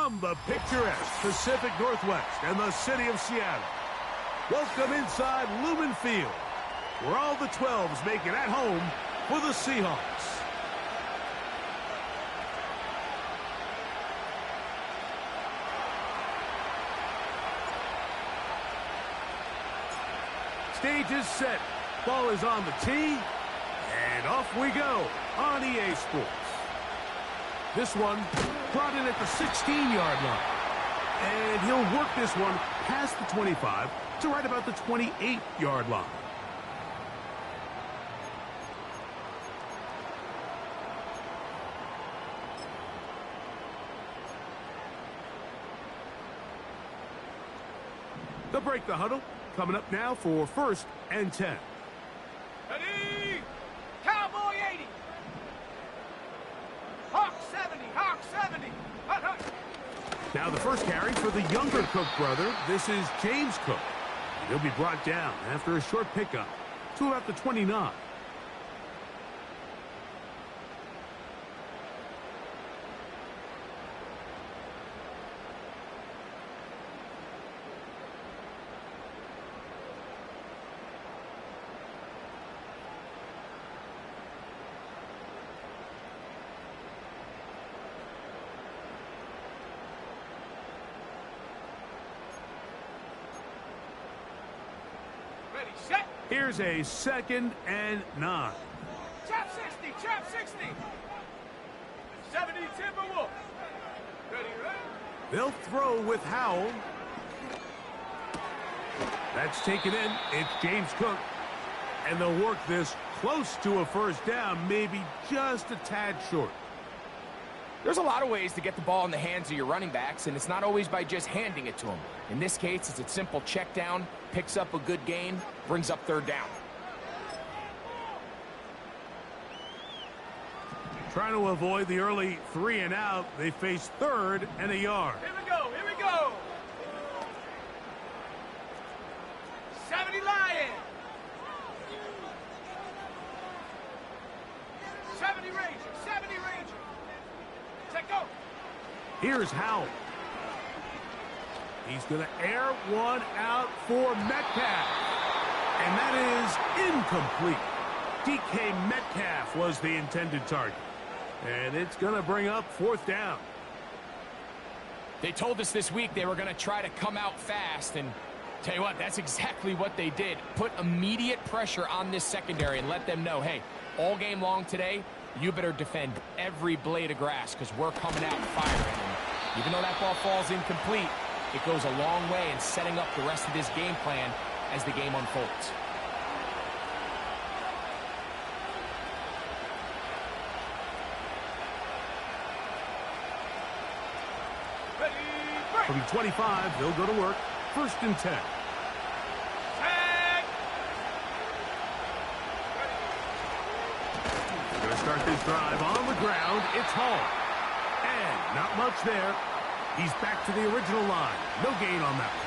From the picturesque Pacific Northwest and the city of Seattle, welcome inside Lumen Field, where all the 12s make it at home for the Seahawks. Stage is set, ball is on the tee, and off we go on EA Sports. This one brought in at the 16-yard line. And he'll work this one past the 25 to right about the 28-yard line. They'll break the huddle. Coming up now for 1st and 10. Ready? Cowboy 80. Hawk 70. Hawk 70. Hut, hut. Now the first carry for the younger Cook brother. This is James Cook. He'll be brought down after a short pickup to about the 29. Ready, set. Here's a 2nd and 9. Chop 60. Chop 60. 70 Timberwolf. Ready, ready. They'll throw with Howell. That's taken in. It's James Cook. And they'll work this close to a first down, maybe just a tad short. There's a lot of ways to get the ball in the hands of your running backs, and it's not always by just handing it to them. In this case, it's a simple check down, picks up a good gain, brings up 3rd down. Trying to avoid the early 3 and out, they face 3rd and a yard. Here we go. Here we go. 70 Lion. 70 Ranger. 70 Ranger. Check go. Here's Howell. He's going to air one out for Metcalf. And that is incomplete. DK Metcalf was the intended target. And it's going to bring up 4th down. They told us this week they were going to try to come out fast, and tell you what, that's exactly what they did. Put immediate pressure on this secondary and let them know, hey, all game long today, you better defend every blade of grass because we're coming out firing. And even though that ball falls incomplete, it goes a long way in setting up the rest of this game plan as the game unfolds. From 25, they'll go to work. 1st and 10. They're going to start this drive on the ground. It's Hall. And not much there. He's back to the original line. No gain on that one.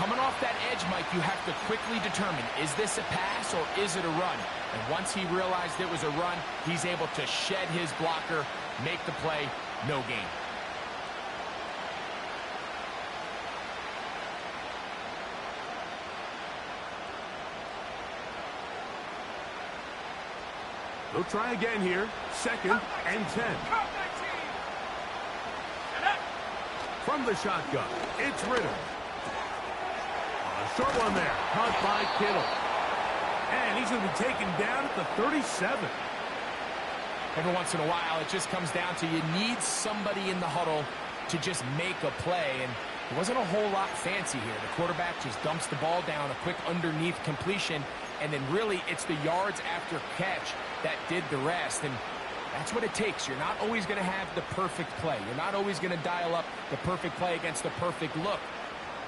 Coming off that edge, Mike, you have to quickly determine, is this a pass or is it a run? And once he realized it was a run, he's able to shed his blocker, make the play, no gain. They'll try again here. 2nd and 10. From the shotgun, it's Ritter. A short one there, caught by Kittle. And he's going to be taken down at the 37. Every once in a while, it just comes down to you need somebody in the huddle to just make a play. And it wasn't a whole lot fancy here. The quarterback just dumps the ball down, a quick underneath completion, and then really it's the yards after catch that did the rest. And that's what it takes. You're not always going to have the perfect play. You're not always going to dial up the perfect play against the perfect look.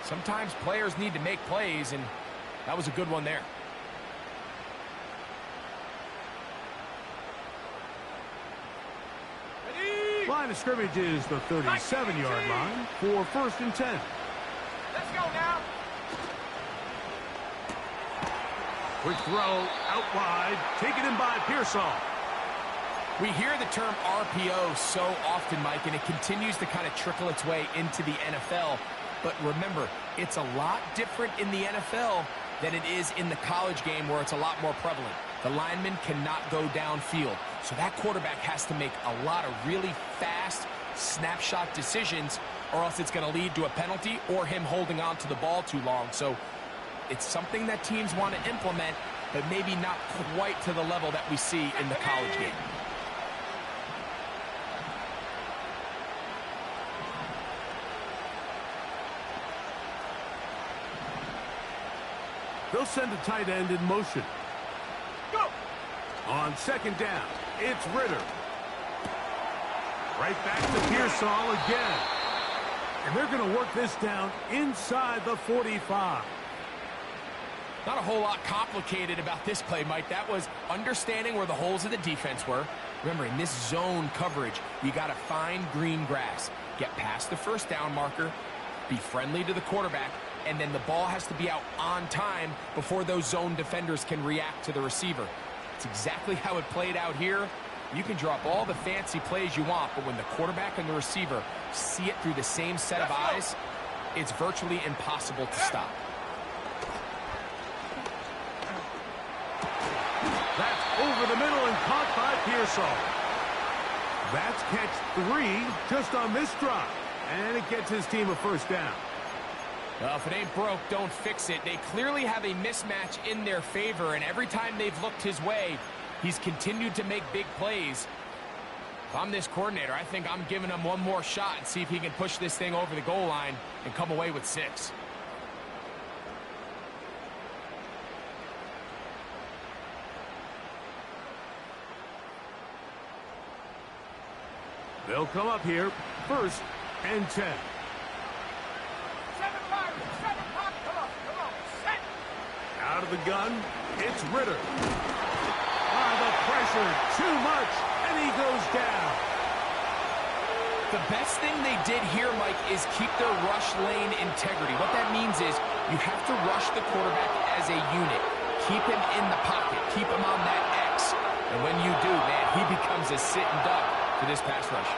Sometimes players need to make plays, and that was a good one there. Line of scrimmage is the 37-yard line for 1st and 10. Let's go now. Quick throw out wide, taken in by Pearsall. We hear the term RPO so often, Mike, and it continues to kind of trickle its way into the NFL. But remember, it's a lot different in the NFL than it is in the college game where it's a lot more prevalent. The lineman cannot go downfield. So that quarterback has to make a lot of really fast snapshot decisions, or else it's going to lead to a penalty or him holding on to the ball too long. So it's something that teams want to implement, but maybe not quite to the level that we see in the college game. They'll send a tight end in motion. Go! On second down, it's Ritter. Right back to Pearsall again. And they're going to work this down inside the 45. Not a whole lot complicated about this play, Mike. That was understanding where the holes of the defense were. Remember, in this zone coverage, you got to find green grass. Get past the first down marker, be friendly to the quarterback, and then the ball has to be out on time before those zone defenders can react to the receiver. It's exactly how it played out here. You can drop all the fancy plays you want, but when the quarterback and the receiver see it through the same set of eyes, it's virtually impossible to stop. That's over the middle and caught by Pearsall. That's catch 3 just on this drive. And it gets his team a first down. Well, if it ain't broke, don't fix it. They clearly have a mismatch in their favor, and every time they've looked his way, he's continued to make big plays. If I'm this coordinator, I think I'm giving him one more shot and see if he can push this thing over the goal line and come away with 6. They'll come up here, 1st and 10. 7 Pirates, 7 Pop, come on, set! Out of the gun, it's Ritter. The pressure, too much, and he goes down. The best thing they did here, Mike, is keep their rush lane integrity. What that means is you have to rush the quarterback as a unit. Keep him in the pocket. Keep him on that X. And when you do, man, he becomes a sitting duck for this pass rush.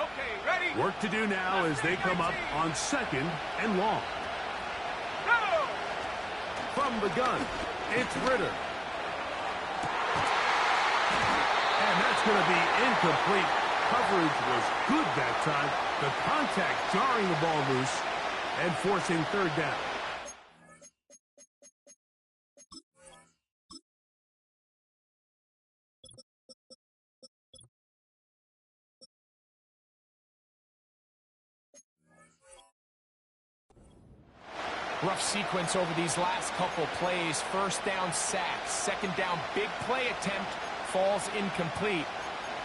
Okay, ready? Work to do now as they come up on 2nd and long. Go! From the gun, it's Ritter. And that's going to be incomplete. Coverage was good that time. The contact jarring the ball loose and forcing 3rd down. Rough sequence over these last couple plays. 1st down, sack. 2nd down, big play attempt, falls incomplete.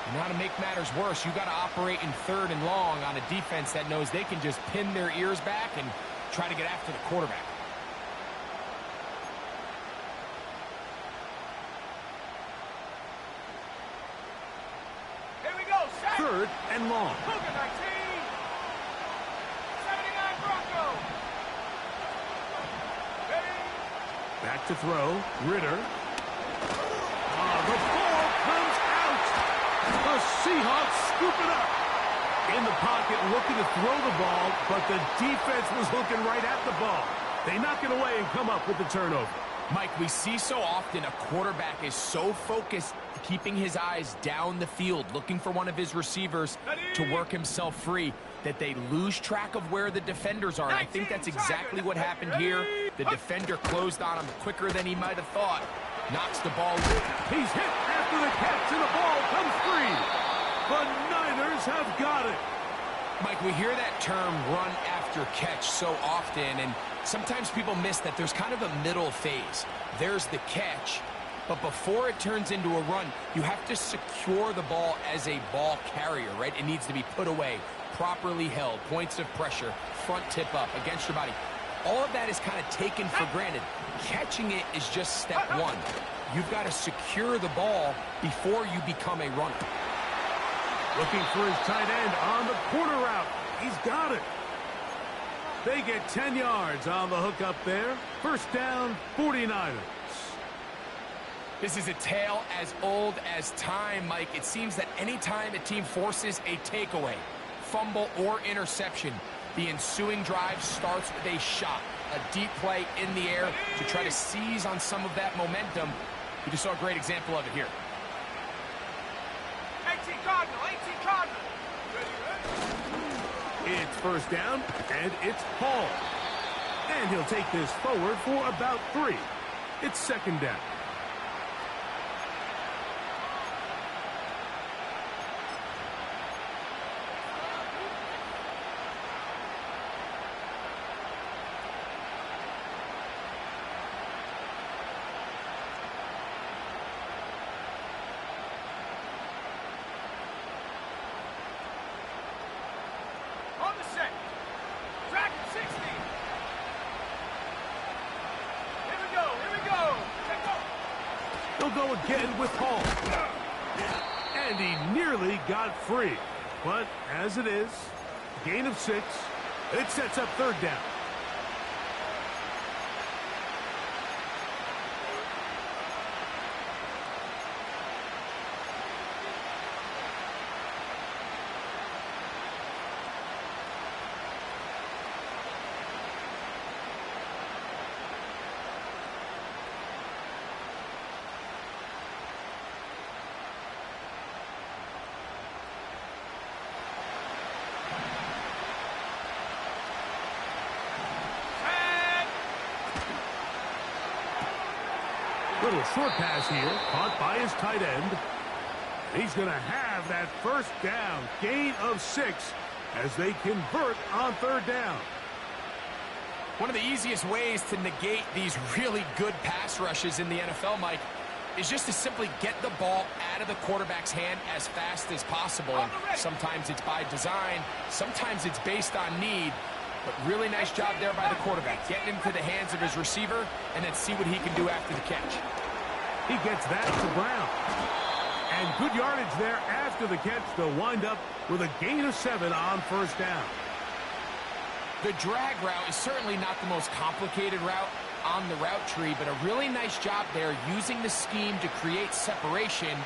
And now to make matters worse, you got to operate in 3rd and long on a defense that knows they can just pin their ears back and try to get after the quarterback. Here we go, set! 3rd and long. Cougar 19! 79 Bronco! Ready? Back to throw, Ritter. The ball comes out. The Seahawks scoop it up. In the pocket, looking to throw the ball, but the defense was looking right at the ball. They knock it away and come up with the turnover. Mike, we see so often a quarterback is so focused keeping his eyes down the field, looking for one of his receivers to work himself free, that they lose track of where the defenders are. And I think that's exactly what happened here. The defender closed on him quicker than he might have thought. Knocks the ball. He's hit after the catch, and the ball comes free. The Niners have got it. Mike, we hear that term run after catch so often, and sometimes people miss that there's kind of a middle phase. There's the catch, but before it turns into a run, you have to secure the ball as a ball carrier, right? It needs to be put away, properly held, points of pressure, front tip up, against your body. All of that is kind of taken for granted. Catching it is just step 1. You've got to secure the ball before you become a runner. Looking for his tight end on the corner route. He's got it. They get 10 yards on the hook up there. 1st down, 49ers. This is a tale as old as time, Mike. It seems that anytime a team forces a takeaway, fumble, or interception, the ensuing drive starts with a shot, a deep play in the air to try to seize on some of that momentum. We just saw a great example of it here. 18 Cardinal, 18 Cardinal. It's first down, and it's Hall. And he'll take this forward for about 3. It's second down. On the set. Track 60. Here we go, here we go. Check up. He'll go again with Hall. And he nearly got free. But as it is, gain of 6. It sets up third down. Little short pass here, caught by his tight end. He's going to have that first down, gain of 6, as they convert on third down. One of the easiest ways to negate these really good pass rushes in the NFL, Mike, is just to simply get the ball out of the quarterback's hand as fast as possible. And sometimes it's by design, sometimes it's based on need. But really nice job there by the quarterback, getting into the hands of his receiver, and then see what he can do after the catch. He gets that to Brown. And good yardage there after the catch to wind up with a gain of 7 on first down. The drag route is certainly not the most complicated route on the route tree, but a really nice job there using the scheme to create separation.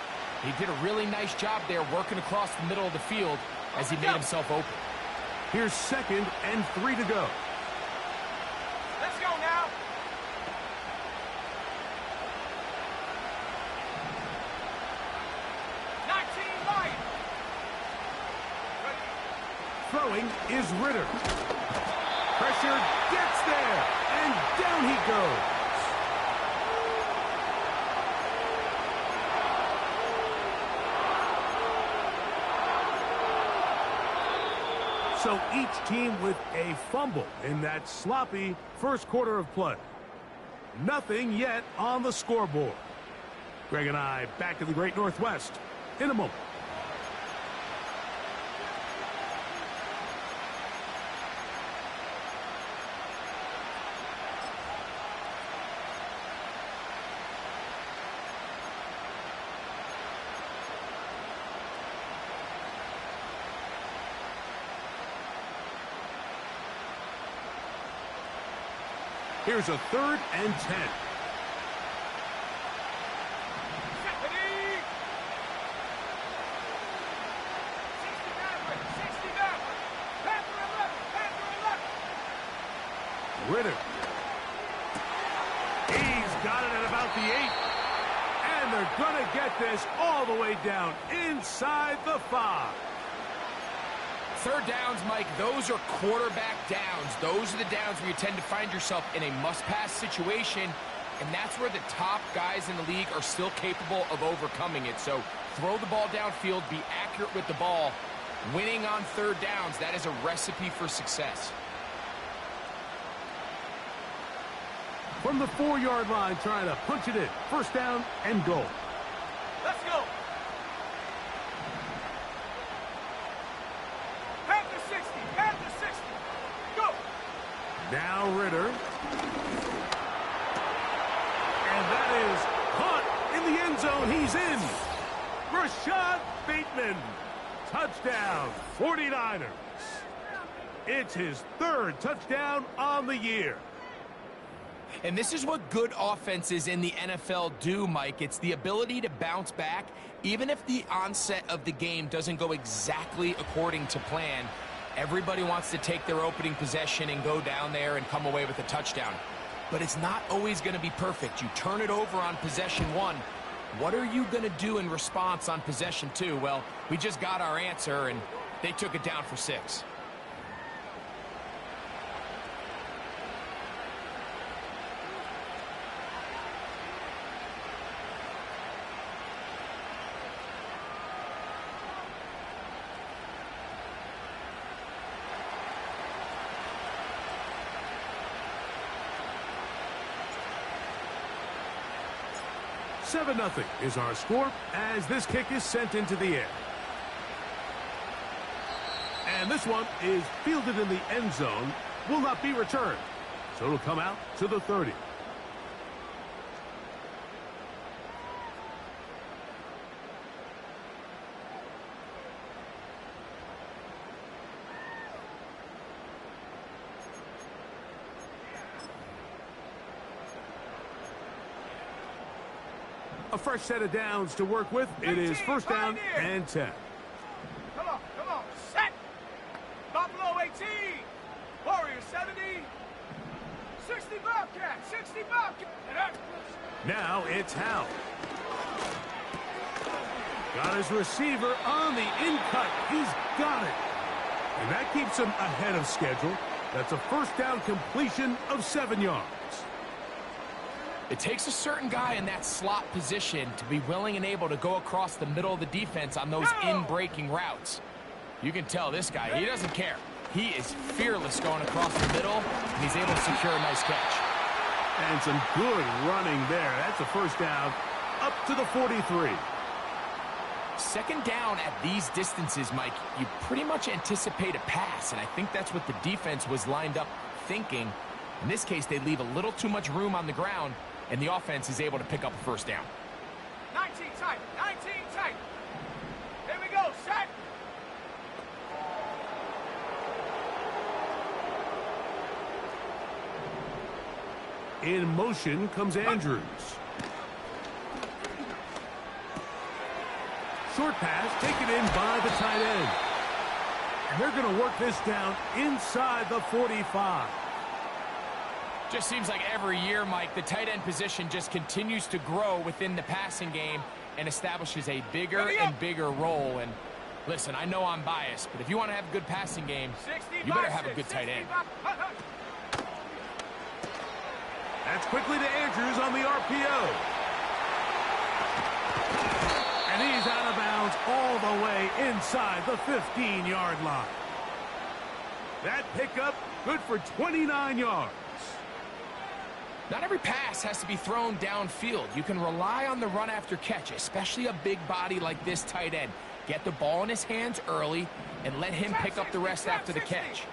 He did a really nice job there working across the middle of the field as he made himself open. Here's 2nd and 3 to go. Let's go now. Throwing is Ritter. Pressure gets there, and down he goes. So each team with a fumble in that sloppy first quarter of play. Nothing yet on the scoreboard. Greg and I back to the Great Northwest in a moment. Here's a 3rd and 10. Ritter. He's got it at about the 8. And they're going to get this all the way down inside the 5. Third downs, Mike, those are quarterback downs. Those are the downs where you tend to find yourself in a must-pass situation, and that's where the top guys in the league are still capable of overcoming it. So throw the ball downfield, be accurate with the ball. Winning on third downs, that is a recipe for success. From the 4-yard line, trying to punch it in. First down and goal. Let's go. Panther 60, Panther 60. Go. Now Ritter. And that is caught in the end zone. He's in. Rashad Bateman. Touchdown, 49ers. It's his 3rd touchdown on the year. And this is what good offenses in the NFL do, Mike. It's the ability to bounce back, even if the onset of the game doesn't go exactly according to plan. Everybody wants to take their opening possession and go down there and come away with a touchdown. But it's not always going to be perfect. You turn it over on possession 1. What are you going to do in response on possession 2? Well, we just got our answer, and they took it down for 6. Seven 0 is our score as this kick is sent into the air. And this one is fielded in the end zone, will not be returned. So it'll come out to the 30. A fresh set of downs to work with. It is first down and 10. Come on, set. Buffalo 18. Warriors 70. 60 Bobcat, 60 Bobcat. Now it's Howell. Got his receiver on the in-cut. He's got it. And that keeps him ahead of schedule. That's a first down completion of 7 yards. It takes a certain guy in that slot position to be willing and able to go across the middle of the defense on those in-breaking routes. You can tell this guy, he doesn't care. He is fearless going across the middle, and he's able to secure a nice catch. And some good running there. That's a first down up to the 43. Second down at these distances, Mike, you pretty much anticipate a pass, and I think that's what the defense was lined up thinking. In this case, they leave a little too much room on the ground, and the offense is able to pick up a first down. 19 tight, 19 tight. Here we go, set. In motion comes Andrews. Short pass taken in by the tight end. And they're going to work this down inside the 45. Just seems like every year, Mike, the tight end position just continues to grow within the passing game and establishes a bigger and bigger role. And listen, I know I'm biased, but if you want to have a good passing game, you better have a good tight end. That's quickly to Andrews on the RPO. And he's out of bounds all the way inside the 15-yard line. That pickup good for 29 yards. Not every pass has to be thrown downfield. You can rely on the run after catch, especially a big body like this tight end. Get the ball in his hands early and let him pick up the rest after the catch.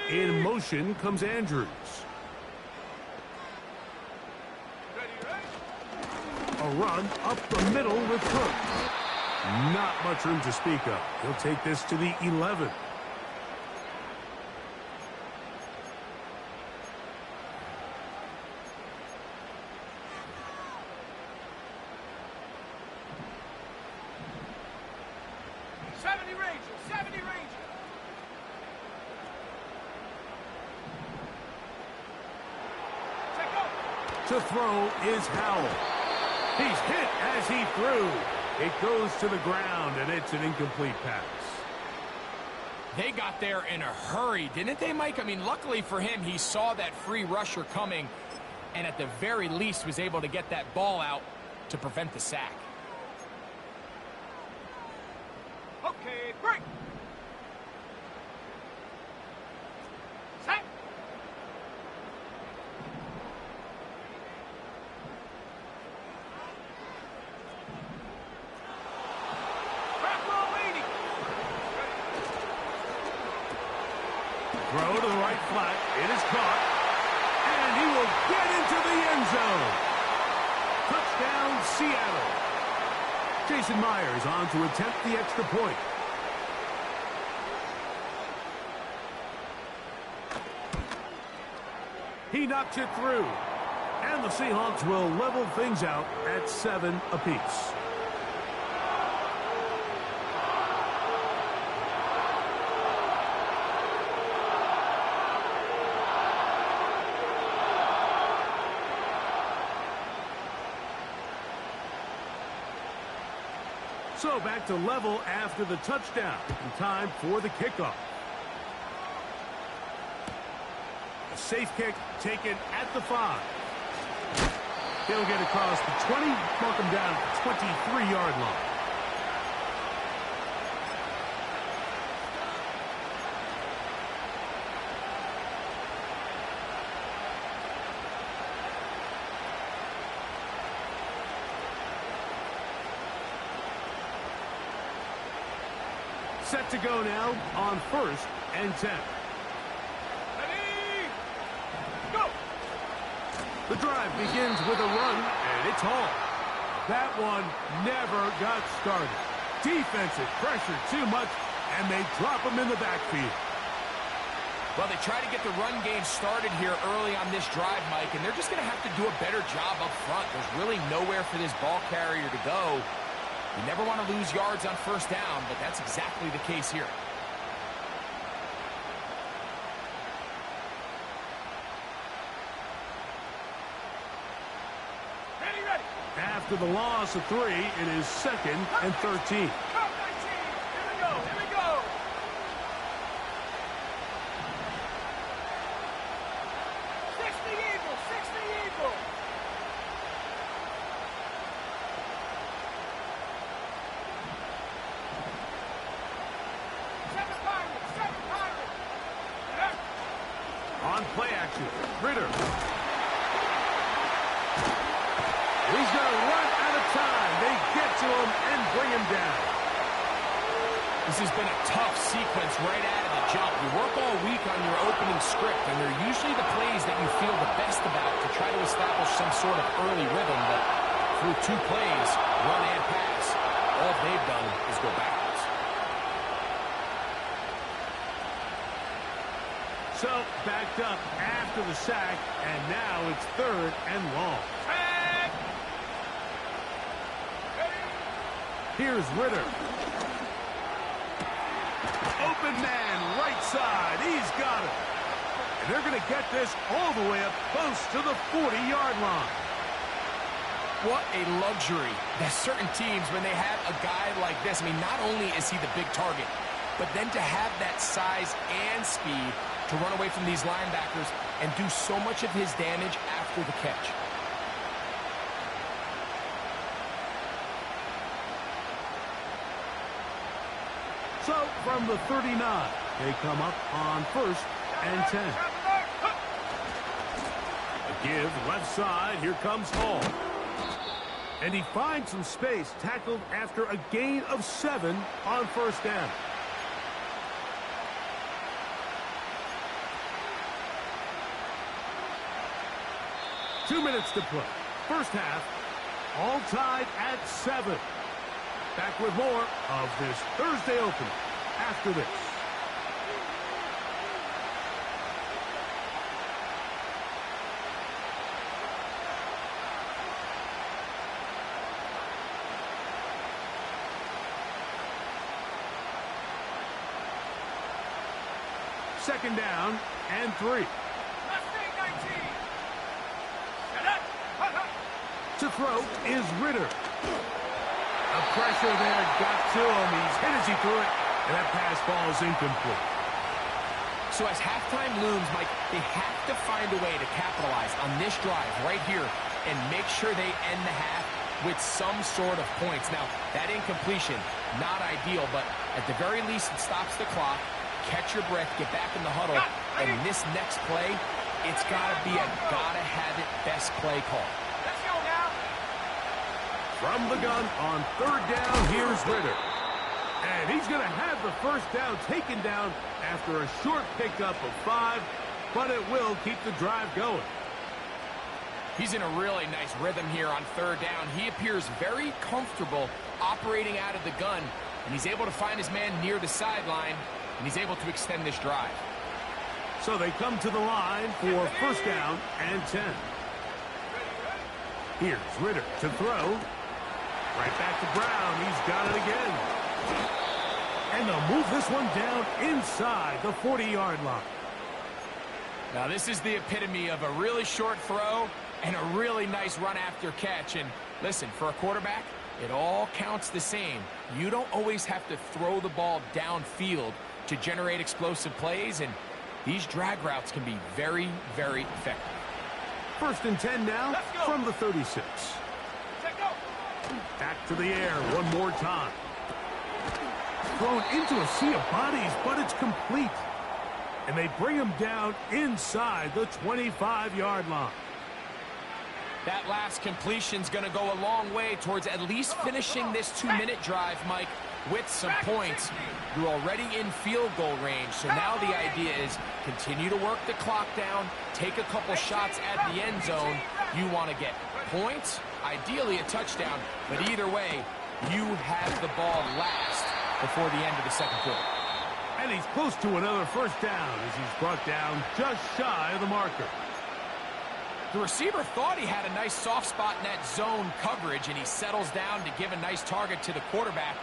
In motion comes Andrews. A run up the middle with Cook. Not much room to speak of. He'll take this to the 11. To throw is Howell. He's hit as he threw. It goes to the ground, and it's an incomplete pass. They got there in a hurry, didn't they, Mike? I mean, luckily for him, he saw that free rusher coming, and at the very least was able to get that ball out to prevent the sack. Okay, break. Set. Throw to the right flat. It is caught. And he will get into the end zone. Touchdown, Seattle. Jason Myers on to attempt the extra point. He knocks it through. And the Seahawks will level things out at 7 apiece. So back to level after the touchdown. And time for the kickoff. A safe kick taken at the 5. He'll get across the 20, mark him down at the 23-yard line. Set to go now on 1st and 10. Ready, go! The drive begins with a run, and it's hauled. That one never got started. Defensive pressure too much, and they drop him in the backfield. Well, they try to get the run game started here early on this drive, Mike, and they're just going to have to do a better job up front. There's really nowhere for this ball carrier to go. You never want to lose yards on 1st down, but that's exactly the case here. Ready. After the loss of 3, it is 2nd and 13. Come, 19. Here we go. 60 Eagle. Seven Pirate. On play action, Ritter. He's going to run out of time. They get to him and bring him down. This has been a tough sequence right out of the jump. You work all week on your opening script, and they're usually the plays that you feel the best about to try to establish some sort of early rhythm, but through 2 plays, run and pass, all they've done is go backwards. So, backed up after the sack, and now it's 3rd and long. Here's Ritter. Open man, right side. He's got it. And they're going to get this all the way up close to the 40-yard line. What a luxury. There's certain teams, when they have a guy like this, I mean, not only is he the big target, but then to have that size and speed to run away from these linebackers and do so much of his damage after the catch. So, from the 39, they come up on 1st and 10. A give, left side, here comes Hall. And he finds some space, tackled after a gain of 7 on 1st down. Two minutes to play. 1st half, all tied at 7. Back with more of this Thursday opener after this. Second down and 3. To throw is Ritter. A pressure there got to him. He's hit as he threw it, and that pass ball is incomplete. So as halftime looms, Mike, they have to find a way to capitalize on this drive right here and make sure they end the half with some sort of points. Now, that incompletion, not ideal, but at the very least, it stops the clock. Catch your breath, get back in the huddle, and this next play, it's got to be a gotta-have-it best play call. Let's go now. From the gun on 3rd down, here's Ritter. And he's going to have the 1st down taken down after a short pickup of 5, but it will keep the drive going. He's in a really nice rhythm here on 3rd down. He appears very comfortable operating out of the gun, and he's able to find his man near the sideline, and he's able to extend this drive. So they come to the line for first down and 10. Here's Ritter to throw. Right back to Brown. He's got it again. And they'll move this one down inside the 40-yard line. Now, this is the epitome of a really short throw and a really nice run after catch. And listen, for a quarterback, it all counts the same. You don't always have to throw the ball downfield to generate explosive plays, and these drag routes can be very, very effective. First and 10 now from the 36. Back to the air one more time. Thrown into a sea of bodies, but it's complete. And they bring him down inside the 25-yard line. That last completion's going to go a long way towards at least finishing this 2-minute drive, Mike, with some points. You're already in field goal range, so now the idea is continue to work the clock down, take a couple shots at the end zone. You want to get points, ideally a touchdown, but either way, you have the ball last before the end of the second quarter. And he's close to another first down as he's brought down just shy of the marker. The receiver thought he had a nice soft spot in that zone coverage, and he settles down to give a nice target to the quarterback.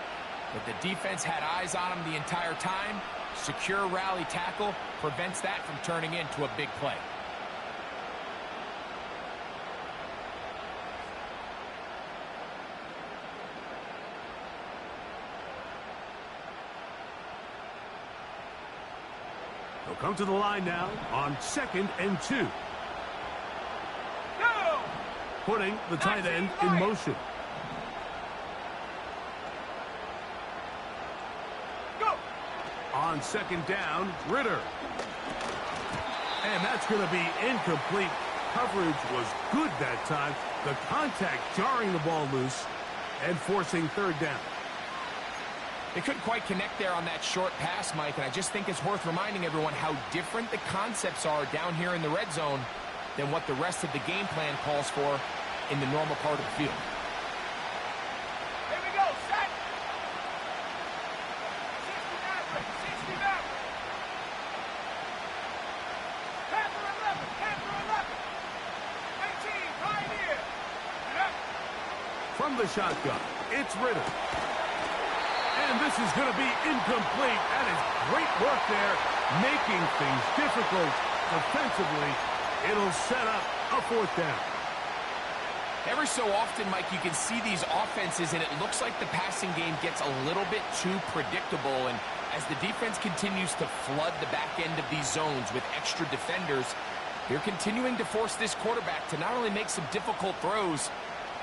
But the defense had eyes on him the entire time. Secure rally tackle prevents that from turning into a big play. They'll come to the line now on 2nd and 2. Putting the tight end in motion. Go. On 2nd down, Ritter. And that's going to be incomplete. Coverage was good that time. The contact jarring the ball loose and forcing 3rd down. They couldn't quite connect there on that short pass, Mike, and I just think it's worth reminding everyone how different the concepts are down here in the red zone than what the rest of the game plan calls for in the normal part of the field. Here we go, set. 60 back. Panther 11. 19, Pioneer. From the shotgun, it's Ritter. And this is going to be incomplete. That is great work there, making things difficult defensively. It'll set up a 4th down. Every so often, Mike, you can see these offenses, and it looks like the passing game gets a little bit too predictable. And as the defense continues to flood the back end of these zones with extra defenders, they're continuing to force this quarterback to not only make some difficult throws,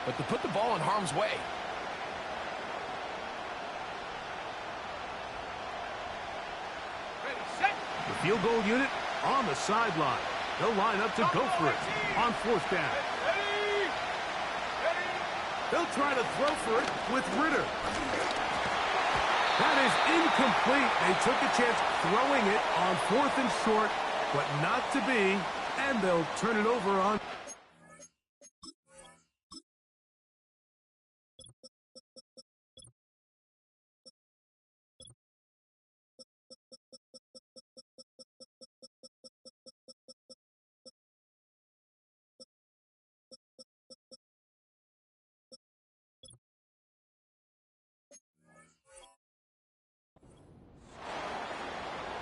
but to put the ball in harm's way. The field goal unit on the sideline. They'll line up to go for it on 4th down. They'll try to throw for it with Ritter. That is incomplete. They took a chance throwing it on 4th and short, but not to be, and they'll turn it over on.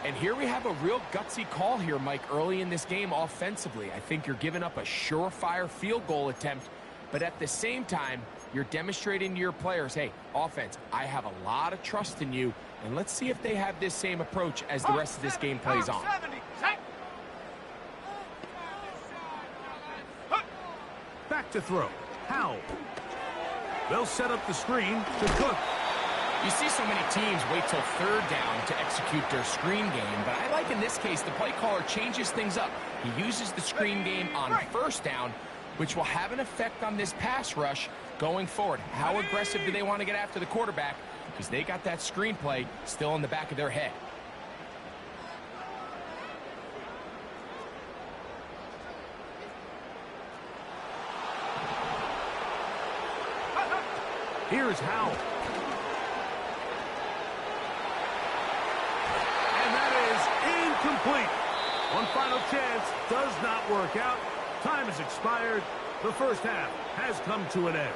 And here we have a real gutsy call here, Mike, early in this game offensively. I think you're giving up a surefire field goal attempt, but at the same time, you're demonstrating to your players, hey, offense, I have a lot of trust in you, and let's see if they have this same approach as the rest of this game plays on. Back to throw. Howell. They'll set up the screen to Cook. You see so many teams wait till 3rd down to execute their screen game, but I like in this case the play caller changes things up. He uses the screen game on 1st down, which will have an effect on this pass rush going forward. How aggressive do they want to get after the quarterback? Because they got that screen play still in the back of their head. Here's Howell. And that is incomplete. One final chance does not work out. Time has expired. The first half has come to an end.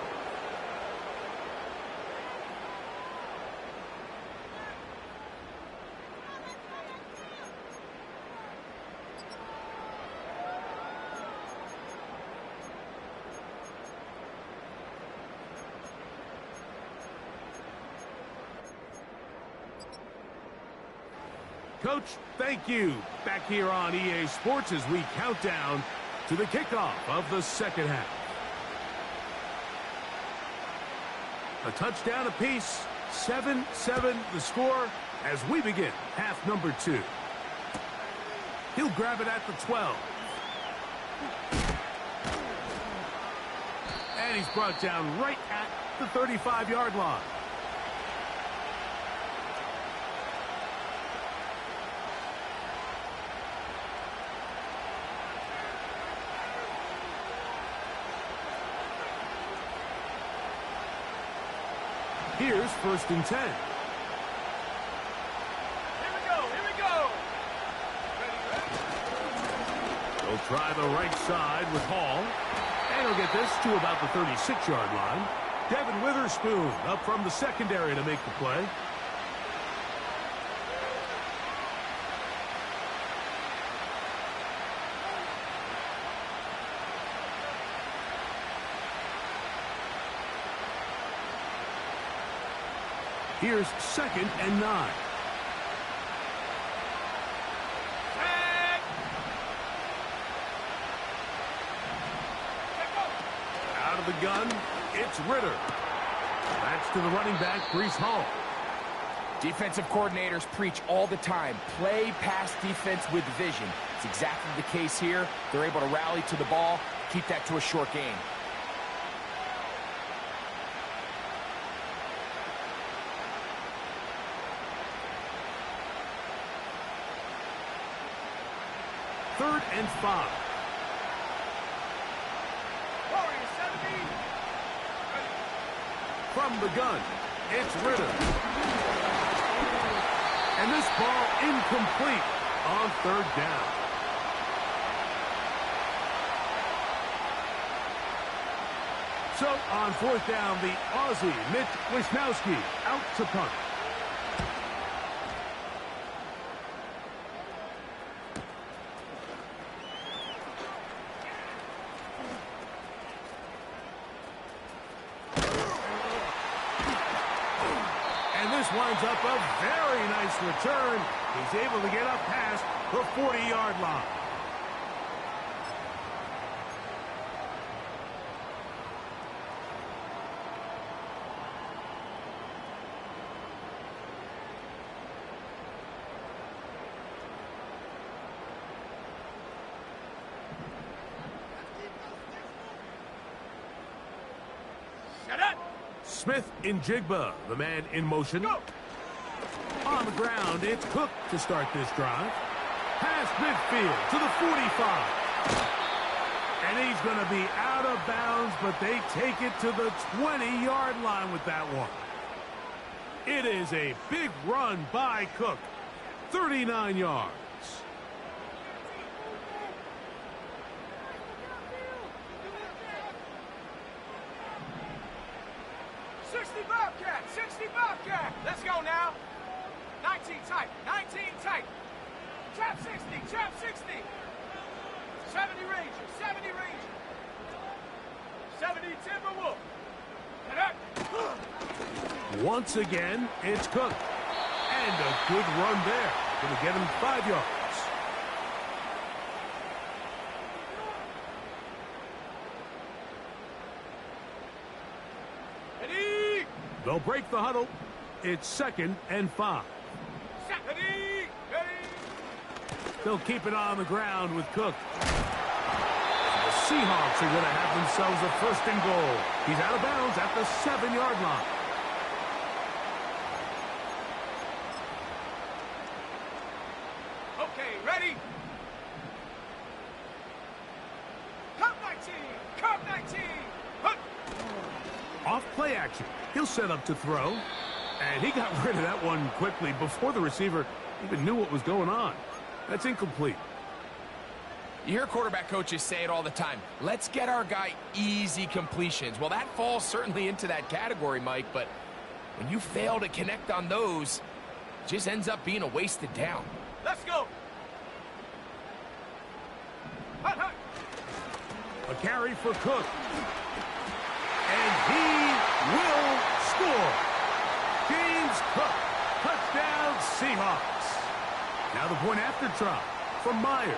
Coach, thank you. Back here on EA Sports as we count down to the kickoff of the second half. A touchdown apiece, 7-7 the score as we begin half number 2. He'll grab it at the 12. And he's brought down right at the 35-yard line. Here's 1st and 10. Here we go, here we go. He'll try the right side with Hall. And he'll get this to about the 36-yard line. Devin Witherspoon up from the secondary to make the play. Here's 2nd and 9. Out of the gun, it's Ritter. That's to the running back, Breece Hall. Defensive coordinators preach all the time. Play pass defense with vision. It's exactly the case here. They're able to rally to the ball, keep that to a short gain. Third and 5. Warriors 70. From the gun, it's Ritter. And this ball incomplete on 3rd down. So on 4th down, the Aussie, Mitch Wisnowski, out to punt. Winds up a very nice return. He's able to get up past the 40-yard line. Shut up. Smith in Jigba, the man in motion. Go. On the ground, it's Cook to start this drive. Past midfield to the 45. And he's going to be out of bounds, but they take it to the 20-yard line with that one. It is a big run by Cook. 39 yards. Bobcat, 60 Bobcat. Let's go now. 19 tight, 19 tight. Trap 60, trap 60. 70 Ranger, 70 Ranger. 70 Timberwolf. Once again, it's Cook. And a good run there. Going to get him 5 yards. They'll break the huddle. It's 2nd and 5. They'll keep it on the ground with Cook. And the Seahawks are going to have themselves a 1st and goal. He's out of bounds at the 7-yard line. Okay, ready? Cup 19! Cup 19! Hup. Off play action. He'll set up to throw. And he got rid of that one quickly before the receiver even knew what was going on. That's incomplete. You hear quarterback coaches say it all the time. Let's get our guy easy completions. Well, that falls certainly into that category, Mike, but when you fail to connect on those, it just ends up being a wasted down. Let's go. Hut, hut. A carry for Cook. And he will score. James Cook, touchdown Seahawks. Now the point after try from Myers.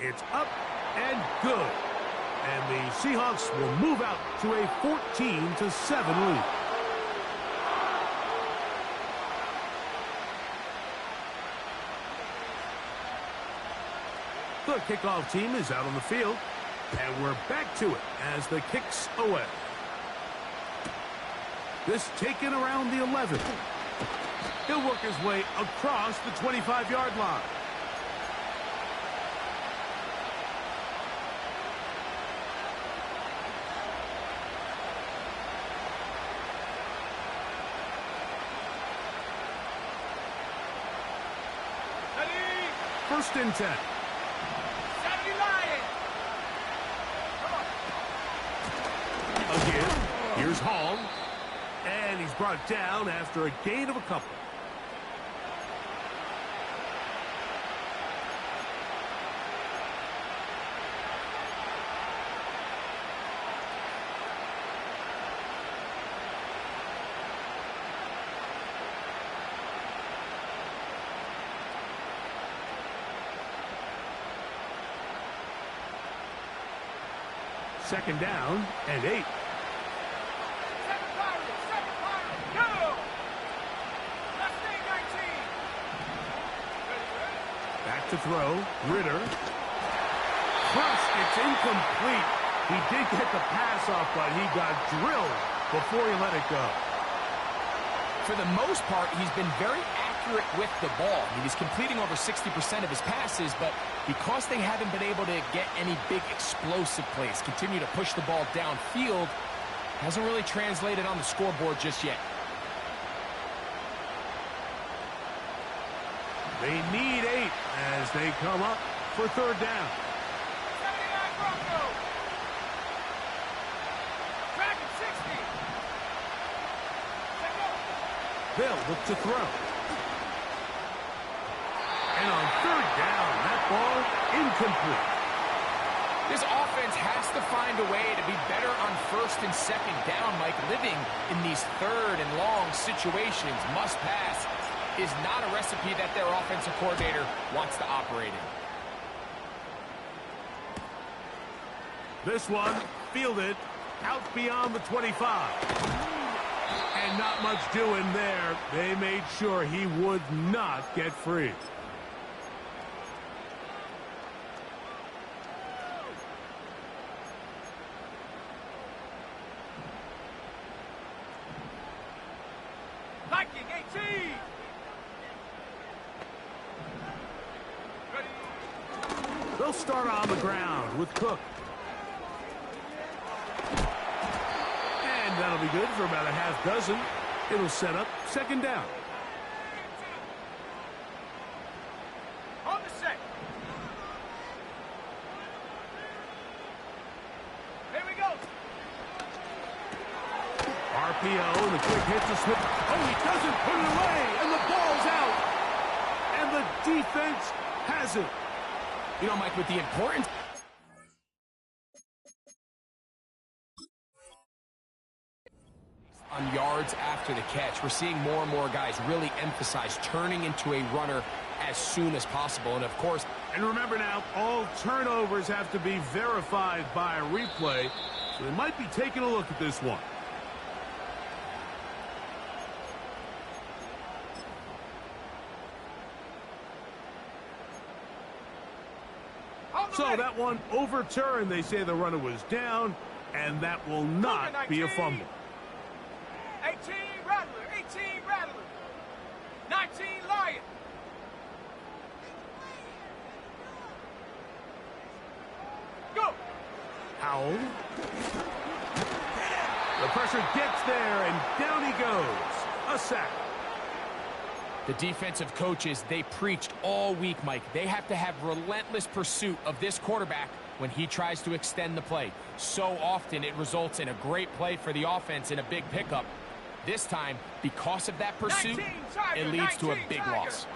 It's up and good. And the Seahawks will move out to a 14-7 lead. The kickoff team is out on the field, and we're back to it as the kick's away. This taken around the 11. He'll work his way across the 25-yard line. First and 10. Again, here's Hall. And he's brought down after a gain of a couple. Second down and 8. Back to throw. Ritter. Crushed. It's incomplete. He did get the pass off, but he got drilled before he let it go. For the most part, he's been very accurate with the ball. I mean, he's completing over 60% of his passes, but because they haven't been able to get any big explosive plays, continue to push the ball downfield, hasn't really translated on the scoreboard just yet. They need 8 as they come up for third down. 79 Broncos. Dragon 60. They'll look to throw. And on third down, that ball incomplete. This offense has to find a way to be better on first and second down, Mike. Living in these third and long situations, must pass, is not a recipe that their offensive coordinator wants to operate in. This one fielded out beyond the 25. And not much doing there. They made sure he would not get free. Viking 18. They'll start on the ground with Cook. And that'll be good for about a half dozen. It'll set up second down. On the set. Here we go. RPO and a quick hit to Smith. Oh, he doesn't put it away, and the ball's out. And the defense has it. You know, Mike, with the importance on yards after the catch, we're seeing more and more guys really emphasize turning into a runner as soon as possible. And of course, and remember now, all turnovers have to be verified by a replay, so they might be taking a look at this one. So that one overturned. They say the runner was down, and that will not be a fumble. 18 Rattler, 18 Rattler, 19 Lion. Go. Howell. The pressure gets there, and down he goes. A sack. The defensive coaches, they preached all week, Mike. They have to have relentless pursuit of this quarterback when he tries to extend the play. So often it results in a great play for the offense and a big pickup. This time, because of that pursuit, it leads to a big loss.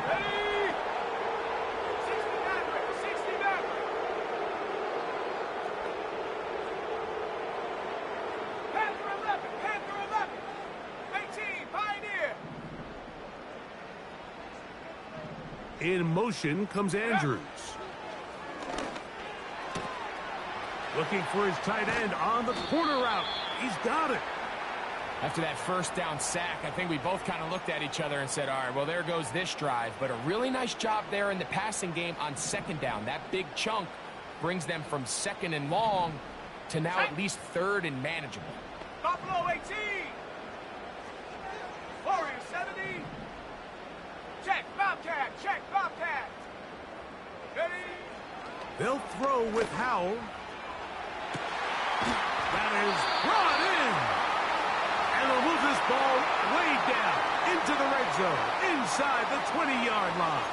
Ready? 60 Maverick, 60 Maverick. Panther 11, Panther 11. 18, Pioneer. In motion comes Andrews. Looking for his tight end on the corner route. He's got it. After that first down sack, I think we both kind of looked at each other and said, all right, well, there goes this drive. But a really nice job there in the passing game on second down. That big chunk brings them from second and long to now at least third and manageable. Buffalo 18. Warrior 70. Check, Bobcat, check, Bobcat. Ready? They'll throw with Howell. That is brought in. And they'll move this ball way down into the red zone, inside the 20-yard line.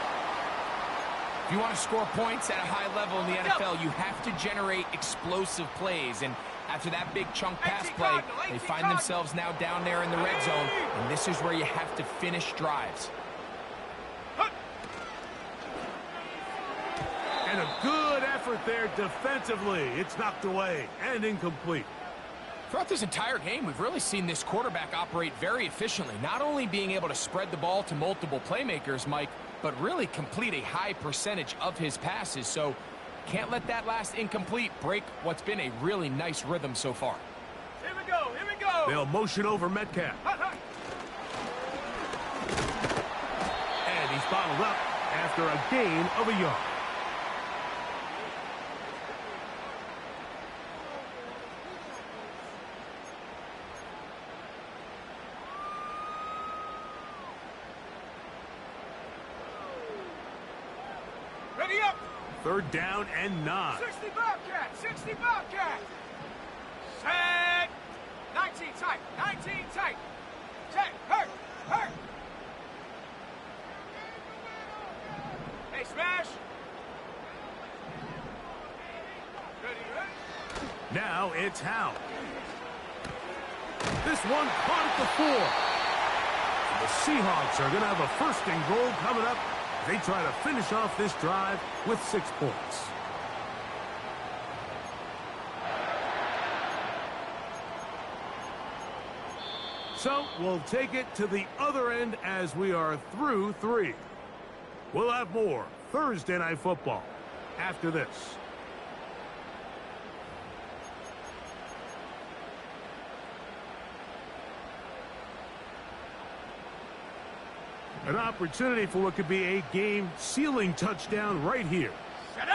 If you want to score points at a high level in the NFL, you have to generate explosive plays. And after that big chunk pass play, they find themselves now down there in the red zone. And this is where you have to finish drives. And a good effort there defensively. It's knocked away and incomplete. Throughout this entire game, we've really seen this quarterback operate very efficiently, not only being able to spread the ball to multiple playmakers, Mike, but really complete a high percentage of his passes. So can't let that last incomplete break what's been a really nice rhythm so far. Here we go, here we go. They'll motion over Metcalf. And he's bottled up after a gain of a yard. Ready up. Third down and 9. 60 Bobcat, 60 Bobcat. Set. 19 tight, 19 tight. Check, hurt, hurt. Hey, smash. Ready, ready. Now it's Howell. This one caught at the 4. The Seahawks are going to have a first and goal coming up. They try to finish off this drive with 6 points. So we'll take it to the other end as we are through 3. We'll have more Thursday Night Football after this. An opportunity for what could be a game-sealing touchdown right here.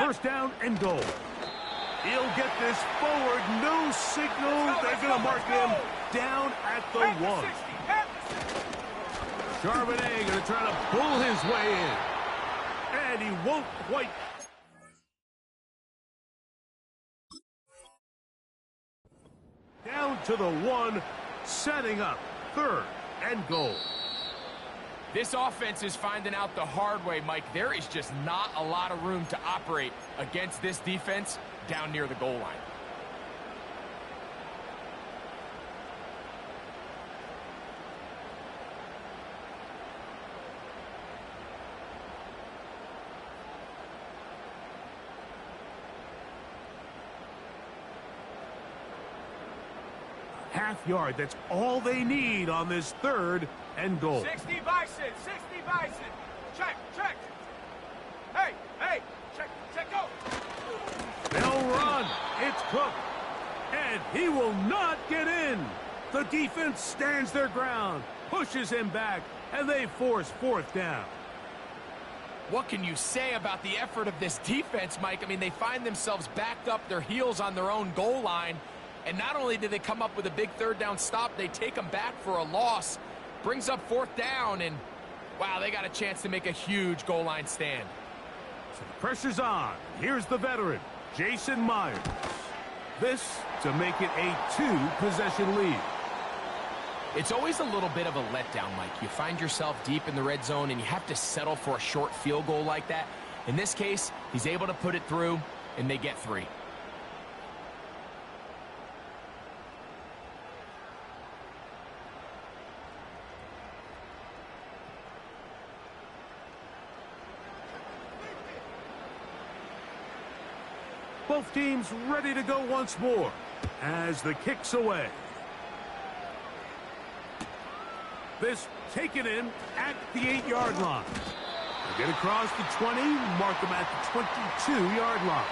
First down and goal. He'll get this forward. No signal. They're going to mark him down at the 1. Charbonnet going to try to pull his way in. And he won't quite. Down to the 1, setting up third and goal. This offense is finding out the hard way, Mike. There is just not a lot of room to operate against this defense down near the goal line. Half yard, that's all they need on this third and goal. 60 Bison, 60 Bison. Check, check. Hey, hey, check, check, go. They'll run. It's Cook. And he will not get in. The defense stands their ground, pushes him back, and they force 4th down. What can you say about the effort of this defense, Mike? I mean, they find themselves backed up their heels on their own goal line. And not only do they come up with a big third down stop, they take them back for a loss. Brings up 4th down, and wow, they got a chance to make a huge goal line stand. So the pressure's on. Here's the veteran, Jason Myers. This to make it a 2-possession lead. It's always a little bit of a letdown, Mike. You find yourself deep in the red zone, and you have to settle for a short field goal like that. In this case, he's able to put it through, and they get 3. Both teams ready to go once more as the kick's away. This taken in at the 8-yard line. They get across the 20, mark them at the 22-yard line.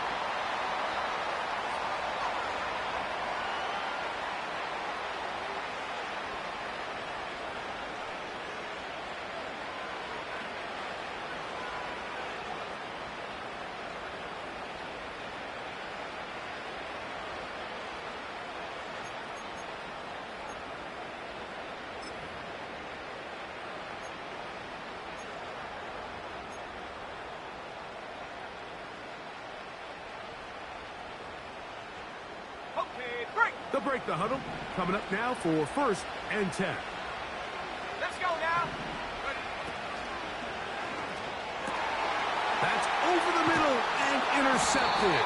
They'll break the huddle. Coming up now for 1st and 10. Let's go now. Ready. That's over the middle and intercepted.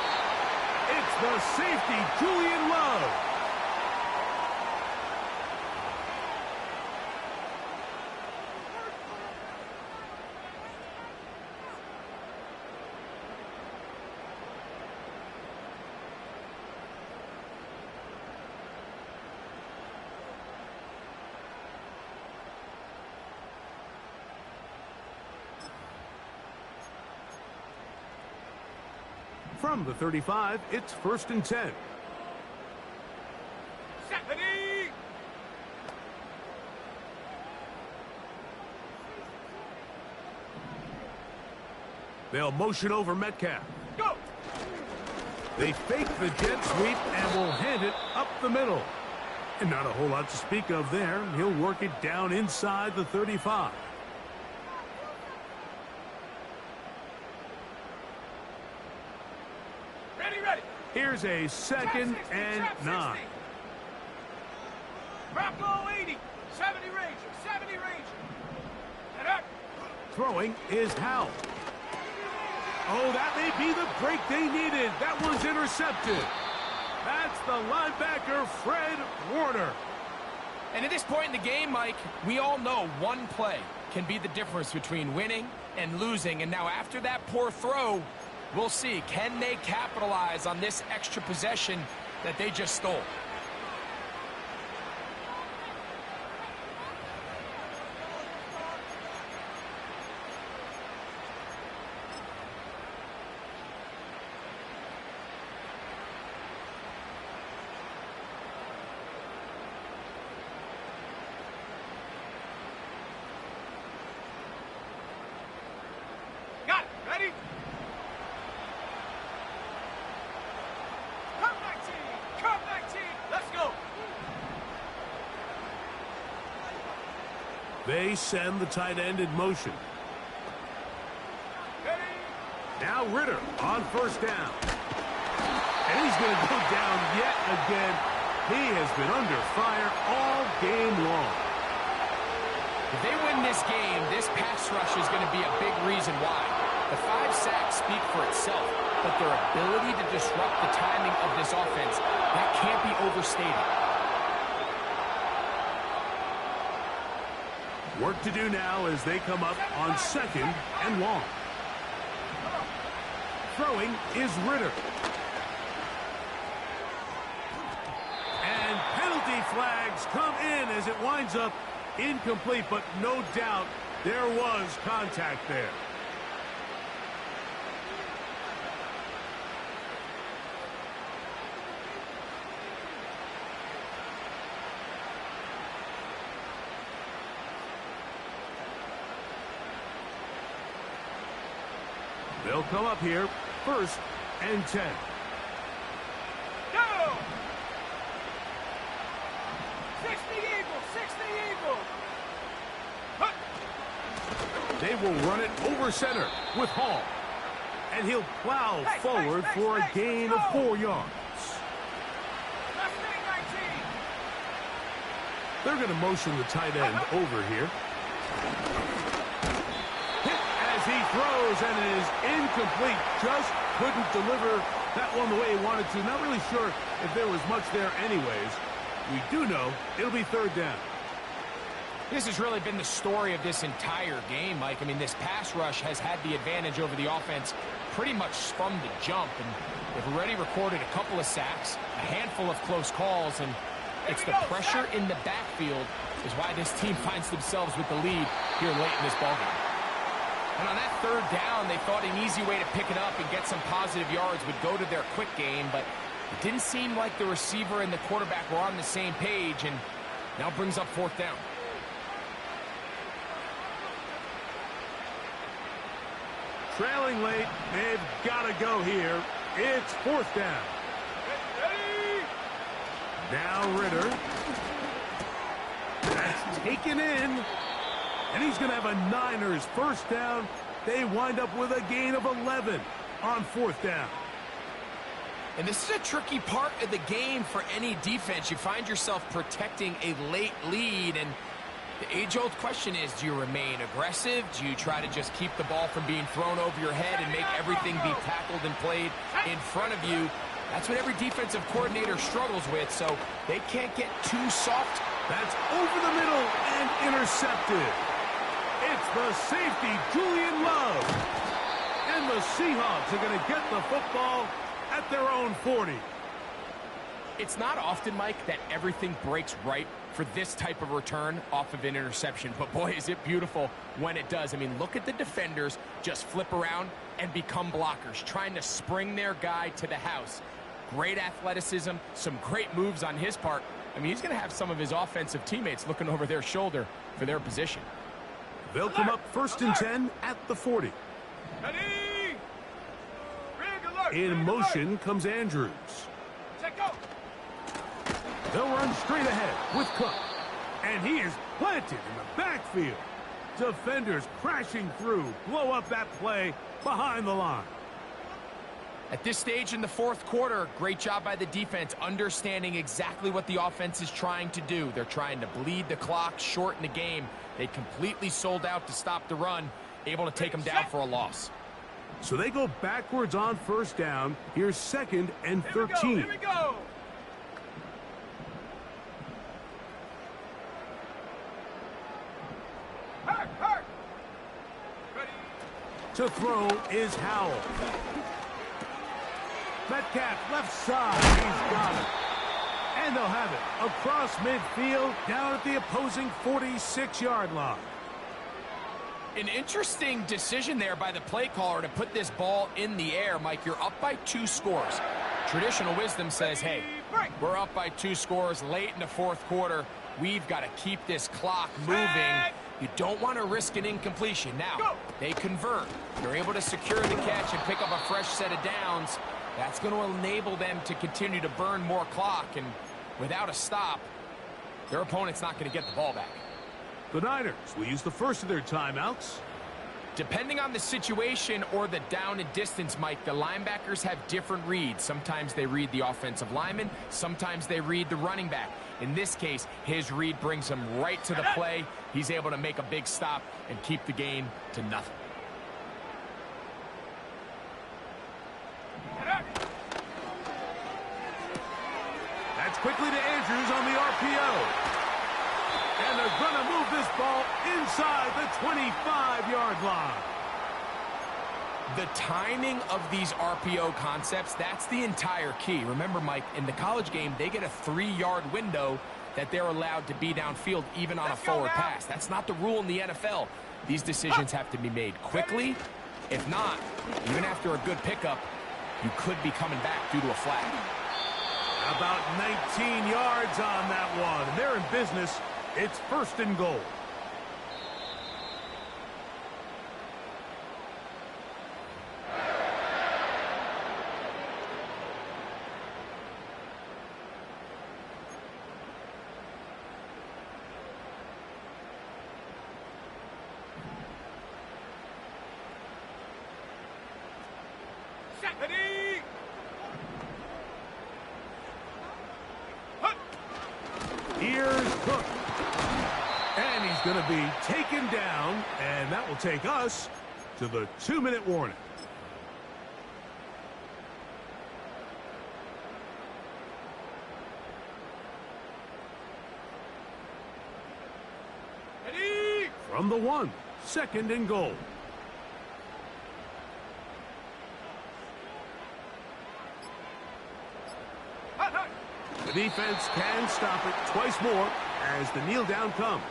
It's the safety, Julian Love. From the 35, it's 1st and 10. Stephanie! They'll motion over Metcalf. Go! They fake the jet sweep and will hand it up the middle. And not a whole lot to speak of there. He'll work it down inside the 35. Here's a 2nd and 9. Drop goal 80. 70 Ranger. 70 Ranger. And up. Throwing is Howell. Oh, that may be the break they needed. That was intercepted. That's the linebacker, Fred Warner. And at this point in the game, Mike, we all know one play can be the difference between winning and losing. And now after that poor throw, we'll see, can they capitalize on this extra possession that they just stole? Got it. Ready? They send the tight end in motion. Now Ritter on 1st down. And he's going to go down yet again. He has been under fire all game long. If they win this game, this pass rush is going to be a big reason why. The 5 sacks speak for itself, but their ability to disrupt the timing of this offense, that can't be overstated. Work to do now as they come up on 2nd and long. Throwing is Ritter. And penalty flags come in as it winds up incomplete, but no doubt there was contact there. They'll come up here, 1st and 10. Go! 60 Eagles, 60 Eagles. They will run it over center with Hall. And he'll plow forward for a gain of 4 yards. They're going to motion the tight end over here. Hit as he throws, and it is incomplete. Just couldn't deliver that one the way he wanted to. Not really sure if there was much there anyways. We do know it'll be third down. This has really been the story of this entire game, Mike. I mean, this pass rush has had the advantage over the offense pretty much from the jump. And they've already recorded a couple of sacks, a handful of close calls, and it's the pressure in the backfield is why this team finds themselves with the lead here late in this ballgame. And on that third down, they thought an easy way to pick it up and get some positive yards would go to their quick game, but it didn't seem like the receiver and the quarterback were on the same page, and now brings up fourth down. Trailing late, they've got to go here. It's fourth down. Now Ritter. That's taken in. And he's going to have a Niners first down. They wind up with a gain of 11 on fourth down. And this is a tricky part of the game for any defense. You find yourself protecting a late lead, and the age-old question is, do you remain aggressive? Do you try to just keep the ball from being thrown over your head and make everything be tackled and played in front of you? That's what every defensive coordinator struggles with, so they can't get too soft. That's over the middle and intercepted. It's the safety, Julian Love. And the Seahawks are going to get the football at their own 40. It's not often, Mike, that everything breaks right for this type of return off of an interception. But, boy, is it beautiful when it does. I mean, look at the defenders just flip around and become blockers, trying to spring their guy to the house. Great athleticism, some great moves on his part. I mean, he's going to have some of his offensive teammates looking over their shoulder for their position. They'll come up first and 10 at the 40. In motion comes Andrews. They'll run straight ahead with Cook. And he is planted in the backfield. Defenders crashing through, blow up that play behind the line. At this stage in the fourth quarter, great job by the defense, understanding exactly what the offense is trying to do. They're trying to bleed the clock, shorten the game. They completely sold out to stop the run, able to take them down for a loss. So they go backwards on first down. Here's second and 13. Here we go. To throw is Howell. Metcalf left side. He's got it. And they'll have it across midfield down at the opposing 46-yard line. An interesting decision there by the play caller to put this ball in the air. Mike, you're up by 2 scores. Traditional wisdom says, hey, we're up by 2 scores late in the fourth quarter. We've got to keep this clock moving. You don't want to risk an incompletion. Now, they convert. They're able to secure the catch and pick up a fresh set of downs. That's going to enable them to continue to burn more clock. And without a stop, their opponent's not going to get the ball back. The Niners will use the first of their timeouts. Depending on the situation or the down and distance, Mike, the linebackers have different reads. Sometimes they read the offensive lineman. Sometimes they read the running back. In this case, his read brings him right to the play. He's able to make a big stop and keep the game to nothing. That's quickly to Andrews on the RPO. And they're going to move this ball inside the 25-yard line. The timing of these RPO concepts, that's the entire key. Remember, Mike, in the college game, they get a 3-yard window that they're allowed to be downfield even on a forward pass. That's not the rule in the NFL. These decisions have to be made quickly. If not, even after a good pickup, you could be coming back due to a flag. About 19 yards on that one. And they're in business. It's first and goal. Here's Cook. he's going to be taken down, and that will take us to the 2-minute warning. Ready? From the 1, 2nd and goal. Hut, hut. The defense can stop it twice more as the kneel down comes.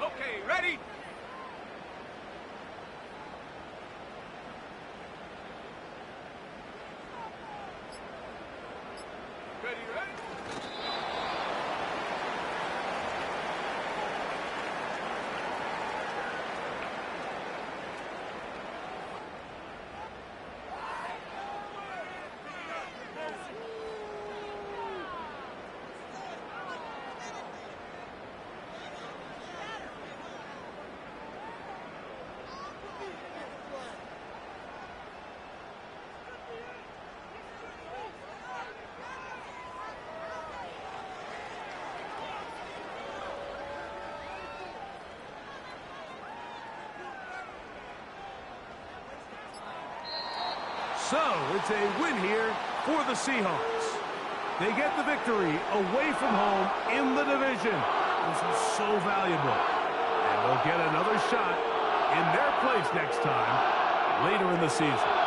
Okay, ready? Ready, ready? So, it's a win here for the Seahawks. They get the victory away from home in the division. This is so valuable. And they'll get another shot in their place next time later in the season.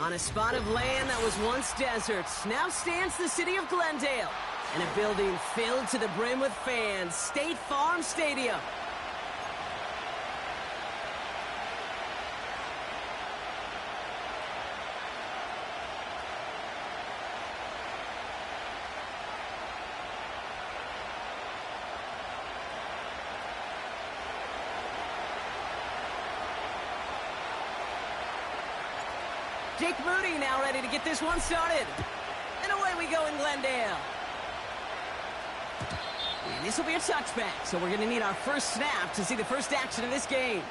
On a spot of land that was once desert, now stands the city of Glendale, and a building filled to the brim with fans, State Farm Stadium. Jake Moody now ready to get this one started. And away we go in Glendale. And this will be a touchback, so we're going to need our first snap to see the first action of this game.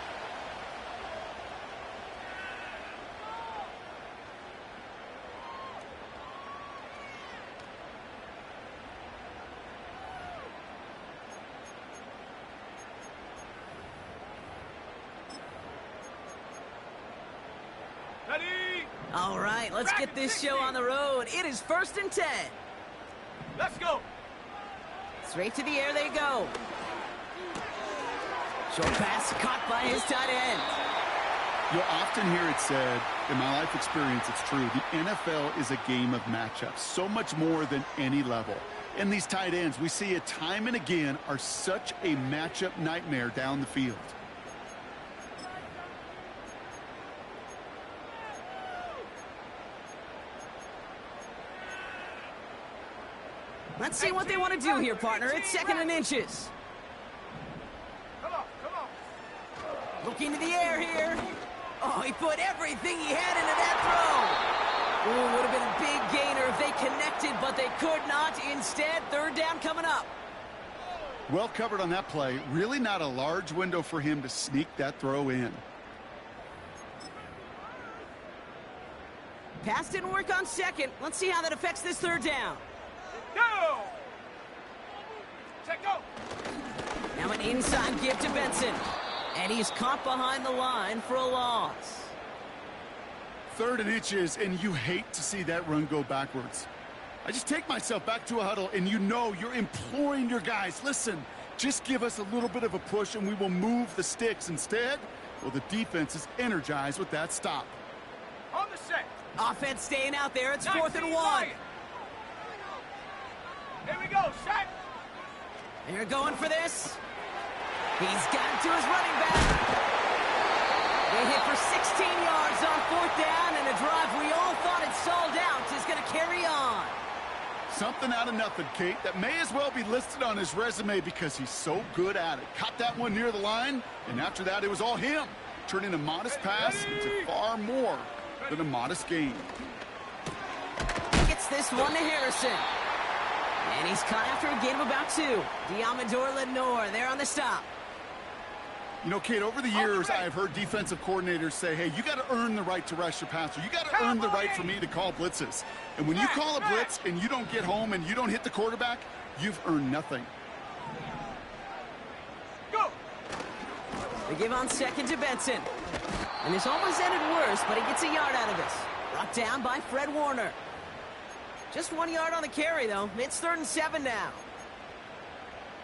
All right, let's get this show on the road. It is 1st and 10. Let's go. Straight to the air they go. Short pass caught by his tight end. You'll often hear it said, in my life experience, it's true, the NFL is a game of matchups, so much more than any level. And these tight ends, we see it time and again, are such a matchup nightmare down the field. Let's see what they want to do here, partner. It's 2nd and inches. Come on. Looking to the air here. Oh, he put everything he had into that throw. Ooh, would have been a big gainer if they connected, but they could not. Instead, 3rd down coming up. Well covered on that play. Really not a large window for him to sneak that throw in. Pass didn't work on 2nd. Let's see how that affects this 3rd down. Go! Check go! Now an inside give to Benson. And he's caught behind the line for a loss. 3rd and inches, and you hate to see that run go backwards. I just take myself back to a huddle, and you know you're imploring your guys, listen, just give us a little bit of a push, and we will move the sticks. Instead, well, the defense is energized with that stop. On the set. Offense staying out there. It's 4th and 1. Here we go, set. They're going for this. He's got it to his running back. They hit for 16 yards on 4th down, and a drive we all thought had stalled out is going to carry on. Something out of nothing, Kate, that may as well be listed on his resume because he's so good at it. Caught that one near the line, and after that, it was all him, turning a modest pass into far more than a modest gain. Gets this one to Harrison. And he's caught after a gain of about 2. Diamador Lenore there on the stop. You know, Kate, over the years, I have heard defensive coordinators say, hey, you got to earn the right to rush your passer. You got to earn the right for me to call blitzes. And when you call a blitz and you don't get home and you don't hit the quarterback, you've earned nothing. Go! They give on 2nd to Benson. And this almost ended worse, but he gets a yard out of this. Brought down by Fred Warner. Just 1 yard on the carry, though. It's 3rd and 7 now.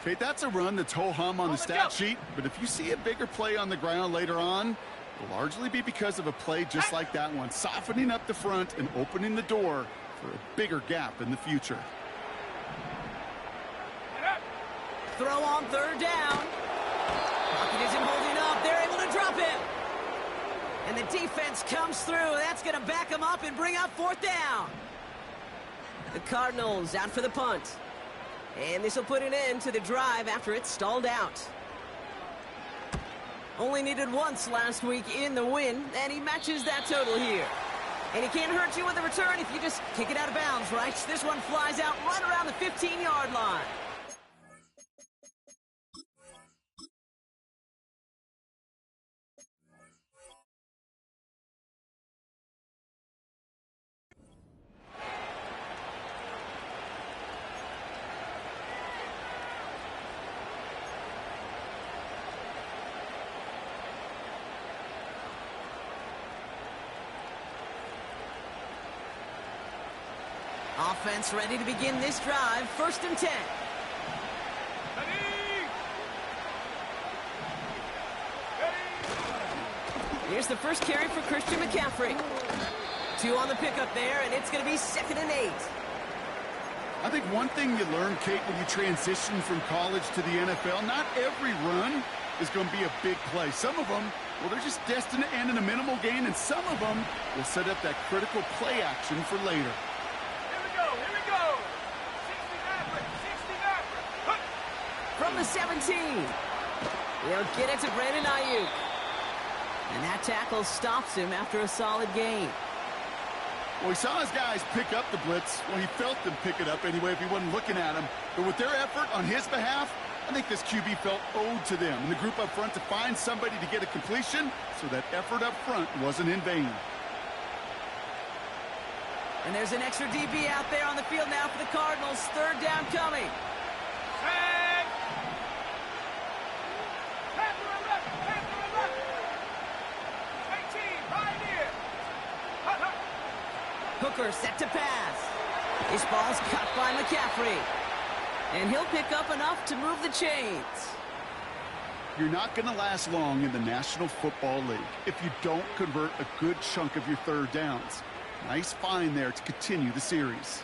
Kate, that's a run that's ho-hum on the stat sheet, but if you see a bigger play on the ground later on, it'll largely be because of a play just like that one, softening up the front and opening the door for a bigger gap in the future. Throw on 3rd down. Pocket isn't holding up. They're able to drop him. And the defense comes through. That's going to back him up and bring up 4th down. The Cardinals out for the punt. And this will put an end to the drive after it stalled out. Only needed once last week in the win, and he matches that total here. And he can't hurt you with a return if you just kick it out of bounds, right? This one flies out right around the 15-yard line. Offense ready to begin this drive. 1st and 10. Here's the first carry for Christian McCaffrey. 2 on the pickup there, and it's going to be 2nd and 8. I think one thing you learn, Kate, when you transition from college to the NFL, not every run is going to be a big play. Some of them, well, they're just destined to end in a minimal gain, and some of them will set up that critical play action for later. From the 17. He'll get it to Brandon Ayuk. And that tackle stops him after a solid gain. Well, he saw his guys pick up the blitz. Well, he felt them pick it up anyway if he wasn't looking at him. But with their effort on his behalf, I think this QB felt owed to them and the group up front to find somebody to get a completion, so that effort up front wasn't in vain. And there's an extra DB out there on the field now for the Cardinals. Third down coming. Hey! Pass to the left! Pass to the left! 18, right here! Hooker set to pass. This ball's caught by McCaffrey. And he'll pick up enough to move the chains. You're not going to last long in the National Football League if you don't convert a good chunk of your third downs. Nice find there to continue the series.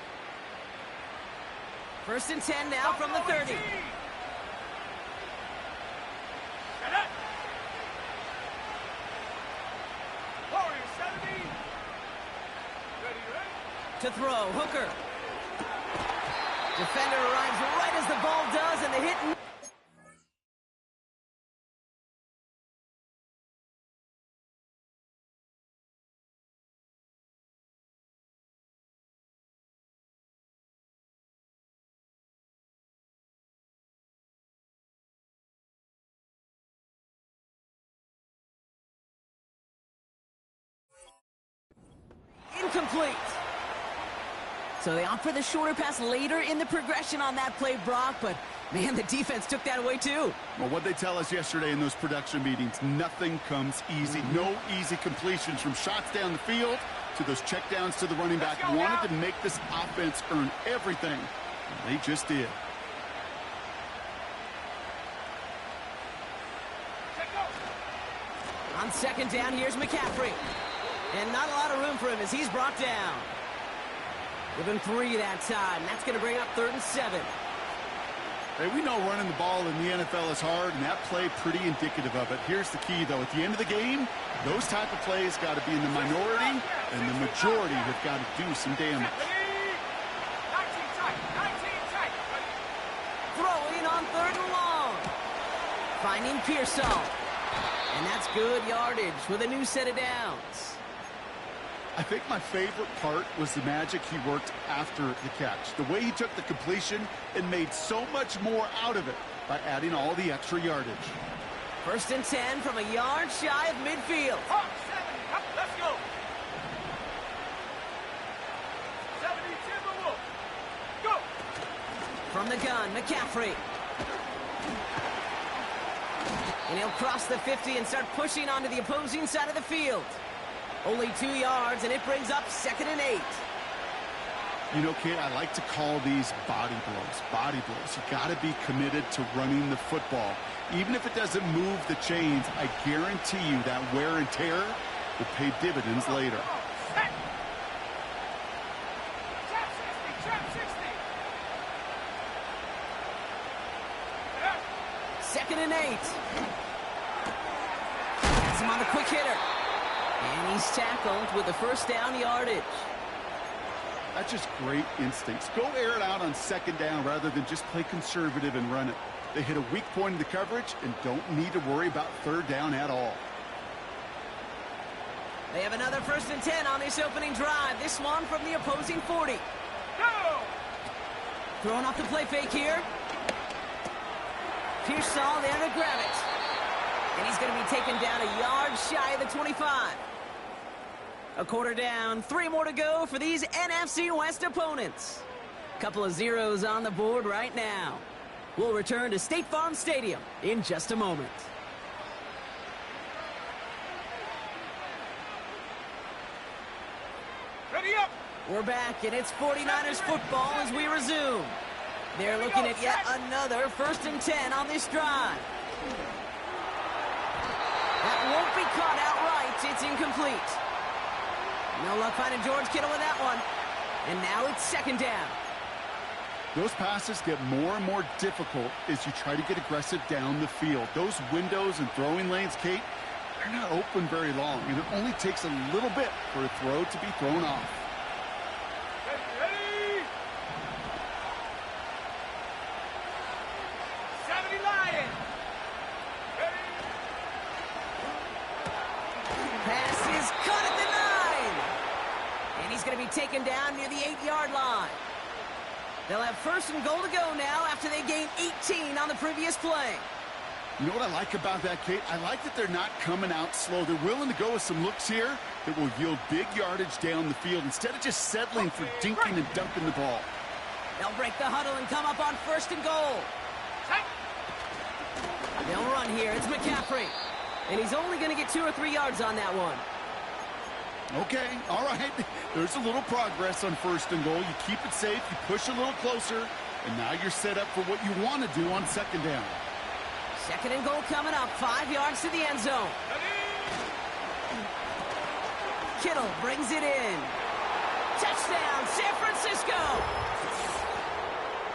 First and 10 now from the 30. To throw, Hooker. Defender arrives right as the ball does, and the hit. Incomplete. So they opt for the shorter pass later in the progression on that play, Brock, but man, the defense took that away too. Well, what they tell us yesterday in those production meetings, nothing comes easy. No easy completions from shots down the field to those checkdowns to the running back. Wanted to make this offense earn everything. And they just did. On second down, here's McCaffrey. And not a lot of room for him as he's brought down. Give him 3 that time. That's going to bring up 3rd and 7. Hey, we know running the ball in the NFL is hard, and that play pretty indicative of it. Here's the key, though. At the end of the game, those type of plays got to be in the minority, and the majority have got to do some damage. Throwing on 3rd and long. Finding Pearsall. And that's good yardage with a new set of downs. I think my favorite part was the magic he worked after the catch. The way he took the completion and made so much more out of it by adding all the extra yardage. 1st and 10 from a yard shy of midfield. Let's go. 70 Timberwolves. Go. From the gun, McCaffrey. And he'll cross the 50 and start pushing onto the opposing side of the field. Only 2 yards, and it brings up 2nd and 8. You know, Kate, I like to call these body blows. Body blows. You got to be committed to running the football. Even if it doesn't move the chains, I guarantee you that wear and tear will pay dividends later. Trap 60. 2nd and 8. That's him on the quick hitter. And he's tackled with the 1st down yardage. That's just great instincts. Go air it out on 2nd down rather than just play conservative and run it. They hit a weak point in the coverage and don't need to worry about 3rd down at all. They have another 1st and 10 on this opening drive. This one from the opposing 40. Go! Throwing off the play fake here. Pearsall there to grab it. And he's going to be taken down a yard shy of the 25. A quarter down, 3 more to go for these NFC West opponents. Couple of zeros on the board right now. We'll return to State Farm Stadium in just a moment. Ready up! We're back, and it's 49ers football as we resume. They're looking at yet another 1st and 10 on this drive. That won't be caught outright. It's incomplete. No luck finding George Kittle with that one. And now it's 2nd down. Those passes get more and more difficult as you try to get aggressive down the field. Those windows and throwing lanes, Kate, they're not open very long, and it only takes a little bit for a throw to be thrown off. Ready! 70 Lions! Ready! Pass is caught at the 9. And he's he's going to be taken down near the 8-yard line. They'll have first and goal to go now after they gained 18 on the previous play. You know what I like about that, Kate? I like that they're not coming out slow. They're willing to go with some looks here that will yield big yardage down the field instead of just settling for dinking and dumping the ball. They'll break the huddle and come up on first and goal. They'll run here. It's McCaffrey. And he's only going to get 2 or 3 yards on that one. Okay, all right. There's a little progress on first and goal. You keep it safe, you push a little closer, and now you're set up for what you want to do on second down. Second and goal coming up, 5 yards to the end zone. Kittle brings it in. Touchdown, San Francisco!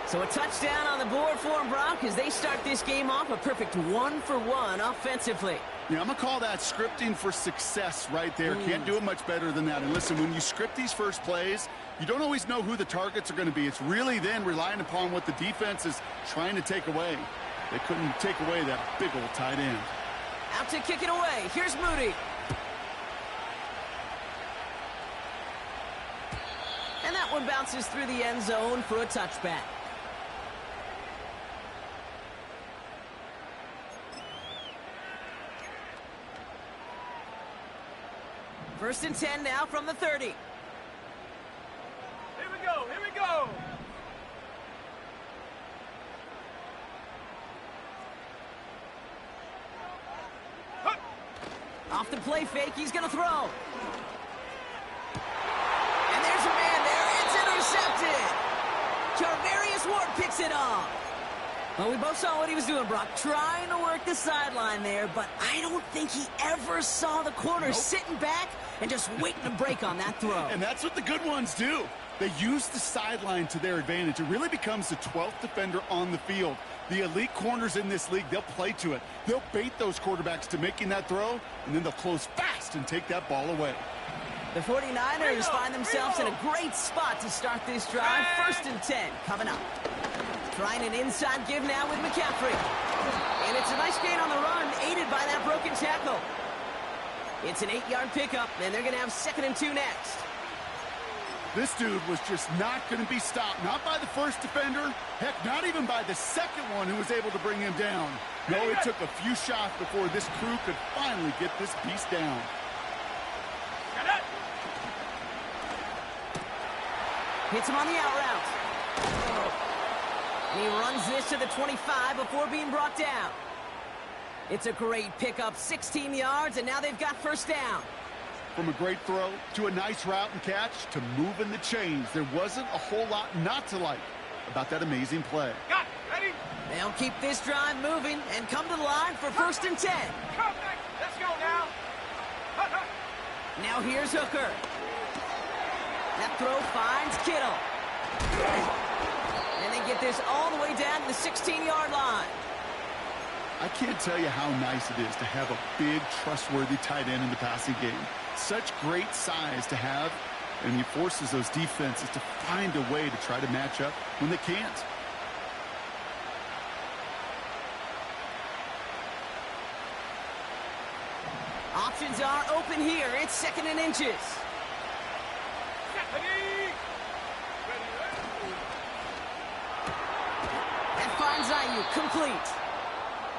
So a touchdown on the board for them, Brock, as they start this game off a perfect 1-for-1 offensively. Yeah, I'm going to call that scripting for success right there. Can't do it much better than that. And listen, when you script these first plays, you don't always know who the targets are going to be. It's really then relying upon what the defense is trying to take away. They couldn't take away that big old tight end. Out to kick it away. Here's Moody. And that one bounces through the end zone for a touchback. First and 10 now from the 30. Here we go, here we go. Off the play fake, he's going to throw. And there's a man there. It's intercepted. Charvarius Ward picks it off. Well, we both saw what he was doing, Brock, trying to work the sideline there, but I don't think he ever saw the corner sitting back and just waiting to break on that throw. And that's what the good ones do. They use the sideline to their advantage. It really becomes the 12th defender on the field. The elite corners in this league, they'll play to it. They'll bait those quarterbacks to making that throw, and then they'll close fast and take that ball away. The 49ers find themselves in a great spot to start this drive. First and 10 coming up. Trying an inside give now with McCaffrey. And it's a nice gain on the run, aided by that broken tackle. It's an 8-yard pickup, and they're going to have second and 2 next. This dude was just not going to be stopped. Not by the first defender. Heck, not even by the second one who was able to bring him down. No, it took a few shots before this crew could finally get this beast down. Hits him on the out route. And he runs this to the 25 before being brought down. It's a great pickup, 16 yards, and now they've got first down. From a great throw to a nice route and catch to moving the chains, there wasn't a whole lot not to like about that amazing play. Got it. Ready? They'll keep this drive moving and come to the line for first and 10. Contact. Let's go now. Now here's Hooker. That throw finds Kittle. And they get this all the way down to the 16-yard line. I can't tell you how nice it is to have a big, trustworthy tight end in the passing game. Such great size to have, and he forces those defenses to find a way to try to match up when they can't. Options are open here. It's second and inches. That finds Ayuk, complete.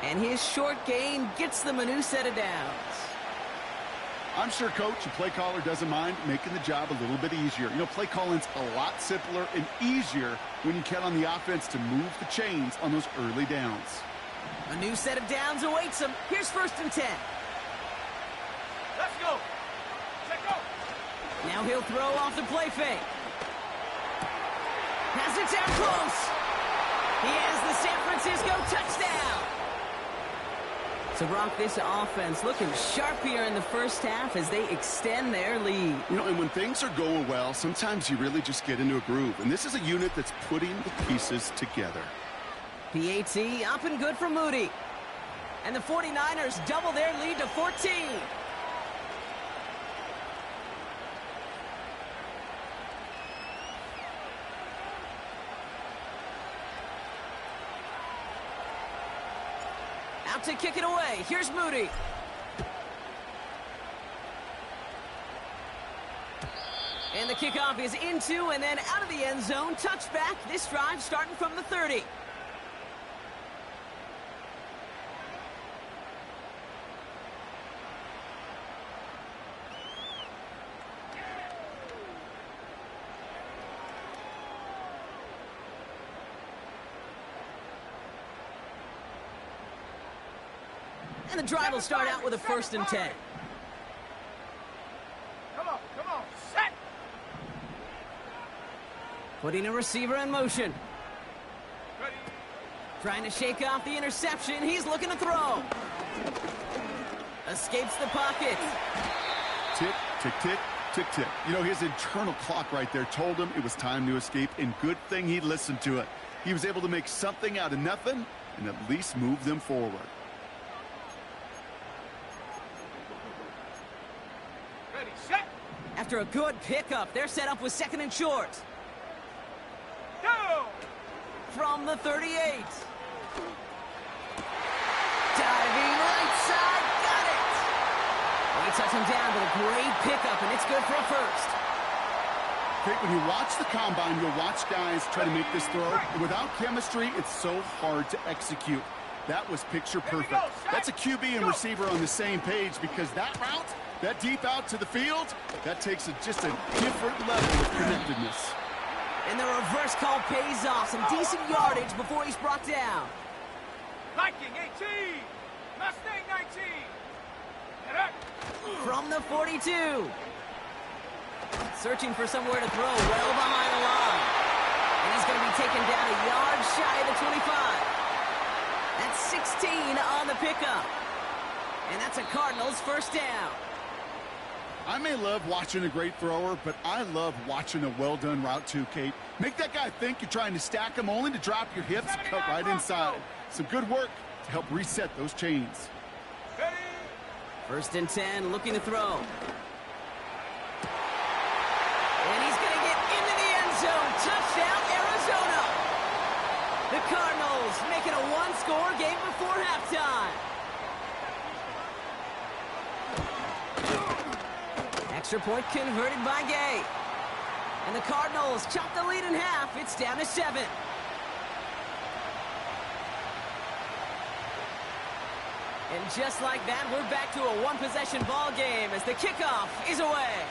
And his short gain gets them a new set of downs. I'm sure coach and play caller doesn't mind making the job a little bit easier. You know, play calling's a lot simpler and easier when you count on the offense to move the chains on those early downs. A new set of downs awaits them. Here's first and 10. Let's go. Check go. Now he'll throw off the play fake. Has it down close. He has the San Francisco touchdown. So, Brock, this offense looking sharp here in the first half as they extend their lead. You know, and when things are going well, sometimes you really just get into a groove. And this is a unit that's putting the pieces together. PAT up and good for Moody. And the 49ers double their lead to 14. Out to kick it away. Here's Moody. And the kickoff is into and then out of the end zone. Touchback. This drive starting from the 30. And the drive will start out with a 1st and 10. Come on, set! Putting a receiver in motion. Ready? Trying to shake off the interception. He's looking to throw. Escapes the pocket. Tick, tick, tick, tick, tick. You know, his internal clock right there told him it was time to escape, and good thing he listened to it. He was able to make something out of nothing and at least move them forward. Ready, set! After a good pickup, they're set up with 2nd and short. Go! From the 38. Diving right side, got it! They touch him down with a great pickup, and it's good for a 1st. Okay, when you watch the combine, you'll watch guys try to make this throw. And without chemistry, it's so hard to execute. That was picture perfect. That's a QB and receiver on the same page, because that route, that deep out to the field, that takes just a different level of connectedness. And the reverse call pays off. Some decent yardage before he's brought down. Viking 18! Mustang 19! Get up! From the 42. Searching for somewhere to throw well behind the line. And he's going to be taken down a yard shy of the 25. That's 16 on the pickup. And that's a Cardinals 1st down. I may love watching a great thrower, but I love watching a well-done route too, Kate. Make that guy think you're trying to stack him only to drop your hips, cut right inside. Some good work to help reset those chains. 1st and 10, looking to throw. And he's going to get into the end zone. Touchdown, Arizona. The Cardinals making a one-score game before halftime. Extra point converted by Gay. And the Cardinals chop the lead in half. It's down to 7. And just like that, we're back to a one-possession ball game as the kickoff is away.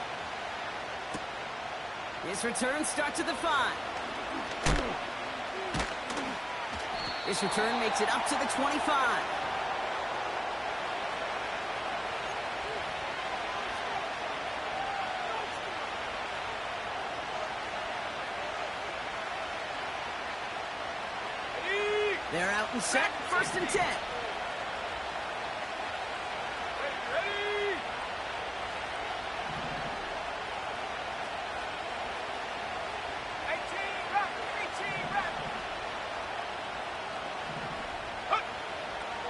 His return starts at the 5. This return makes it up to the 25. They're out and set, 1st and 10. Ready? 18 rep.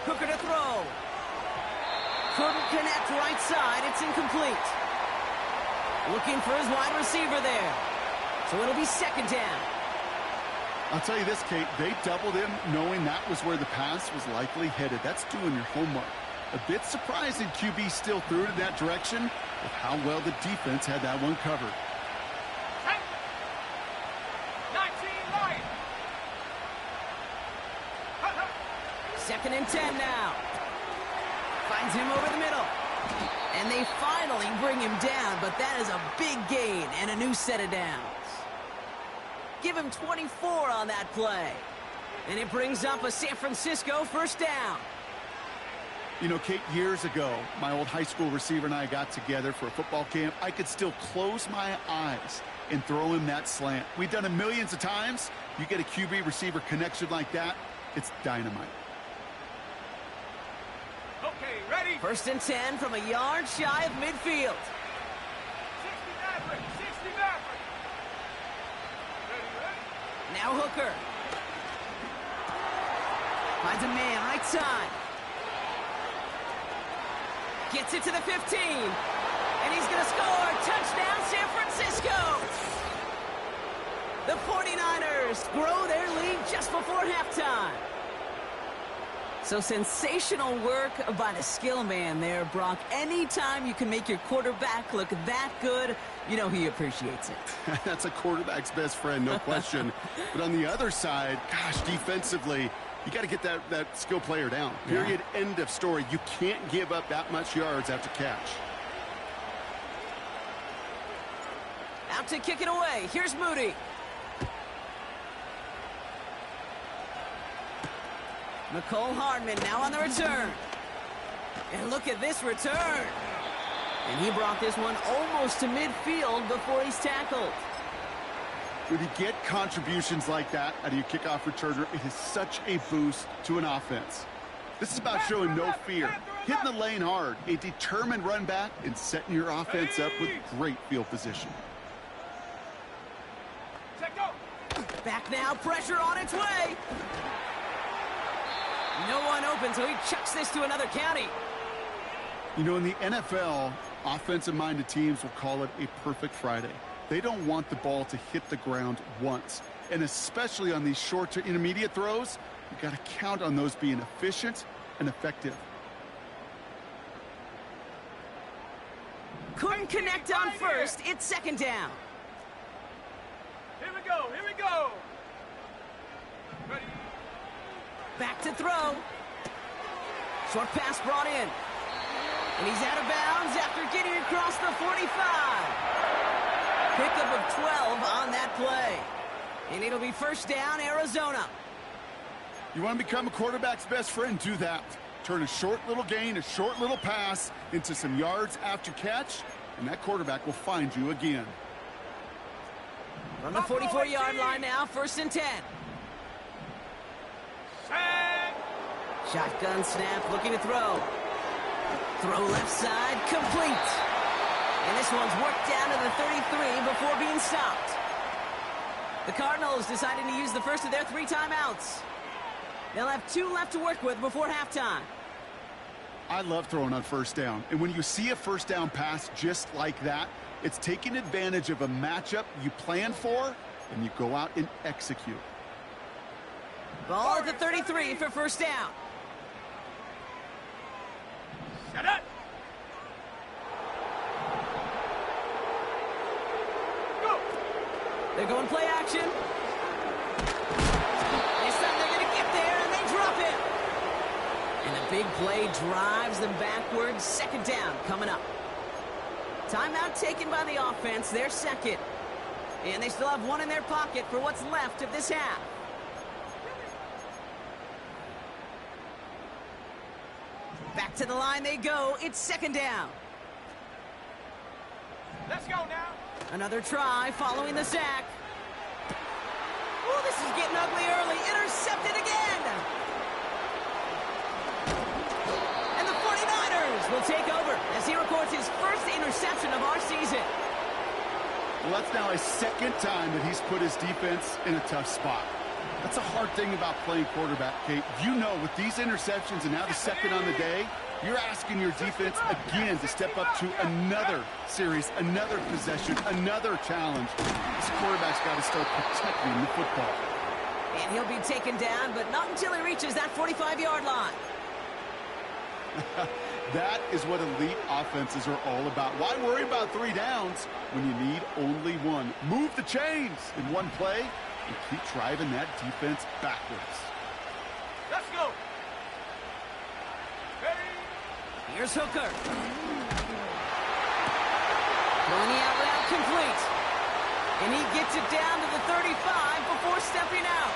Hooker to throw. Couldn't connect right side, it's incomplete. Looking for his wide receiver there. So it'll be 2nd down. I'll tell you this, Kate, they doubled him knowing that was where the pass was likely headed. That's doing your homework. A bit surprising QB still threw it in that direction with how well the defense had that one covered. 19 line. 2nd and 10 now. Finds him over the middle. And they finally bring him down, but that is a big gain and a new set of downs. Give him 24 on that play. And it brings up a San Francisco 1st down. You know, Kate, years ago, my old high school receiver and I got together for a football camp. I could still close my eyes and throw him that slant. We've done it millions of times. You get a QB receiver connection like that, it's dynamite. Okay, ready? 1st and 10 from a yard shy of midfield. 60 Maverick. 60 Maverick. Ready? Now Hooker. Finds a man right side. Gets it to the 15. And he's going to score. Touchdown, San Francisco. The 49ers grow their lead just before halftime. So sensational work by the skill man there, Brock. Anytime you can make your quarterback look that good, you know he appreciates it. That's a quarterback's best friend, no question. But on the other side, gosh, defensively, you got to get that skill player down. Period, end of story. You can't give up that much yards after catch. Out to kick it away. Here's Moody. Nicole Hardman now on the return. And look at this return. And he brought this one almost to midfield before he's tackled. When you get contributions like that out of your kickoff returner, it is such a boost to an offense. This is about showing no fear, hitting the lane hard, a determined run back, and setting your offense up with great field position. Back now, pressure on its way. No one open, so he chucks this to another county. You know, in the NFL, offensive-minded teams will call it a perfect Friday. They don't want the ball to hit the ground once. And especially on these short to intermediate throws, you got to count on those being efficient and effective. Couldn't connect on first. It's second down. Here we go, here we go. Ready. Back to throw. Short pass brought in. And he's out of bounds after getting across the 45. Pickup of 12 on that play. And it'll be first down, Arizona. You want to become a quarterback's best friend? Do that. Turn a short little gain, a short little pass into some yards after catch, and that quarterback will find you again. On the 44-yard line now, first and 10. Shotgun snap, looking to throw. Throw left side, complete. And this one's worked down to the 33 before being stopped. The Cardinals deciding to use the first of their 3 timeouts. They'll have 2 left to work with before halftime. I love throwing on first down. And when you see a first down pass just like that, it's taking advantage of a matchup you plan for, and you go out and execute. Ball at the 33 for first down. Shut up. Go. They're going play action. They said they're going to get there, and they drop it. And the big play drives them backwards. Second down coming up. Timeout taken by the offense, their second. And they still have 1 in their pocket for what's left of this half. Back to the line they go. It's second down. Let's go now. Another try following the sack. Oh, this is getting ugly early. Intercepted again. And the 49ers will take over as he records his first interception of our season. Well, that's now his second time that he's put his defense in a tough spot. That's a hard thing about playing quarterback, Kate. You know, with these interceptions and now the second on the day, you're asking your defense again to step up to another series, another possession, another challenge. This quarterback's got to start protecting the football. And he'll be taken down, but not until he reaches that 45-yard line. That is what elite offenses are all about. Why worry about 3 downs when you need only 1? Move the chains in one play and keep driving that defense backwards. Let's go. Ready. Here's Hooker. Throwing the out route complete. And he gets it down to the 35 before stepping out.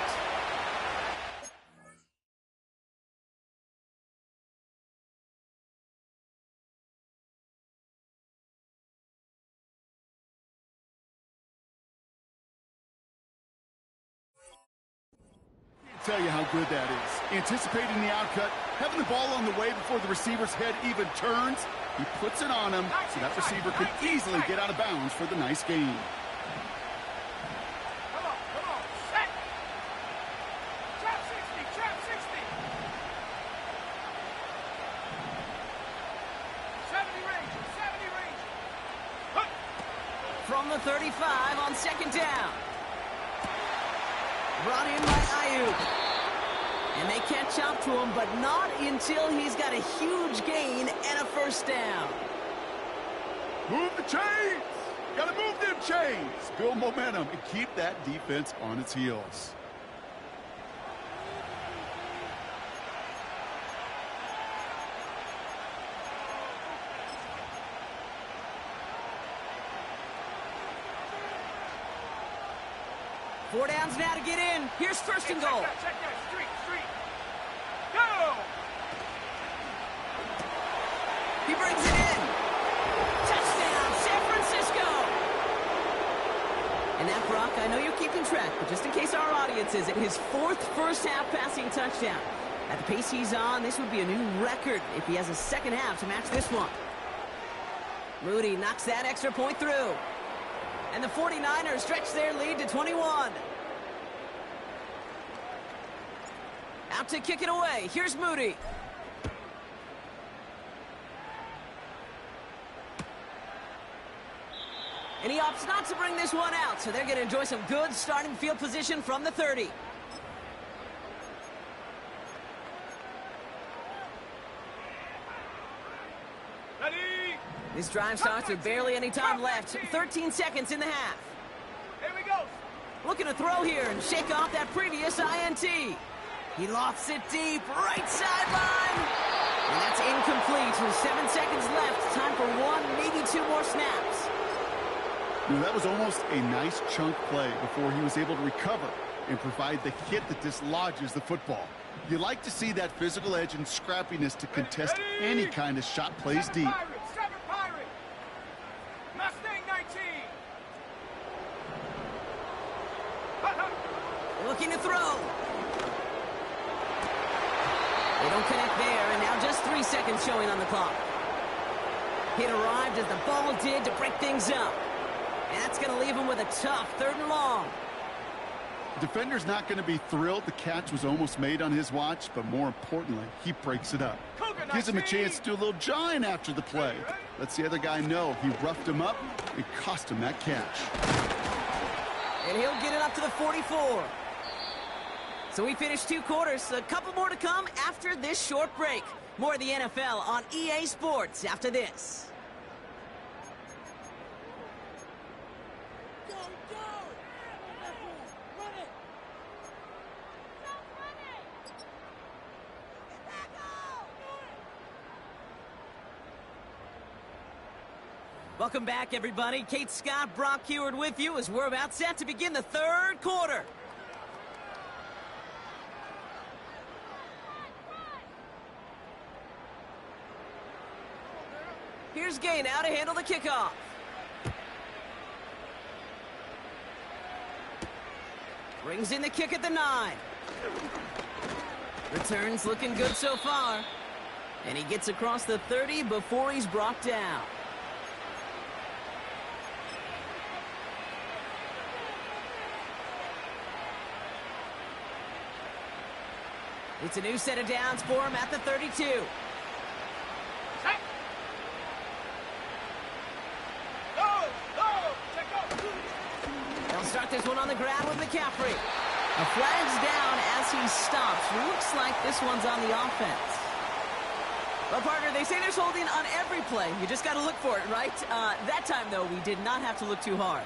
Tell you how good that is. Anticipating the outcut, having the ball on the way before the receiver's head even turns. He puts it on him so that receiver can easily get out of bounds for the nice gain. Come on, set. Trap 60, trap 60. 70 range, 70 range. Hook. From the 35 on second down. Brought in by Ayuk. And they catch up to him, but not until he's got a huge gain and a first down. Move the chains! Gotta move them chains! Build momentum and keep that defense on its heels. Four downs now to get in. Here's first and goal. Check that. Street. Go! He brings it in. Touchdown, San Francisco. And that, Brock, I know you're keeping track, but just in case our audience isn't, his fourth first-half passing touchdown. At the pace he's on, this would be a new record if he has a second half to match this one. Moody knocks that extra point through. And the 49ers stretch their lead to 21. Out to kick it away. Here's Moody. And he opts not to bring this one out, so they're going to enjoy some good starting field position from the 30. Ready? This drive starts with barely any time left. 13 seconds in the half. Here we go. Looking to throw here and shake off that previous INT. He lofts it deep, right sideline. And that's incomplete with 7 seconds left. Time for one, maybe two more snaps. That was almost a nice chunk play before he was able to recover and provide the hit that dislodges the football. You like to see that physical edge and scrappiness to contest any kind of shot plays deep. Seven Pirate. Mustang 19. Looking to throw. They don't connect there, and now just 3 seconds showing on the clock. Hit arrived as the ball did to break things up. And that's going to leave him with a tough 3rd and long. Defender's not going to be thrilled the catch was almost made on his watch, but more importantly, he breaks it up. Gives him a chance to do a little jawing after the play. Lets the other guy know he roughed him up and cost him that catch. And he'll get it up to the 44. So we finished 2 quarters. A couple more to come after this short break. More of the NFL on EA Sports after this. Welcome back, everybody. Kate Scott, Brock Heward with you as we're about set to begin the 3rd quarter. Here's Gay now to handle the kickoff. Brings in the kick at the 9. Returns looking good so far. And he gets across the 30 before he's brought down. It's a new set of downs for him at the 32. Go! Check go! They'll start this one on the ground with McCaffrey. A flag's down as he stops. Looks like this one's on the offense. Well, partner, they say there's holding on every play. You just got to look for it, right? That time, though, we did not have to look too hard.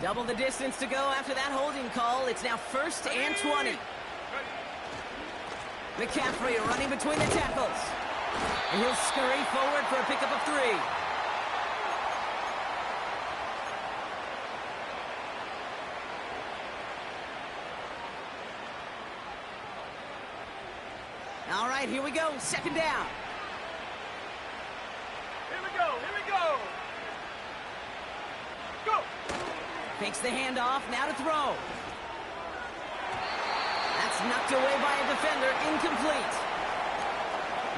Double the distance to go after that holding call. It's now 1st and 20. McCaffrey running between the tackles. And he'll scurry forward for a pickup of 3. All right, here we go. 2nd down. Here we go! Go! Fakes the handoff, now to throw. That's knocked away by a defender, incomplete.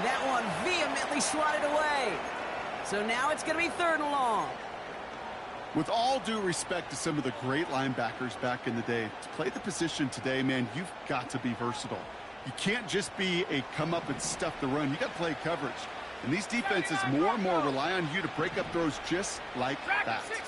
That one vehemently swatted away. So now it's going to be 3rd and long. With all due respect to some of the great linebackers back in the day, to play the position today, man, you've got to be versatile. You can't just be a come up and stuff the run. You got to play coverage. And these defenses more and more rely on you to break up throws just like that. 60.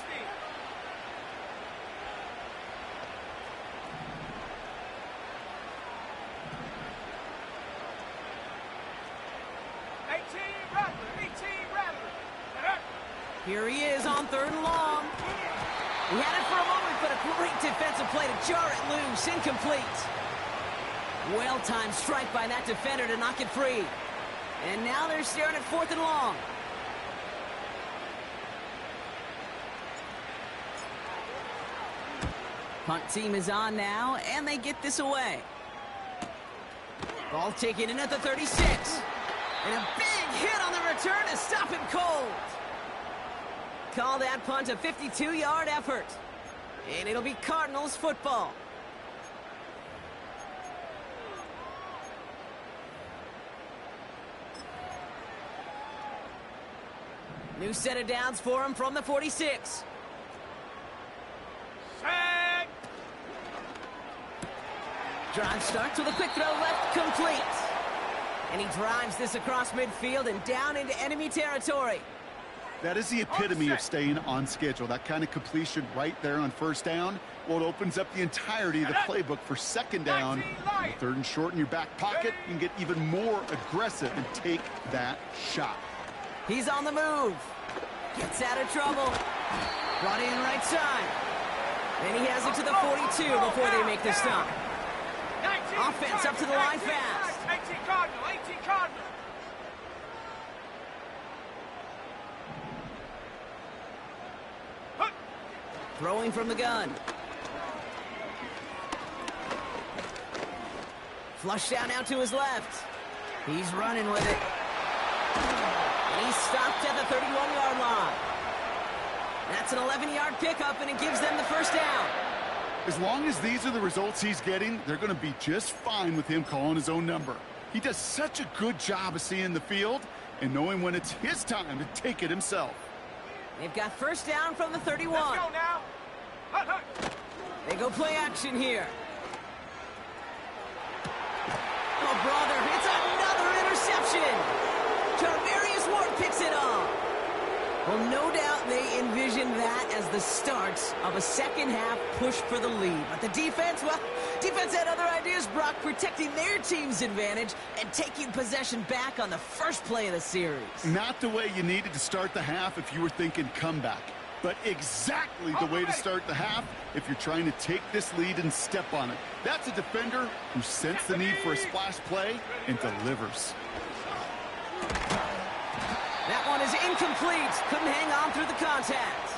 Here he is on 3rd and long. He had it for a moment, but a great defensive play to jar it loose. Incomplete. Well-timed strike by that defender to knock it free. And now they're staring at 4th and long. Punt team is on now, and they get this away. Ball taken in at the 36. And a big hit on the return to stop him cold. Call that punt a 52-yard effort. And it'll be Cardinals football. New set of downs for him from the 46. Set. Drive starts with a quick throw left, complete. And he drives this across midfield and down into enemy territory. That is the epitome of staying on schedule. That kind of completion right there on 1st down. Well, it opens up the entirety of the playbook for 2nd down. With 3rd and short in your back pocket, you can get even more aggressive and take that shot. He's on the move. Gets out of trouble. Brought in right side. Then he has it to the 42 before they make the stop. Offense up to the line fast. 18 Cardinal, 18 Cardinal. Throwing from the gun. Flush down out to his left. He's running with it. And he's stopped at the 31-yard line. That's an 11-yard pickup, and it gives them the 1st down. As long as these are the results he's getting, they're going to be just fine with him calling his own number. He does such a good job of seeing the field and knowing when it's his time to take it himself. They've got 1st down from the 31. Let's go now. Hut, hut. They go play action here. Oh, brother, it's another interception. Tarvarius Ward picks it up. Well, no doubt they envision that as the start of a 2nd half push for the lead. But the defense, well, defense had other ideas, Brock, protecting their team's advantage and taking possession back on the 1st play of the series. Not the way you needed to start the half if you were thinking comeback, but exactly the way to start the half if you're trying to take this lead and step on it. That's a defender who sensed the need for a splash play and delivers. That one is incomplete. Couldn't hang on through the contact.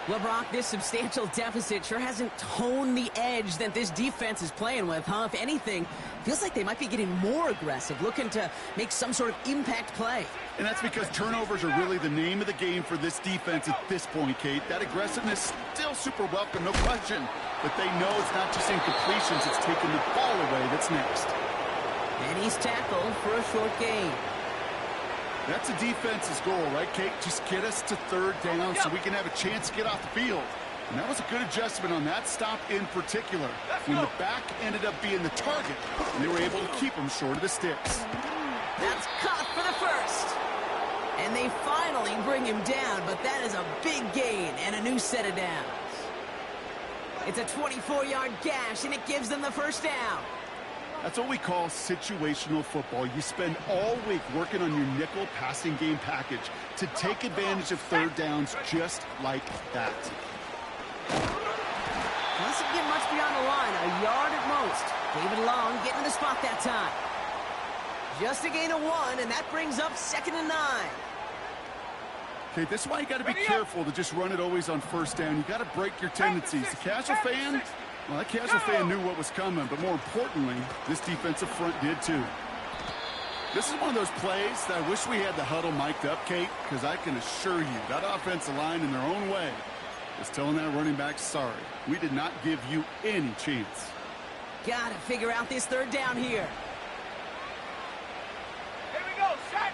Well, Brock, this substantial deficit sure hasn't toned the edge that this defense is playing with, huh? If anything, feels like they might be getting more aggressive, looking to make some sort of impact play. And that's because turnovers are really the name of the game for this defense at this point, Kate. That aggressiveness still super welcome, no question. But they know it's not just incompletions, it's taking the ball away that's next. And he's tackled for a short gain. That's a defense's goal, right, Kate? Just get us to 3rd down so we can have a chance to get off the field. And that was a good adjustment on that stop in particular. When the back ended up being the target, and they were able to keep him short of the sticks. That's caught for the 1st. And they finally bring him down, but that is a big gain and a new set of downs. It's a 24-yard gash, and it gives them the 1st down. That's what we call situational football. You spend all week working on your nickel passing game package to take advantage of 3rd downs just like that. Doesn't get much beyond the line, a yard at most. David Long getting to the spot that time. Just a gain of 1, and that brings up 2nd and 9. Okay, this is why you got to be careful to just run it always on 1st down. You got to break your tendencies. The casual fan, well, that casual fan knew what was coming, but more importantly, this defensive front did too. This is one of those plays that I wish we had the huddle mic'd up, Kate, because I can assure you that offensive line in their own way is telling that running back, sorry, we did not give you any chance. Got to figure out this 3rd down here. Here we go, set.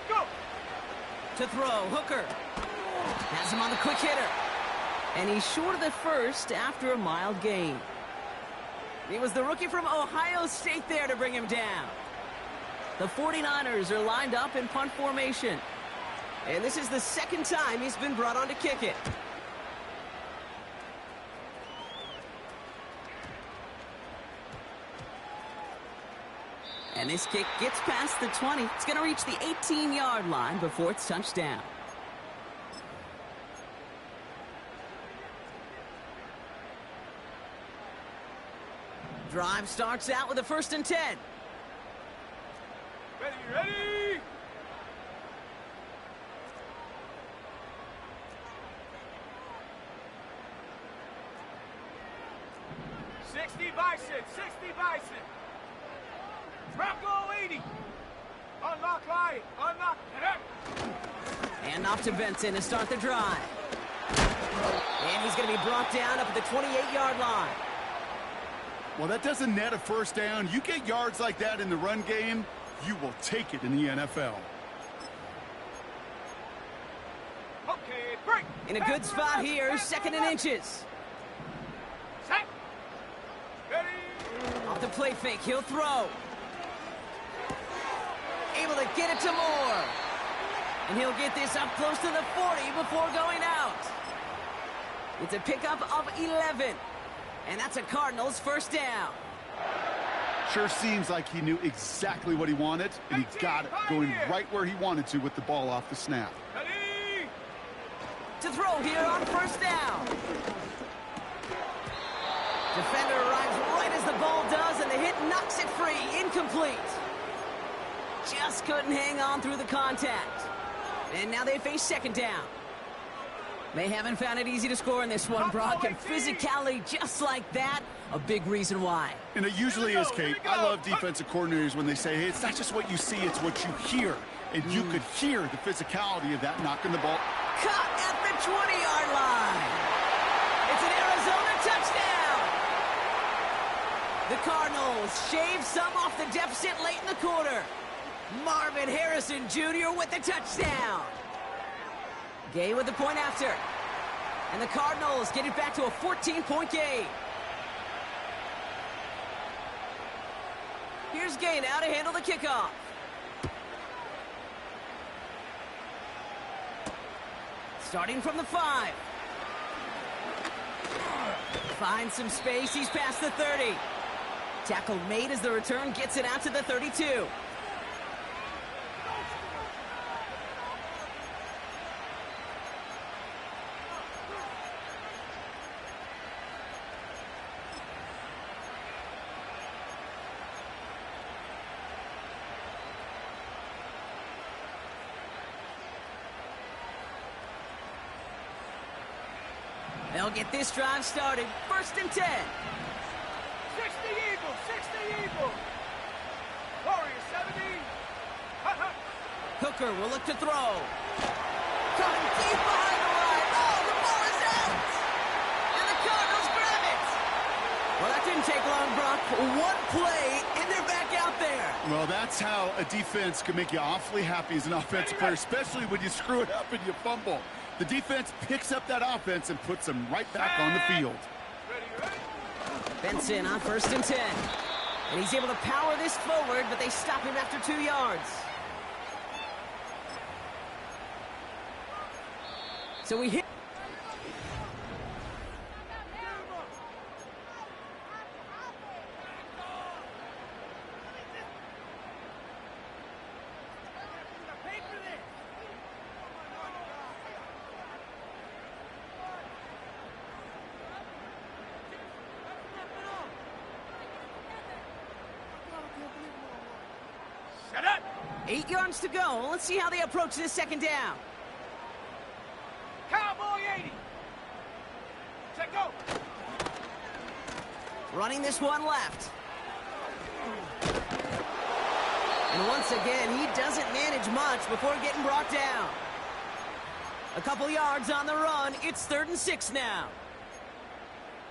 Go. To throw, Hooker. Has him on the quick hitter. And he's short of the 1st after a mild gain. It was the rookie from Ohio State there to bring him down. The 49ers are lined up in punt formation. And this is the 2nd time he's been brought on to kick it. And this kick gets past the 20. It's going to reach the 18-yard line before it's touchdown. Drive starts out with a 1st and 10. Ready! 60 Bison, 60 Bison. Bronco 80. Unlock line, unlock. And off to Benson to start the drive. And he's going to be brought down up at the 28-yard line. Well, that doesn't net a 1st down. You get yards like that in the run game, you will take it in the NFL. Okay, break. In a good spot here, 2nd and inches. Set. Ready. Off the play fake, he'll throw. Able to get it to Moore. And he'll get this up close to the 40 before going out. It's a pickup of 11. And that's a Cardinals 1st down. Sure seems like he knew exactly what he wanted, and he got it going right where he wanted to with the ball off the snap. Ready. To throw here on 1st down. Defender arrives right as the ball does, and the hit knocks it free. Incomplete. Just couldn't hang on through the contact. And now they face 2nd down. They haven't found it easy to score in this one, Brock, and physicality just like that, a big reason why. And it usually is, Kate. I love defensive coordinators when they say, hey, it's not just what you see, it's what you hear. And you could hear the physicality of that knocking the ball. Caught at the 20-yard line. It's an Arizona touchdown. The Cardinals shave some off the deficit late in the quarter. Marvin Harrison Jr. with the touchdown. Gay with the point after. And the Cardinals get it back to a 14-point game. Here's Gay now to handle the kickoff. Starting from the 5. Finds some space. He's past the 30. Tackle made as the return gets it out to the 32. They'll get this drive started. 1st and 10. 60 Eagles, 60 Eagles. Warriors 70. Hooker will look to throw. Coming deep behind the line. Oh, the ball is out. And the Cardinals grab it. Well, that didn't take long, Brock. One play, and they're back out there. Well, that's how a defense can make you awfully happy as an offensive player, especially when you screw it up and you fumble. The defense picks up that offense and puts them right back on the field. Ready. Benson on 1st and 10. And he's able to power this forward, but they stop him after 2 yards. So we hit. Set up. 8 yards to go. Let's see how they approach this 2nd down. Cowboy 80. Set go. Running this one left. And once again, he doesn't manage much before getting brought down. A couple yards on the run. It's 3rd and 6 now.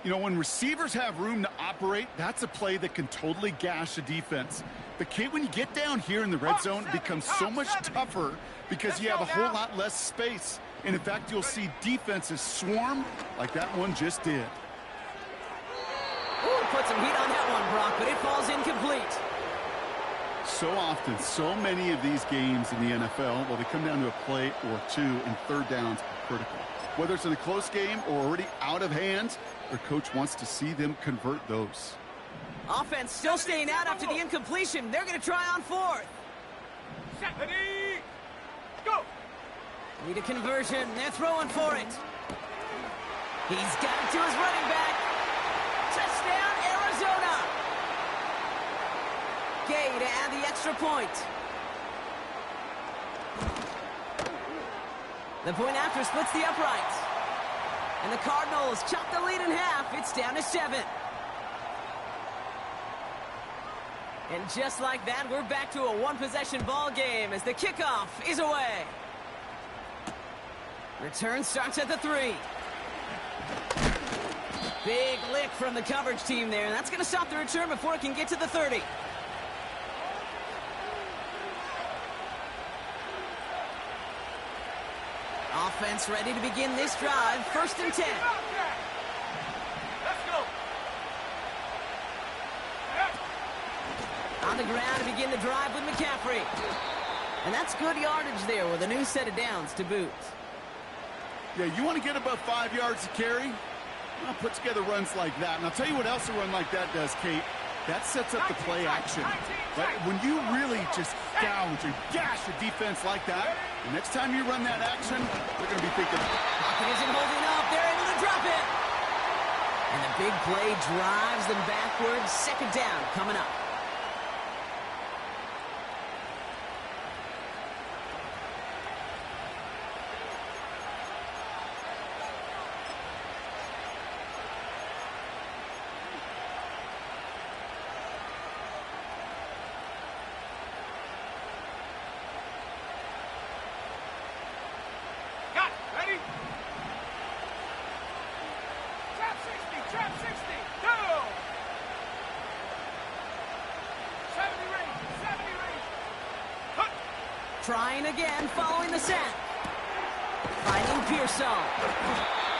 You know, when receivers have room to operate, that's a play that can totally gash a defense. But, Kate, when you get down here in the red zone, it becomes so much tougher because you have a whole lot less space. And, in fact, you'll see defenses swarm like that one just did. Ooh, put some heat on that one, Brock, but it falls incomplete. So often, so many of these games in the NFL, well, they come down to a play or two, and 3rd downs are critical. Whether it's in a close game or already out of hand, their coach wants to see them convert those. Offense still staying out after the incompletion. They're going to try on fourth. Set, ready, go! Need a conversion. They're throwing for it. He's got it to his running back. Touchdown, Arizona. Gay to add the extra point. The point after splits the uprights. And the Cardinals chop the lead in half. It's down to 7. And just like that, we're back to a one-possession ball game as the kickoff is away. Return starts at the 3. Big lick from the coverage team there, and that's going to stop the return before it can get to the 30. Offense ready to begin this drive. 1st and 10. Let's go. On the ground to begin the drive with McCaffrey. And that's good yardage there with a new set of downs to boot. Yeah, you want to get above 5 yards to carry? Well, put together runs like that. And I'll tell you what else a run like that does, Kate. That sets up the play action. But when you really just gouge and gash a defense like that, the next time you run that action, they're going to be thinking, Pocket isn't holding up. They're able to drop it. And the big play drives them backwards. 2nd down coming up. Trying again, following the sack. Finding Pearsall.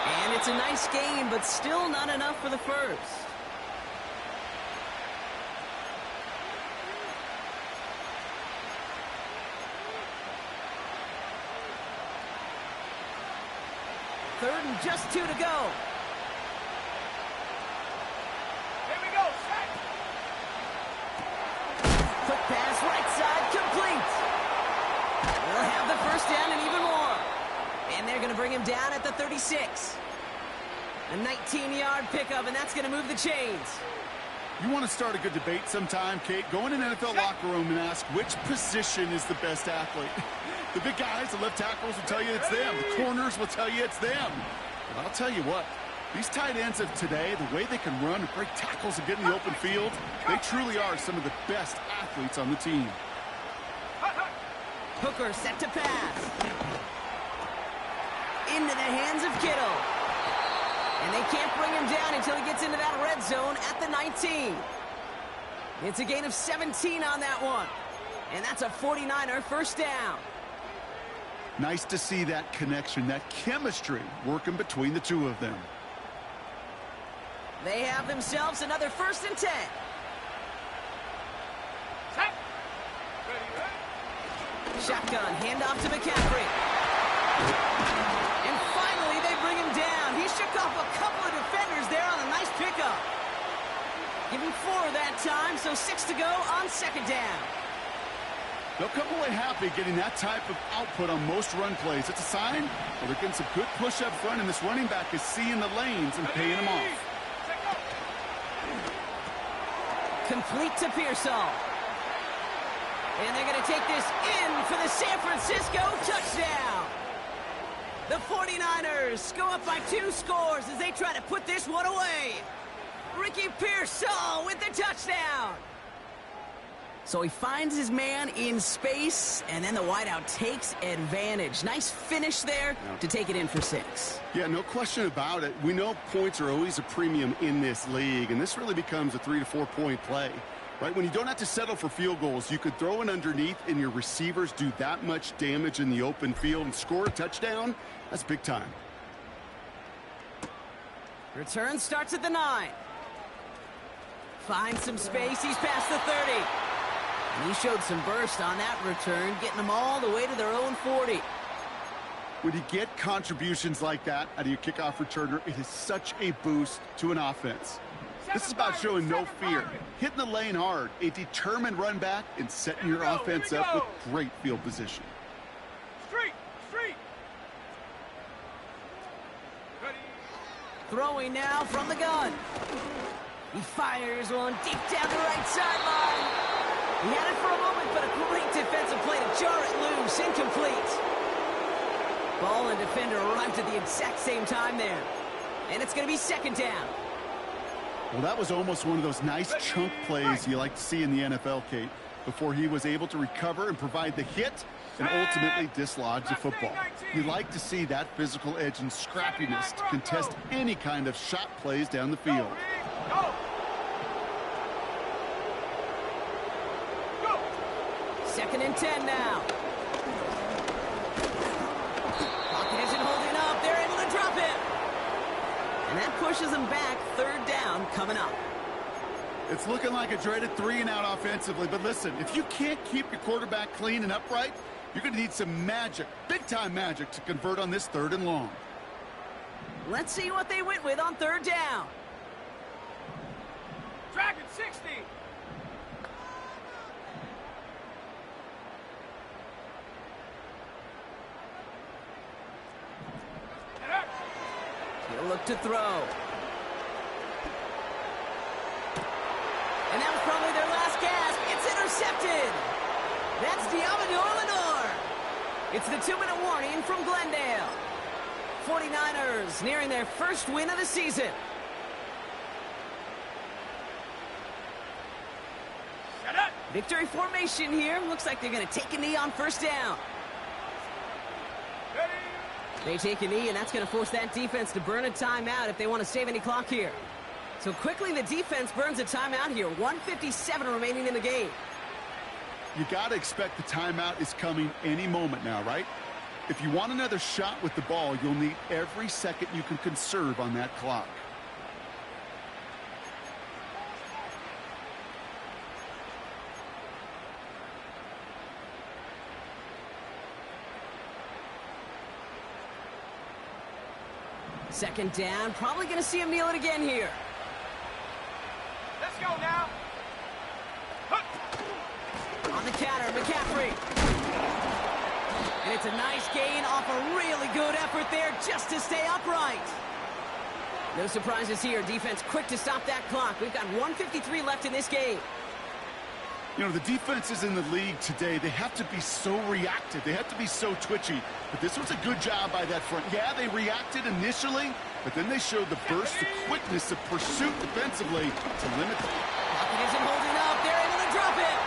And it's a nice game, but still not enough for the first. Third and just 2 to go. Here we go, set. Quick pass, right side, complete. They'll have the first down and even more. And they're going to bring him down at the 36. A 19-yard pickup, and that's going to move the chains. you want to start a good debate sometime, Kate? Go in an NFL locker room and ask which position is the best athlete. The big guys, the left tackles will tell you it's them. The corners will tell you it's them. But I'll tell you what, these tight ends of today, the way they can run and break tackles and get in the open field, they truly are some of the best athletes on the team. Hooker set to pass. Into the hands of Kittle. And they can't bring him down until he gets into that red zone at the 19. It's a gain of 17 on that one. And that's a 49er first down. Nice to see that connection, that chemistry working between the two of them. They have themselves another 1st and 10. Set. Ready. Shotgun, handoff to McCaffrey. And finally, they bring him down. He shook off a couple of defenders there on a nice pickup. Give him 4 that time, so 6 to go on 2nd down. They'll come away happy getting that type of output on most run plays. It's a sign, well, they're getting some good push up front, and this running back is seeing the lanes and paying them off. Complete to Pearsall. And they're going to take this in for the San Francisco touchdown. The 49ers go up by 2 scores as they try to put this one away. Ricky Pearsall with the touchdown. So he finds his man in space, and then the wideout takes advantage. Nice finish there to take it in for 6. Yeah, no question about it. We know points are always a premium in this league, and this really becomes a 3 to 4 point play. Right, when you don't have to settle for field goals, you could throw it underneath and your receivers do that much damage in the open field and score a touchdown. That's big time. Return starts at the 9. Finds some space. He's past the 30. And he showed some burst on that return, getting them all the way to their own 40. When you get contributions like that out of your kickoff returner, it is such a boost to an offense. This is about showing no fear, hitting the lane hard, a determined run back, and setting your offense up with great field position. Street. Throwing now from the gun. He fires one deep down the right sideline. He had it for a moment, but a great defensive play to jar it loose. Incomplete. Ball and defender arrived at the exact same time there. And it's going to be second down. Well, that was almost one of those nice chunk plays you like to see in the NFL, Kate, before he was able to recover and provide the hit and ultimately dislodge the football. You like to see that physical edge and scrappiness to contest any kind of shot plays down the field. Second and 10 now. Pocket isn't holding up. They're able to drop it. And that pushes them back. Third down coming up. It's looking like a dreaded 3-and-out offensively, but listen, if you can't keep your quarterback clean and upright, you're going to need some magic, big-time magic, to convert on this 3rd and long. Let's see what they went with on third down. Dragon 60. He'll look to throw. And that was probably their last gasp. It's intercepted. That's Diamador Lenore. It's the 2-minute warning from Glendale. 49ers nearing their first win of the season. Shut up. Victory formation here. Looks like they're going to take a knee on first down. Ready. They take a knee, and that's going to force that defense to burn a timeout if they want to save any clock here. So quickly, the defense burns a timeout here. 1:57 remaining in the game. You got to expect the timeout is coming any moment now, right? If you want another shot with the ball, you'll need every second you can conserve on that clock. Second down, probably going to see him kneel it again here. Let's go now. On the counter, McCaffrey. And it's a nice gain off a really good effort there just to stay upright. No surprises here. Defense quick to stop that clock. We've got 1:53 left in this game. You know, the defenses in the league today, they have to be so reactive. They have to be so twitchy. But this was a good job by that front. Yeah, they reacted initially, but then they showed the burst of quickness of pursuit defensively to limit them. Pocket isn't holding up. They're able to drop it.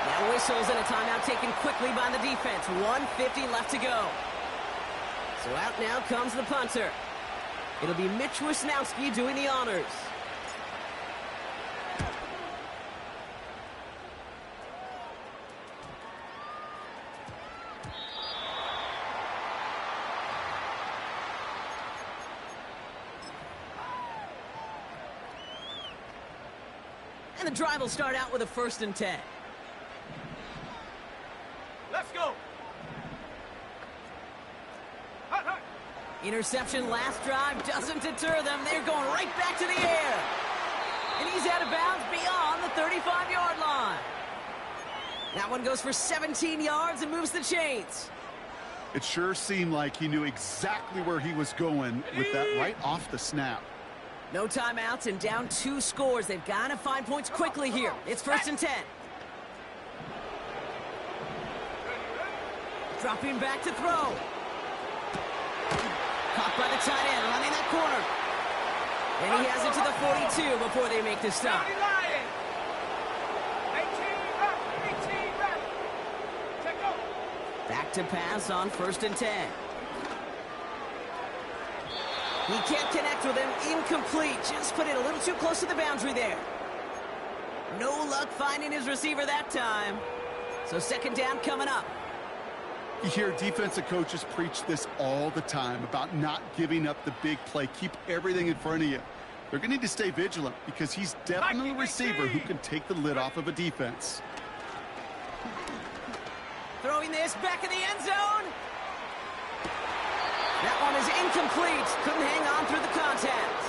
Now whistles and a timeout taken quickly by the defense. 1:50 left to go. So out now comes the punter. It'll be Mitch Wisnowski doing the honors. And the drive will start out with a 1st and 10. Let's go. Hut, hut. Interception last drive doesn't deter them. They're going right back to the air. And he's out of bounds beyond the 35-yard line. That one goes for 17 yards and moves the chains. It sure seemed like he knew exactly where he was going with that right off the snap. No timeouts and down 2 scores. They've got to find points quickly here. It's 1st and 10. Dropping back to throw. Caught by the tight end, running that corner. And he has it to the 42 before they make the stop. 18 left. Check go. Back to pass on 1st and 10. He can't connect with him. Incomplete. Just put it a little too close to the boundary there. No luck finding his receiver that time. So second down coming up. You hear defensive coaches preach this all the time about not giving up the big play. Keep everything in front of you. They're going to need to stay vigilant because he's definitely a receiver who can take the lid off of a defense. Throwing this back in the end zone. That one is incomplete. Couldn't hang on through the contact.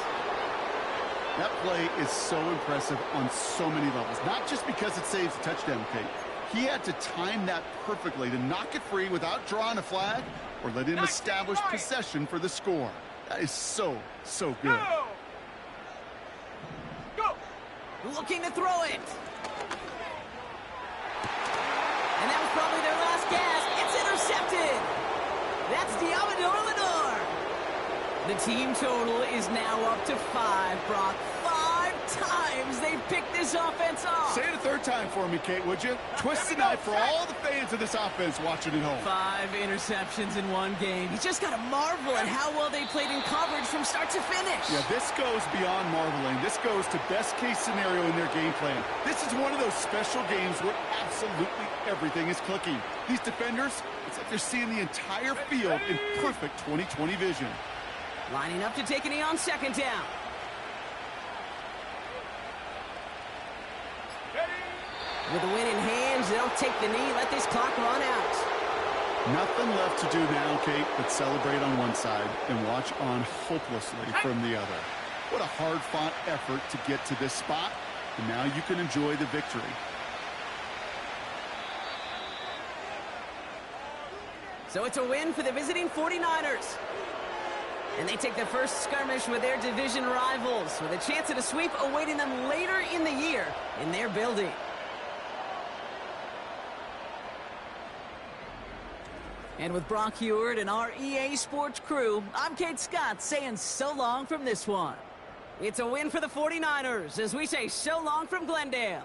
That play is so impressive on so many levels, not just because it saves a touchdown, Kate. He had to time that perfectly to knock it free without drawing a flag or let him establish possession for the score. That is so, so good. Go! Looking to throw it. And that was probably their last gasp. It's intercepted. That's Diamador Lenore. The team total is now up to 5, Brock. 5 times they've picked this offense off. Say it a third time for me, Kate, would you? Twist the knife for all the fans of this offense watching at home. 5 interceptions in one game. You just got to marvel at how well they played in coverage from start to finish. Yeah, this goes beyond marveling. This goes to best-case scenario in their game plan. This is one of those special games where absolutely everything is clicking. These defenders, it's like they're seeing the entire field in perfect 20/20 vision. Lining up to take a knee on second down. With the win in hands, they'll take the knee, let this clock run out. Nothing left to do now, Kate, but celebrate on one side and watch on hopelessly from the other. What a hard-fought effort to get to this spot, and now you can enjoy the victory. So it's a win for the visiting 49ers. And they take the first skirmish with their division rivals, with a chance at a sweep awaiting them later in the year in their building. And with Brock Heward and our EA Sports crew, I'm Kate Scott saying so long from this one. It's a win for the 49ers as we say so long from Glendale.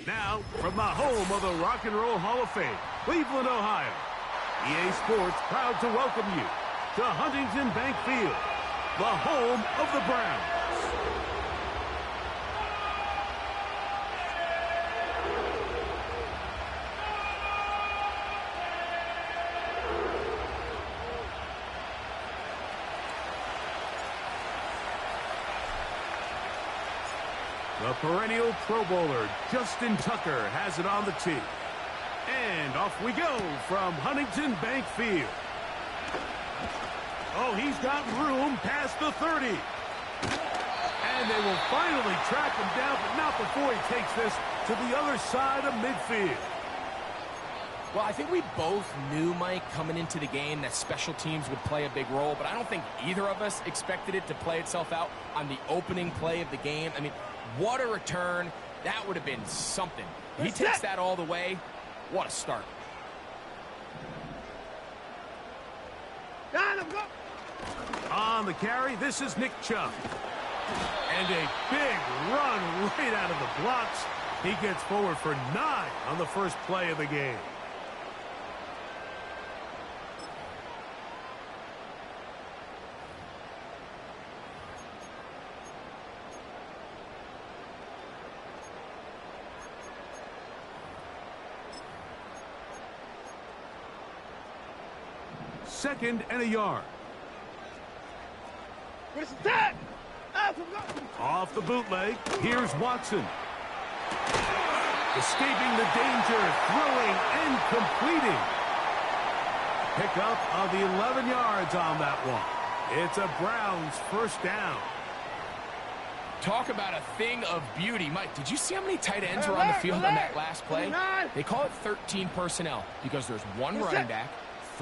Now, from the home of the Rock and Roll Hall of Fame, Cleveland, Ohio, EA Sports proud to welcome you to Huntington Bank Field, the home of the Browns. The perennial Pro Bowler, Justin Tucker, has it on the tee. And off we go from Huntington Bank Field. Oh, he's got room past the 30. And they will finally track him down, but not before he takes this to the other side of midfield. Well, I think we both knew, Mike, coming into the game that special teams would play a big role, but I don't think either of us expected it to play itself out on the opening play of the game. I mean, what a return. That would have been something. He takes that all the way. What a start. On the carry, this is Nick Chubb. And a big run right out of the blocks. He gets forward for 9 on the first play of the game. Second and a yard. Off the bootleg, here's Watson. Escaping the danger, throwing and completing. Pick up of the 11 yards on that one. It's a Browns first down. Talk about a thing of beauty. Mike, did you see how many tight ends were on the field on that last play? They call it 13 personnel because there's one running back,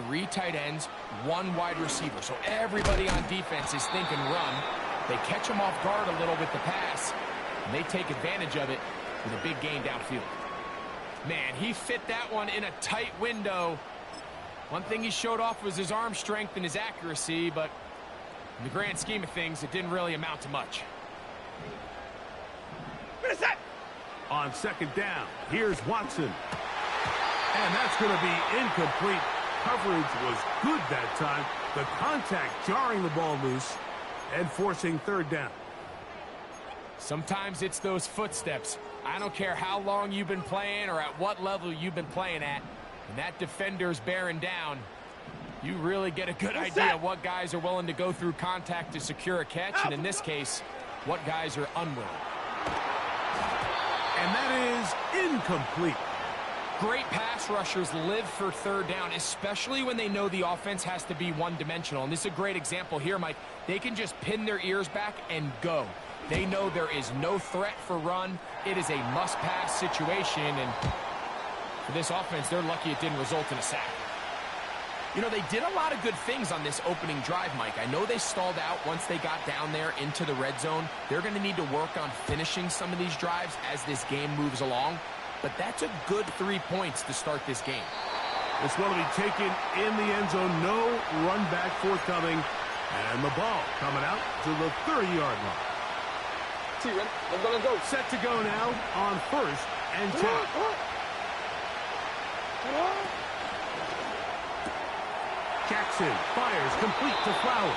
3 tight ends, 1 wide receiver. So everybody on defense is thinking run. They catch him off guard a little with the pass, and they take advantage of it with a big gain downfield. Man, he fit that one in a tight window. One thing he showed off was his arm strength and his accuracy, but in the grand scheme of things, it didn't really amount to much. On second down, here's Watson. And that's going to be incomplete. Coverage was good that time. The contact jarring the ball loose and forcing third down. Sometimes it's those footsteps. I don't care how long you've been playing or at what level you've been playing at. When that defender's bearing down, you really get a good idea of what guys are willing to go through contact to secure a catch, and in this case, what guys are unwilling. And that is incomplete. Great pass rushers live for third down, especially when they know the offense has to be one-dimensional. And this is a great example here, Mike. They can just pin their ears back and go. They know there is no threat for run. It is a must-pass situation, and for this offense, they're lucky it didn't result in a sack. You know, they did a lot of good things on this opening drive, Mike. I know they stalled out once they got down there into the red zone. They're going to need to work on finishing some of these drives as this game moves along. But that's a good 3 points to start this game. This one will be taken in the end zone. No run back forthcoming. And the ball coming out to the 30-yard line. Let's go. Set to go now on first and 10. Jackson fires complete to Flowers.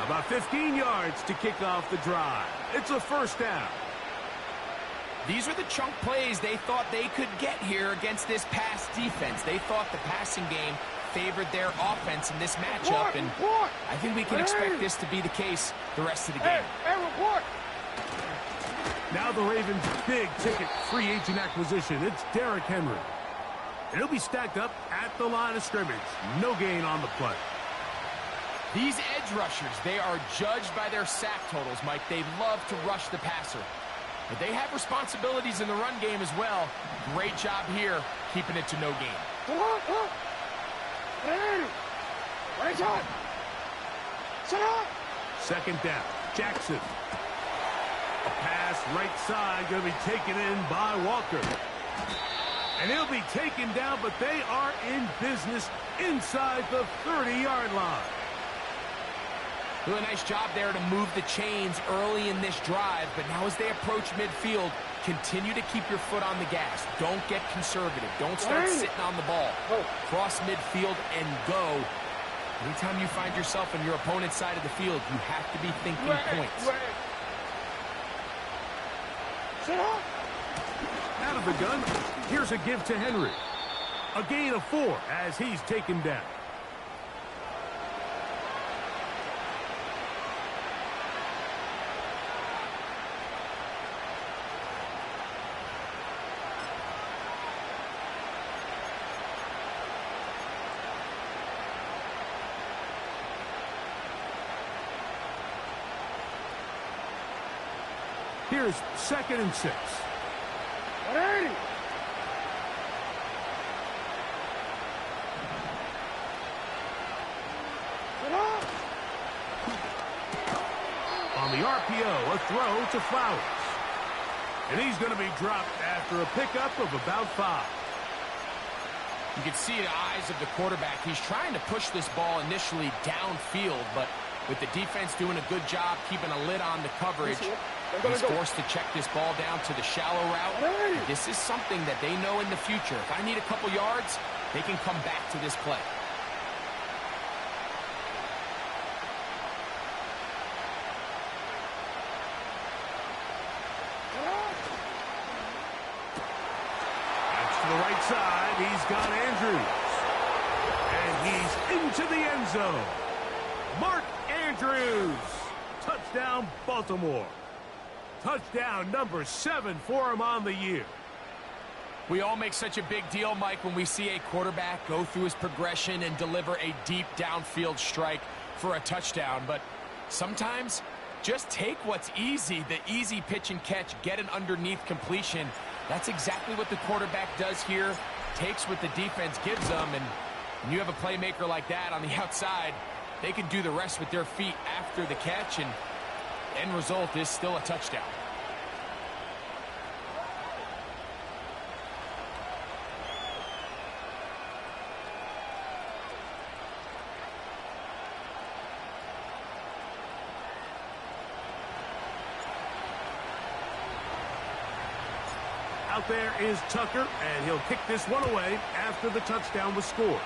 About 15 yards to kick off the drive. It's a first down. These are the chunk plays they thought they could get here against this pass defense. They thought the passing game favored their offense in this matchup, and I think we can expect this to be the case the rest of the game. Now the Ravens' big-ticket free agent acquisition. It's Derrick Henry. And he'll be stacked up at the line of scrimmage. No gain on the play. These edge rushers, they are judged by their sack totals, Mike. They love to rush the passer. But they have responsibilities in the run game as well. Great job here, keeping it to no gain. Second down, Jackson. A pass right side, going to be taken in by Walker. And he'll be taken down, but they are in business inside the 30-yard line. Really nice job there to move the chains early in this drive, but now as they approach midfield, continue to keep your foot on the gas. Don't get conservative. Don't start sitting on the ball. Cross midfield and go. Anytime you find yourself on your opponent's side of the field, you have to be thinking points. Out of the gun, here's a give to Henry. A gain of 4 as he's taken down. Here's 2nd and 6. On the RPO, a throw to Flowers. And he's going to be dropped after a pickup of about 5. You can see the eyes of the quarterback. He's trying to push this ball initially downfield, but with the defense doing a good job keeping a lid on the coverage, he's forced to check this ball down to the shallow route. This is something that they know in the future. If I need a couple yards, they can come back to this play. That's to the right side. He's got Andrews. And he's into the end zone. Mark Andrews. Touchdown, Baltimore. Touchdown number 7 for him on the year. We all make such a big deal, Mike, when we see a quarterback go through his progression and deliver a deep downfield strike for a touchdown. But sometimes just take what's easy, the easy pitch and catch, get an underneath completion. That's exactly what the quarterback does here. Takes what the defense gives them, and when you have a playmaker like that on the outside, they can do the rest with their feet after the catch, and end result is still a touchdown. Out there is Tucker, and he'll kick this one away after the touchdown was scored.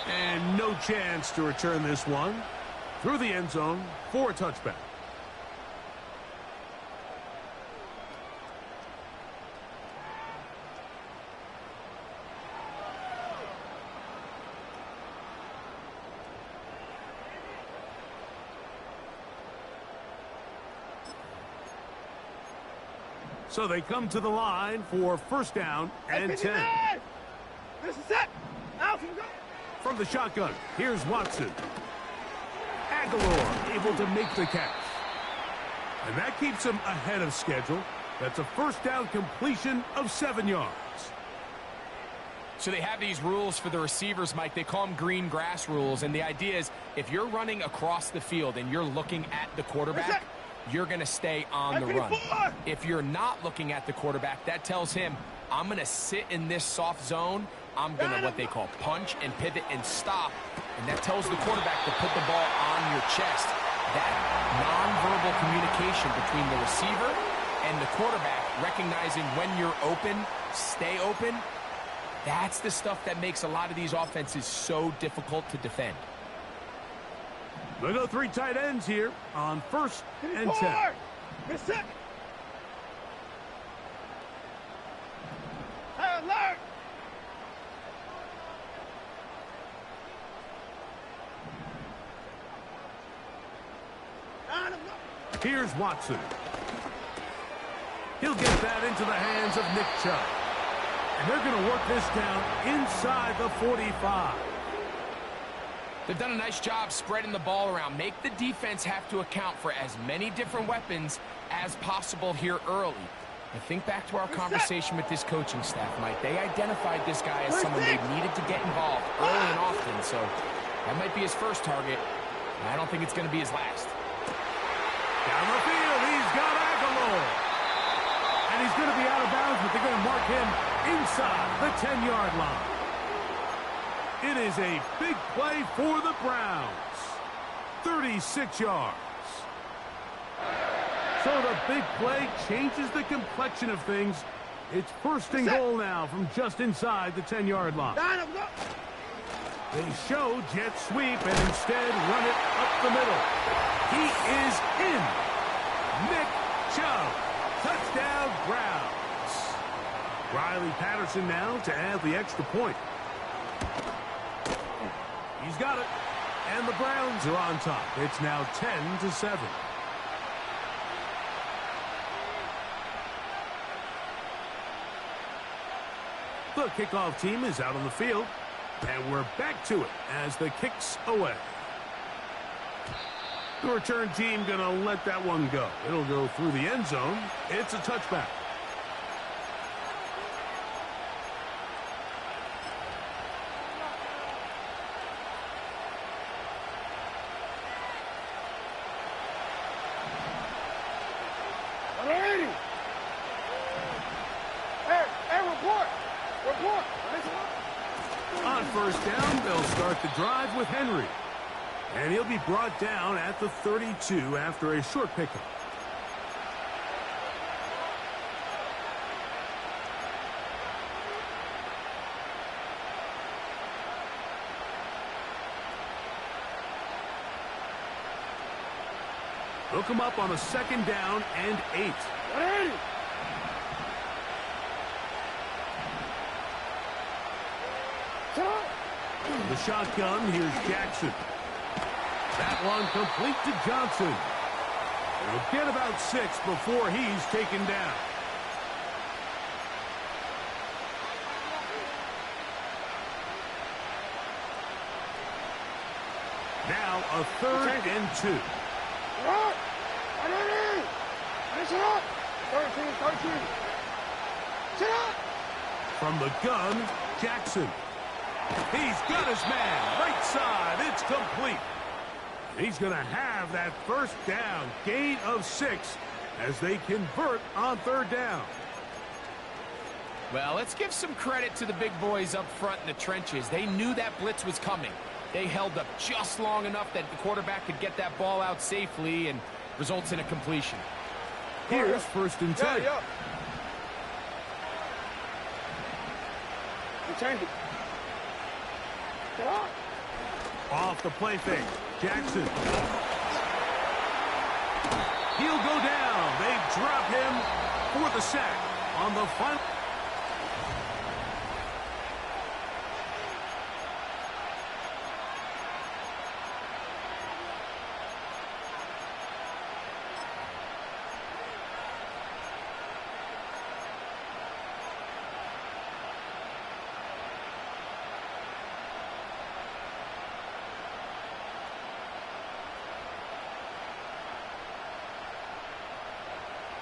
And no chance to return this one through the end zone for a touchback. So they come to the line for 1st down and 10. This is it. Out and go. From the shotgun, here's Watson. Aguilar able to make the catch. And that keeps him ahead of schedule. That's a 1st down completion of 7 yards. So they have these rules for the receivers, Mike. They call them green grass rules. And the idea is if you're running across the field and you're looking at the quarterback, you're going to stay on the run. If you're not looking at the quarterback, that tells him, I'm going to sit in this soft zone. I'm going to what they call punch and pivot and stop. And that tells the quarterback to put the ball on your chest. That nonverbal communication between the receiver and the quarterback, recognizing when you're open, stay open, that's the stuff that makes a lot of these offenses so difficult to defend. They go 3 tight ends here on 1st and 10. Miss it. Alert. Here's Watson. He'll get that into the hands of Nick Chubb. And they're going to work this down inside the 45. They've done a nice job spreading the ball around. Make the defense have to account for as many different weapons as possible here early. And think back to our conversation with this coaching staff, Mike. They identified this guy as someone they needed to get involved early and often. So that might be his first target. And I don't think it's going to be his last. Down the field, he's got Aguilar. And he's going to be out of bounds, but they're going to mark him inside the 10-yard line. It is a big play for the Browns. 36 yards. So the big play changes the complexion of things. It's first and goal now from just inside the 10-yard line. They show jet sweep and instead run it up the middle. He is in. Nick Chubb. Touchdown, Browns. Riley Patterson now to add the extra point. He's got it. And the Browns are on top. It's now 10-7. The kickoff team is out on the field. And we're back to it as the kick's away. The return team going to let that one go. It'll go through the end zone. It's a touchback. On first down, they'll start the drive with Henry. And he'll be brought down at the 32 after a short pickup. Hook him up on a second down and 8. The shotgun, here's Jackson. That one complete to Johnson. He'll get about 6 before he's taken down. Now a 3rd and 2. From the gun, Jackson. He's got his man. Right side. It's complete. He's going to have that first down. Gain of 6 as they convert on 3rd down. Well, let's give some credit to the big boys up front in the trenches. They knew that blitz was coming. They held up just long enough that the quarterback could get that ball out safely and results in a completion. Here's 1st and 10. Change it. Off the play fake. Jackson. He'll go down. They drop him for the sack on the final.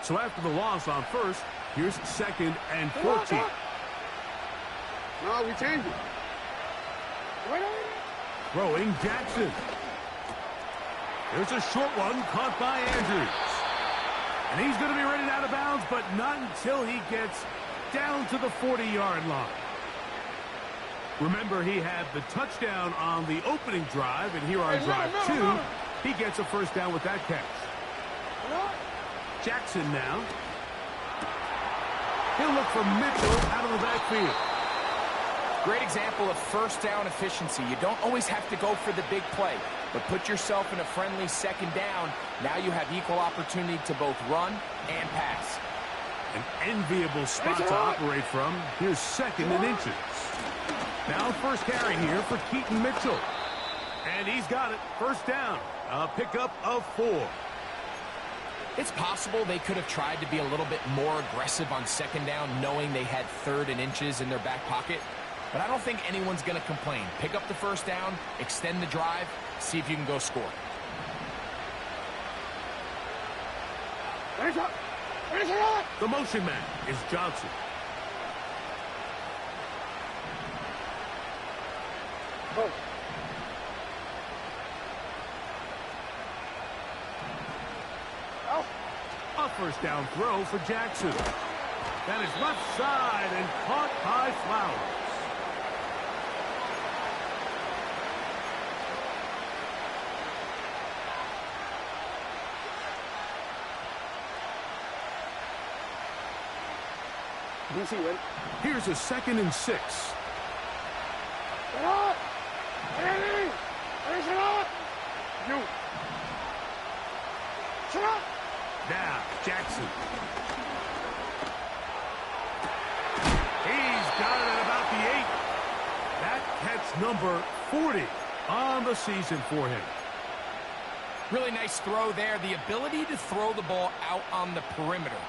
So after the loss on 1st, here's 2nd and 14. No, we changed it. Throwing Jackson. There's a short one caught by Andrews. And he's going to be ready out of bounds, but not until he gets down to the 40-yard line. Remember, he had the touchdown on the opening drive, and here on drive 2, he gets a first down with that catch. Jackson now. He'll look for Mitchell out of the backfield. Great example of first down efficiency. You don't always have to go for the big play, but put yourself in a friendly 2nd down. Now you have equal opportunity to both run and pass. An enviable spot to operate from. Here's 2nd and inches. Now first carry here for Keaton Mitchell. And he's got it. First down. A pickup of 4. It's possible they could have tried to be a little bit more aggressive on 2nd down, knowing they had 3rd and inches in their back pocket. But I don't think anyone's going to complain. Pick up the first down, extend the drive, see if you can go score. The motion man is Johnson. A first down throw for Jackson. That is left side and caught by Flowers. Here's a 2nd and 6. Now, Jackson. He's got it at about the 8. That catch number 40 on the season for him. Really nice throw there. The ability to throw the ball out on the perimeter.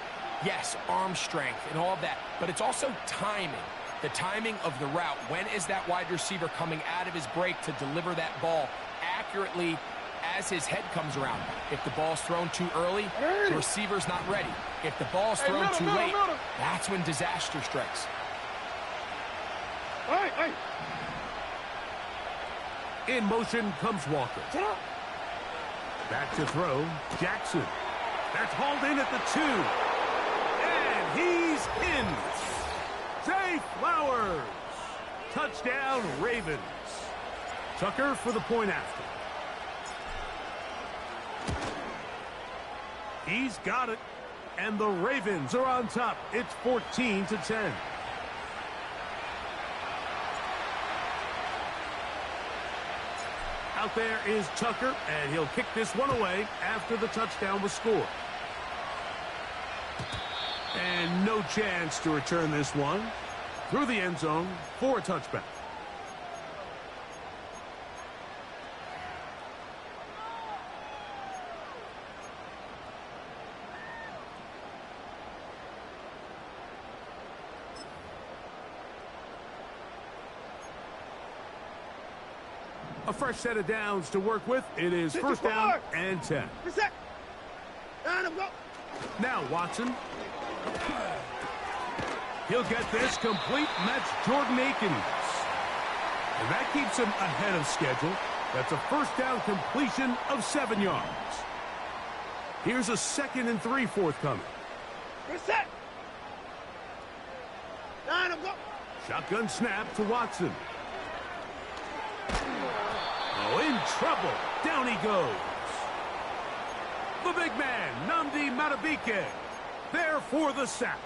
Yes, arm strength and all of that, but it's also timing. The timing of the route. When is that wide receiver coming out of his break to deliver that ball accurately as his head comes around? If the ball's thrown too early, the receiver's not ready. If the ball's thrown too late, that's when disaster strikes. In motion comes Walker. Back to throw, Jackson. That's hauled in at the 2. And he's in. Zay Flowers. Touchdown, Ravens. Tucker for the point after. He's got it. And the Ravens are on top. It's 14-10. Out there is Tucker, and he'll kick this one away after the touchdown was scored. And no chance to return this one through the end zone for a touchback. A fresh set of downs to work with. It is 1st down and 10. Now Watson. He'll get this complete, and that's Jordan Akins. And that keeps him ahead of schedule. That's a 1st down completion of 7 yards. Here's a 2nd and 3 forthcoming. Shotgun snap to Watson. Oh, in trouble. Down he goes. The big man, Nnamdi Madubuike, there for the sack.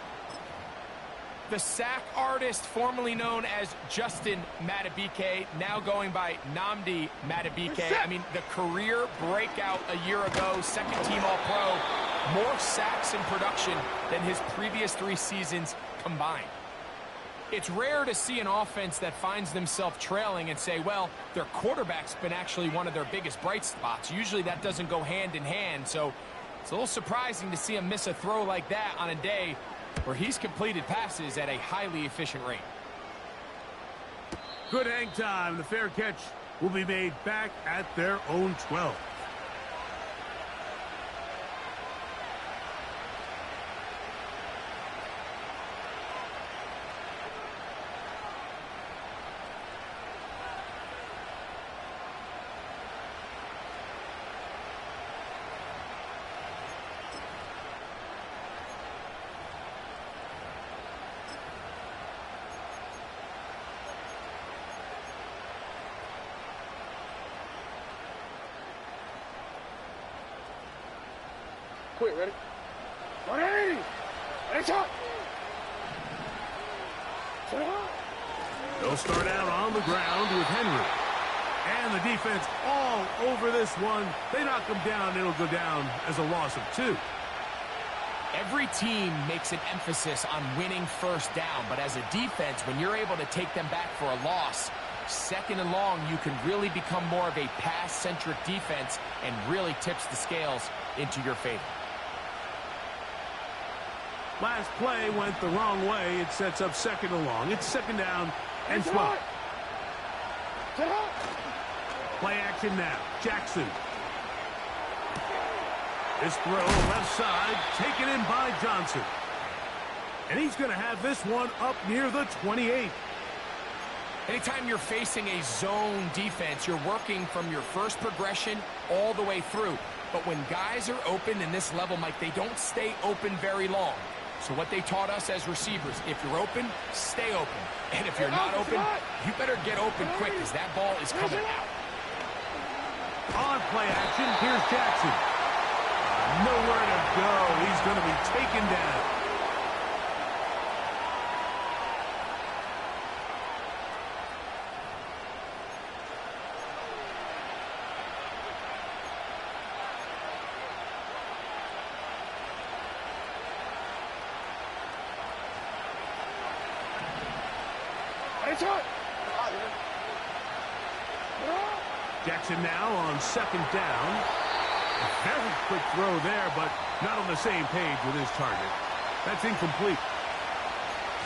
The sack artist, formerly known as Justin Madubuike, now going by Nnamdi Madubuike. I mean, the career breakout a year ago, 2nd-team All-Pro, more sacks in production than his previous 3 seasons combined. It's rare to see an offense that finds themselves trailing and say, well, their quarterback's been actually one of their biggest bright spots. Usually that doesn't go hand in hand, so it's a little surprising to see him miss a throw like that on a day where he's completed passes at a highly efficient rate. Good hang time. The fair catch will be made back at their own 12. Quick, ready? Ready! Ready, shot! They'll start out on the ground with Henry. And the defense all over this one. They knock him down. It'll go down as a loss of 2. Every team makes an emphasis on winning 1st down, but as a defense, when you're able to take them back for a loss, 2nd and long, you can really become more of a pass-centric defense and really tips the scales into your favor. Last play went the wrong way. It sets up 2nd and long. It's 2nd down and 12. Play action now. Jackson. This throw left side taken in by Johnson. And he's going to have this one up near the 28. Anytime you're facing a zone defense, you're working from your first progression all the way through. But when guys are open in this level, Mike, they don't stay open very long. So what they taught us as receivers, if you're open, stay open. And if you're not open, you better get open quick because that ball is coming out. On play action, here's Jackson. Nowhere to go. He's going to be taken down. Jackson now on second down. A very quick throw there, but not on the same page with his target. That's incomplete.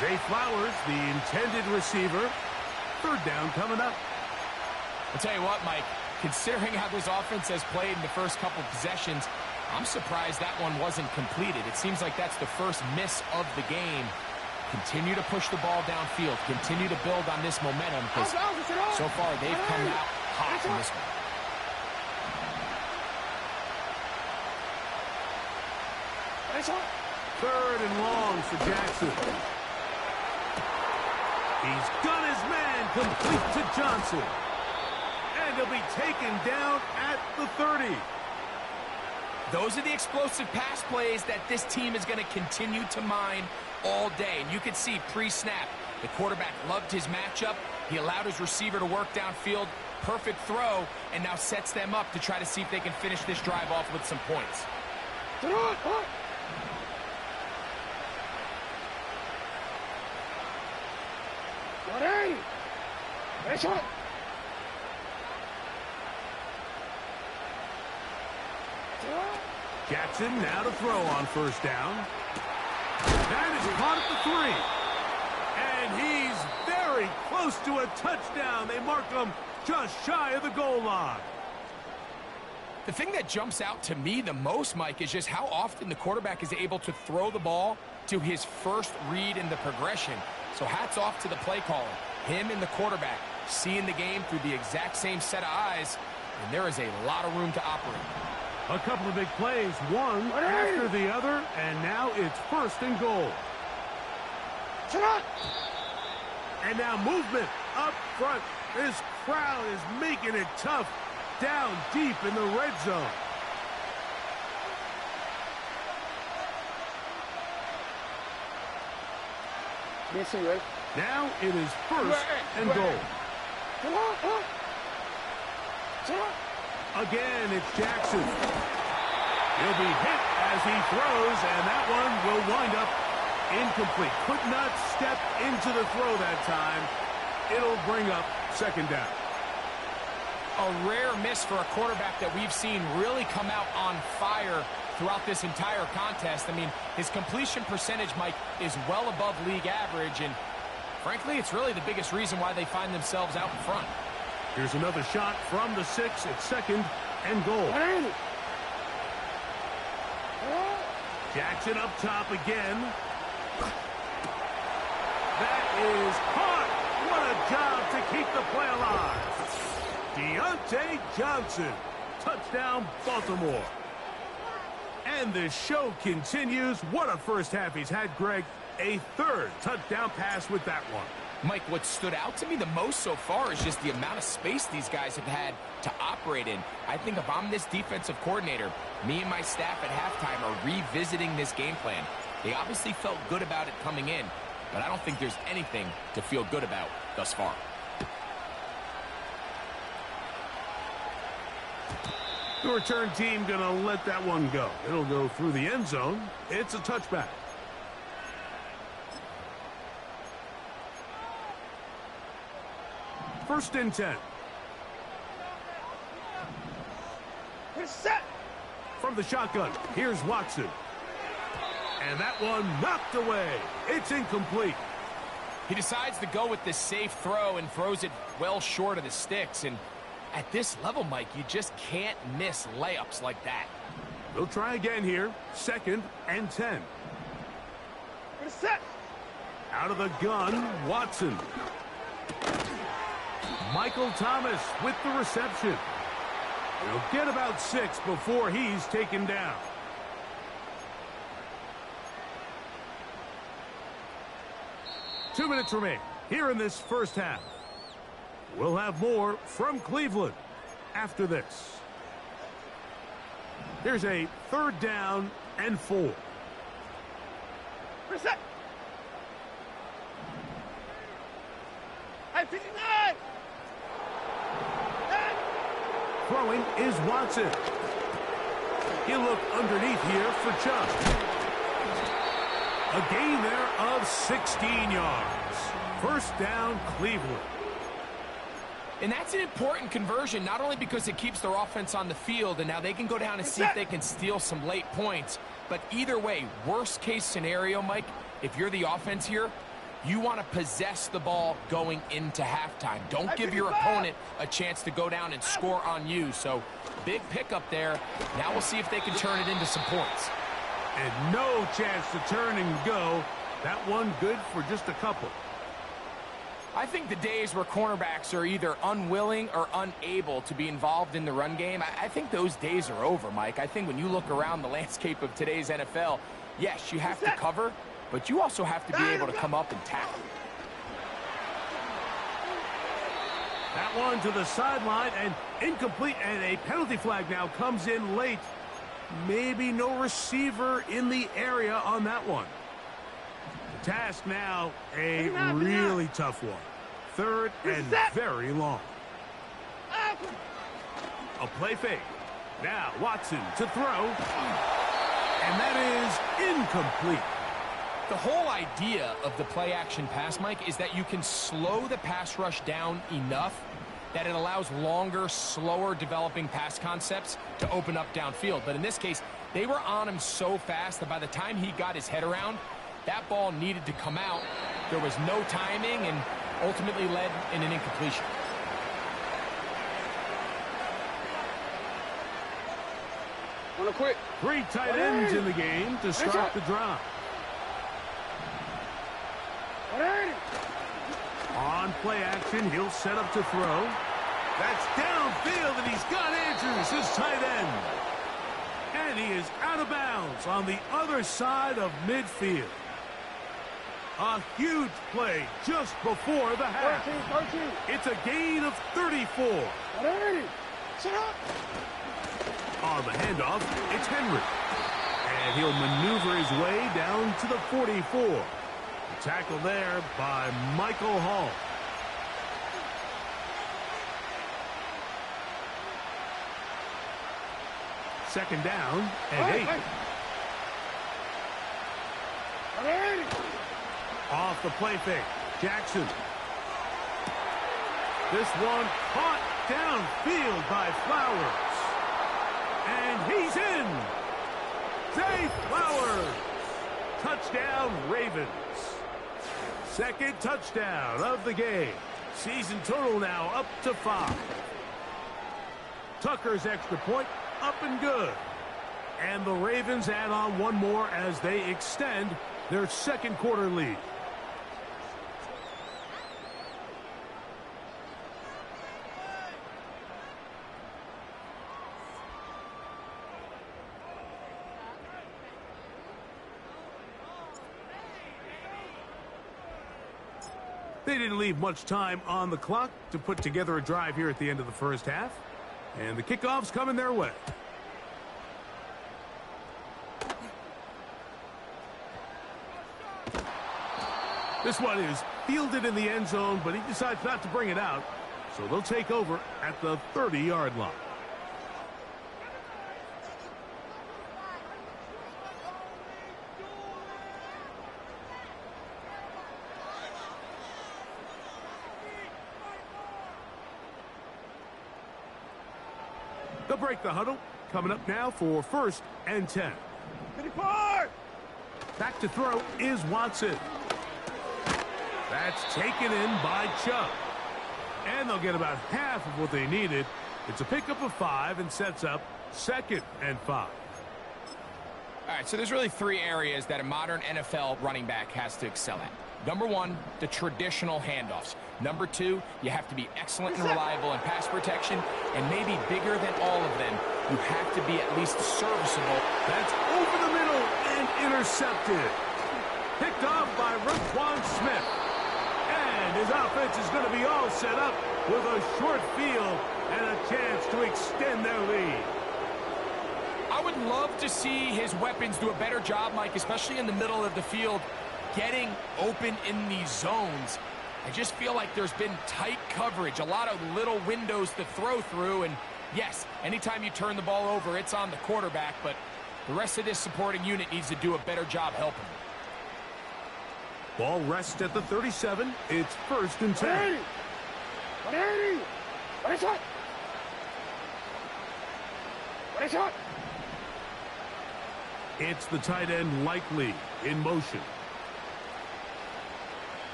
Zay Flowers, the intended receiver. Third down coming up. I'll tell you what, Mike, considering how this offense has played in the first couple possessions, I'm surprised that one wasn't completed. It seems like that's the first miss of the game. Continue to push the ball downfield. Continue to build on this momentum because so far they've come out hot in this one. Third and long for Jackson. He's got his man complete to Johnson. And he'll be taken down at the 30. Those are the explosive pass plays that this team is going to continue to mine all day. And you can see pre-snap, the quarterback loved his matchup. He allowed his receiver to work downfield. Perfect throw, and now sets them up to try to see if they can finish this drive off with some points. Jackson now to throw on first down. That is caught at the 3. And he's very close to a touchdown. They mark him just shy of the goal line. The thing that jumps out to me the most, Mike, is just how often the quarterback is able to throw the ball to his first read in the progression. So hats off to the play caller. Him and the quarterback seeing the game through the exact same set of eyes, and there is a lot of room to operate. A couple of big plays, one after the other, and now it's first and goal. And now movement up front. This crowd is making it tough down deep in the red zone. Now it is first and goal. Again, it's Jackson. He'll be hit as he throws, and that one will wind up incomplete. Could not step into the throw that time. It'll bring up second down. A rare miss for a quarterback that we've seen really come out on fire throughout this entire contest. I mean, his completion percentage, Mike, is well above league average, and frankly, it's really the biggest reason why they find themselves out in front. Here's another shot from the 6 at second and goal. Jackson up top again. That is caught. What a job to keep the play alive. Deontay Johnson. Touchdown, Baltimore. And the show continues. What a first half he's had, Greg. A third touchdown pass with that one. Mike, what stood out to me the most so far is just the amount of space these guys have had to operate in. I think if I'm this defensive coordinator, me and my staff at halftime are revisiting this game plan. They obviously felt good about it coming in, but I don't think there's anything to feel good about thus far. The return team going to let that one go. It'll go through the end zone. It's a touchback. First and 10. Set. From the shotgun, here's Watson. And that one knocked away. It's incomplete. He decides to go with the safe throw and throws it well short of the sticks. And at this level, Mike, you just can't miss layups like that. They'll try again here. Second and 10. Set. Out of the gun, Watson. Michael Thomas with the reception. He'll get about 6 before he's taken down. Two minutes remain here in this first half. We'll have more from Cleveland after this. Here's a third down and 4. Reset. 59. Throwing is Watson. He'll look underneath here for Chubb. A gain there of 16 yards. First down, Cleveland. And that's an important conversion, not only because it keeps their offense on the field, and now they can go down and see if they can steal some late points. But either way, worst case scenario, Mike, if you're the offense here, you want to possess the ball going into halftime. Don't give your opponent a chance to go down and score on you. So big pickup there. Now we'll see if they can turn it into some points. And no chance to turn and go. That one good for just a couple. I think the days where cornerbacks are either unwilling or unable to be involved in the run game, I think those days are over, Mike. I think when you look around the landscape of today's NFL, yes, you have to cover, but you also have to be able to come up and tackle. That one to the sideline and incomplete, and a penalty flag now comes in late. Maybe no receiver in the area on that one. The task now, a really tough one. Third and very long. A play fake. Now Watson to throw. And that is incomplete. The whole idea of the play-action pass, Mike, is that you can slow the pass rush down enough that it allows longer, slower developing pass concepts to open up downfield. But in this case, they were on him so fast that by the time he got his head around, that ball needed to come out. There was no timing and ultimately led in an incompletion. Wanna quit? Three tight ends in the game to start the drive. On play action, he'll set up to throw. That's downfield, and he's got Andrews, his tight end. And he is out of bounds on the other side of midfield. A huge play just before the half. 13. It's a gain of 34. On the handoff, it's Henry. And he'll maneuver his way down to the 44. The tackle there by Michael Hall. Second down and 8. Off the play fake, Jackson. This one caught downfield by Flowers. And he's in. Zay Flowers. Touchdown, Ravens. Second touchdown of the game. Season total now up to 5. Tucker's extra point up and good. And the Ravens add on one more as they extend their second quarter lead. They didn't leave much time on the clock to put together a drive here at the end of the first half. And the kickoff's coming their way. This one is fielded in the end zone, but he decides not to bring it out. So they'll take over at the 30-yard line. They'll break the huddle. Coming up now for 1st and 10. Back to throw is Watson. That's taken in by Chubb. And they'll get about half of what they needed. It's a pickup of 5 and sets up 2nd and 5. All right, so there's really 3 areas that a modern NFL running back has to excel at. Number 1, the traditional handoffs. Number 2, you have to be excellent and reliable in pass protection. And maybe bigger than all of them, you have to be at least serviceable. That's over the middle and intercepted. Picked off by Roquan Smith. And his offense is going to be all set up with a short field and a chance to extend their lead. I would love to see his weapons do a better job, Mike, especially in the middle of the field, getting open in these zones. I just feel like there's been tight coverage, a lot of little windows to throw through, and yes, anytime you turn the ball over, it's on the quarterback, but the rest of this supporting unit needs to do a better job helping. Ball rests at the 37. It's 1st and 10. 180! 180! Shot! Shot! It's the tight end Likely in motion.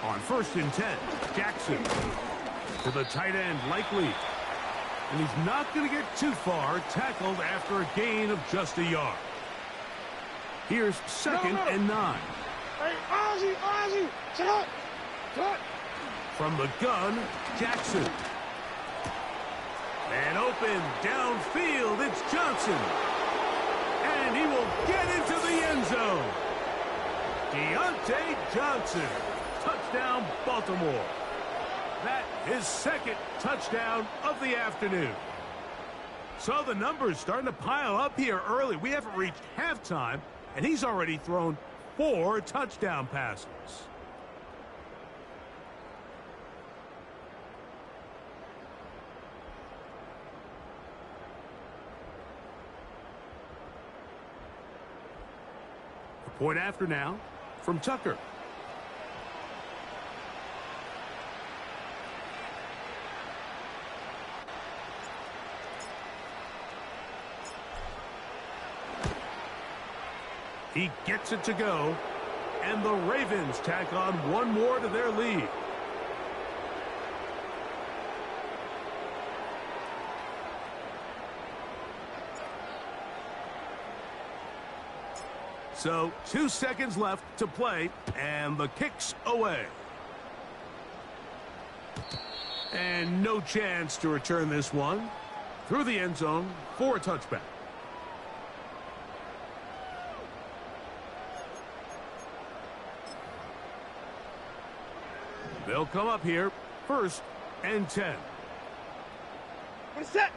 On 1st and 10, Jackson to the tight end Likely. And he's not going to get too far, tackled after a gain of just a yard. Here's 2nd and 9. Hey, Ozzy! Shot! From the gun, Jackson. And open downfield, it's Johnson. And he will get into the end zone. Deontay Johnson. Touchdown, Baltimore. That his 2nd touchdown of the afternoon. So the numbers starting to pile up here early. We haven't reached halftime, and he's already thrown 4 touchdown passes. The point after now from Tucker. He gets it to go, and the Ravens tack on 1 more to their lead. So 2 seconds left to play, and the kick's away. And no chance to return this one through the end zone for a touchback. They'll come up here, 1st and 10. Set!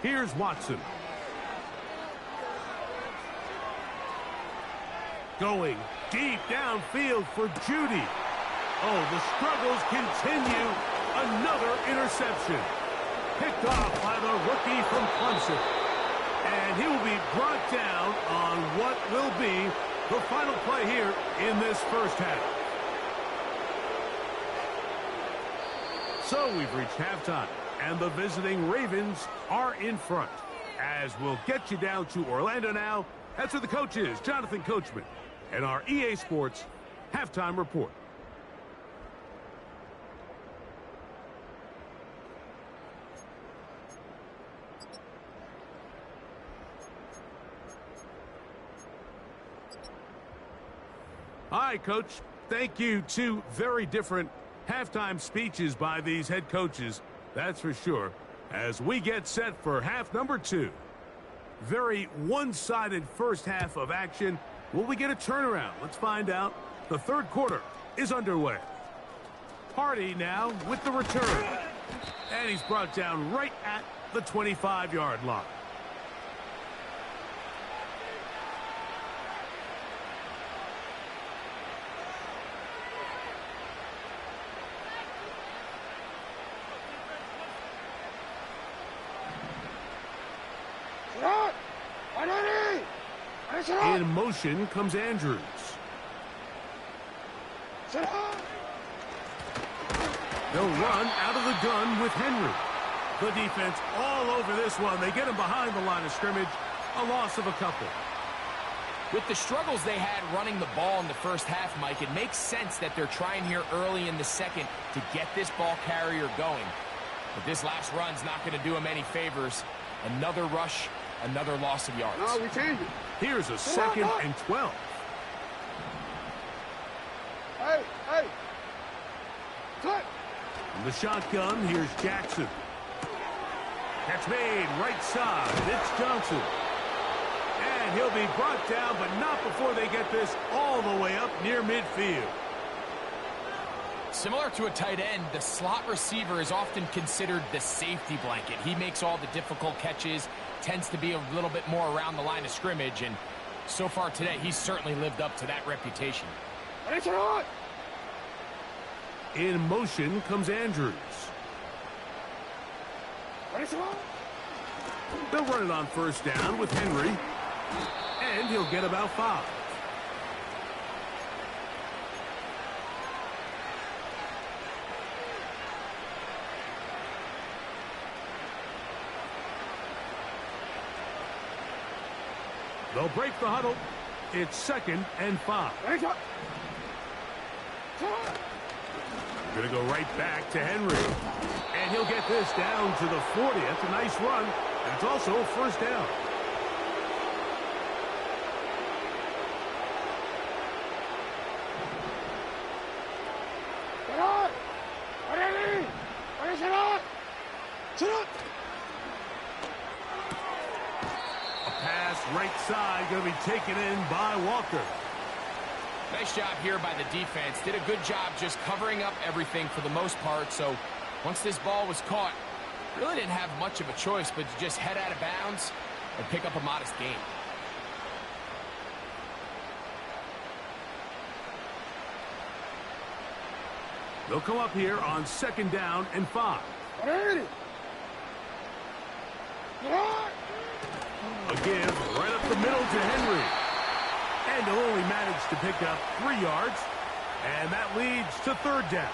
Here's Watson. Going deep downfield for Judy. Oh, the struggles continue. Another interception. Picked off by the rookie from Clemson. And he will be brought down on what will be the final play here in this 1st half. So we've reached halftime, and the visiting Ravens are in front. As we'll get you down to Orlando now, that's where the coach is, Jonathan Coachman, and our EA Sports halftime report. Hi, Coach. Thank you. 2 very different halftime speeches by these head coaches, that's for sure, as we get set for half number 2. Very one-sided 1st half of action. Will we get a turnaround? Let's find out. The 3rd quarter is underway. Hardy now with the return. And he's brought down right at the 25-yard line. In motion comes Andrews. They'll run out of the gun with Henry. The defense all over this one. They get him behind the line of scrimmage. A loss of a couple. With the struggles they had running the ball in the 1st half, Mike, it makes sense that they're trying here early in the 2nd to get this ball carrier going. But this last run's not going to do him any favors. Another rush, another loss of yards. No, we change it. Here's a 2nd and 12. Hey! Cut! From the shotgun, here's Jackson. Catch made, right side. It's Johnson. And he'll be brought down, but not before they get this all the way up near midfield. Similar to a tight end, the slot receiver is often considered the safety blanket. He makes all the difficult catches, tends to be a little bit more around the line of scrimmage, and so far today, he's certainly lived up to that reputation. In motion comes Andrews. They'll run it on 1st down with Henry, and he'll get about 5. They'll break the huddle. It's 2nd and 5. Going to go right back to Henry. And he'll get this down to the 40. That's a nice run. And it's also first down. A pass right side going to be taken in by Walker. Nice job here by the defense. Did a good job just covering up everything for the most part. So once this ball was caught, really didn't have much of a choice but to just head out of bounds and pick up a modest gain. They'll come up here on 2nd down and 5. A give right up the middle to Henry. And he'll only manage to pick up 3 yards. And that leads to 3rd down.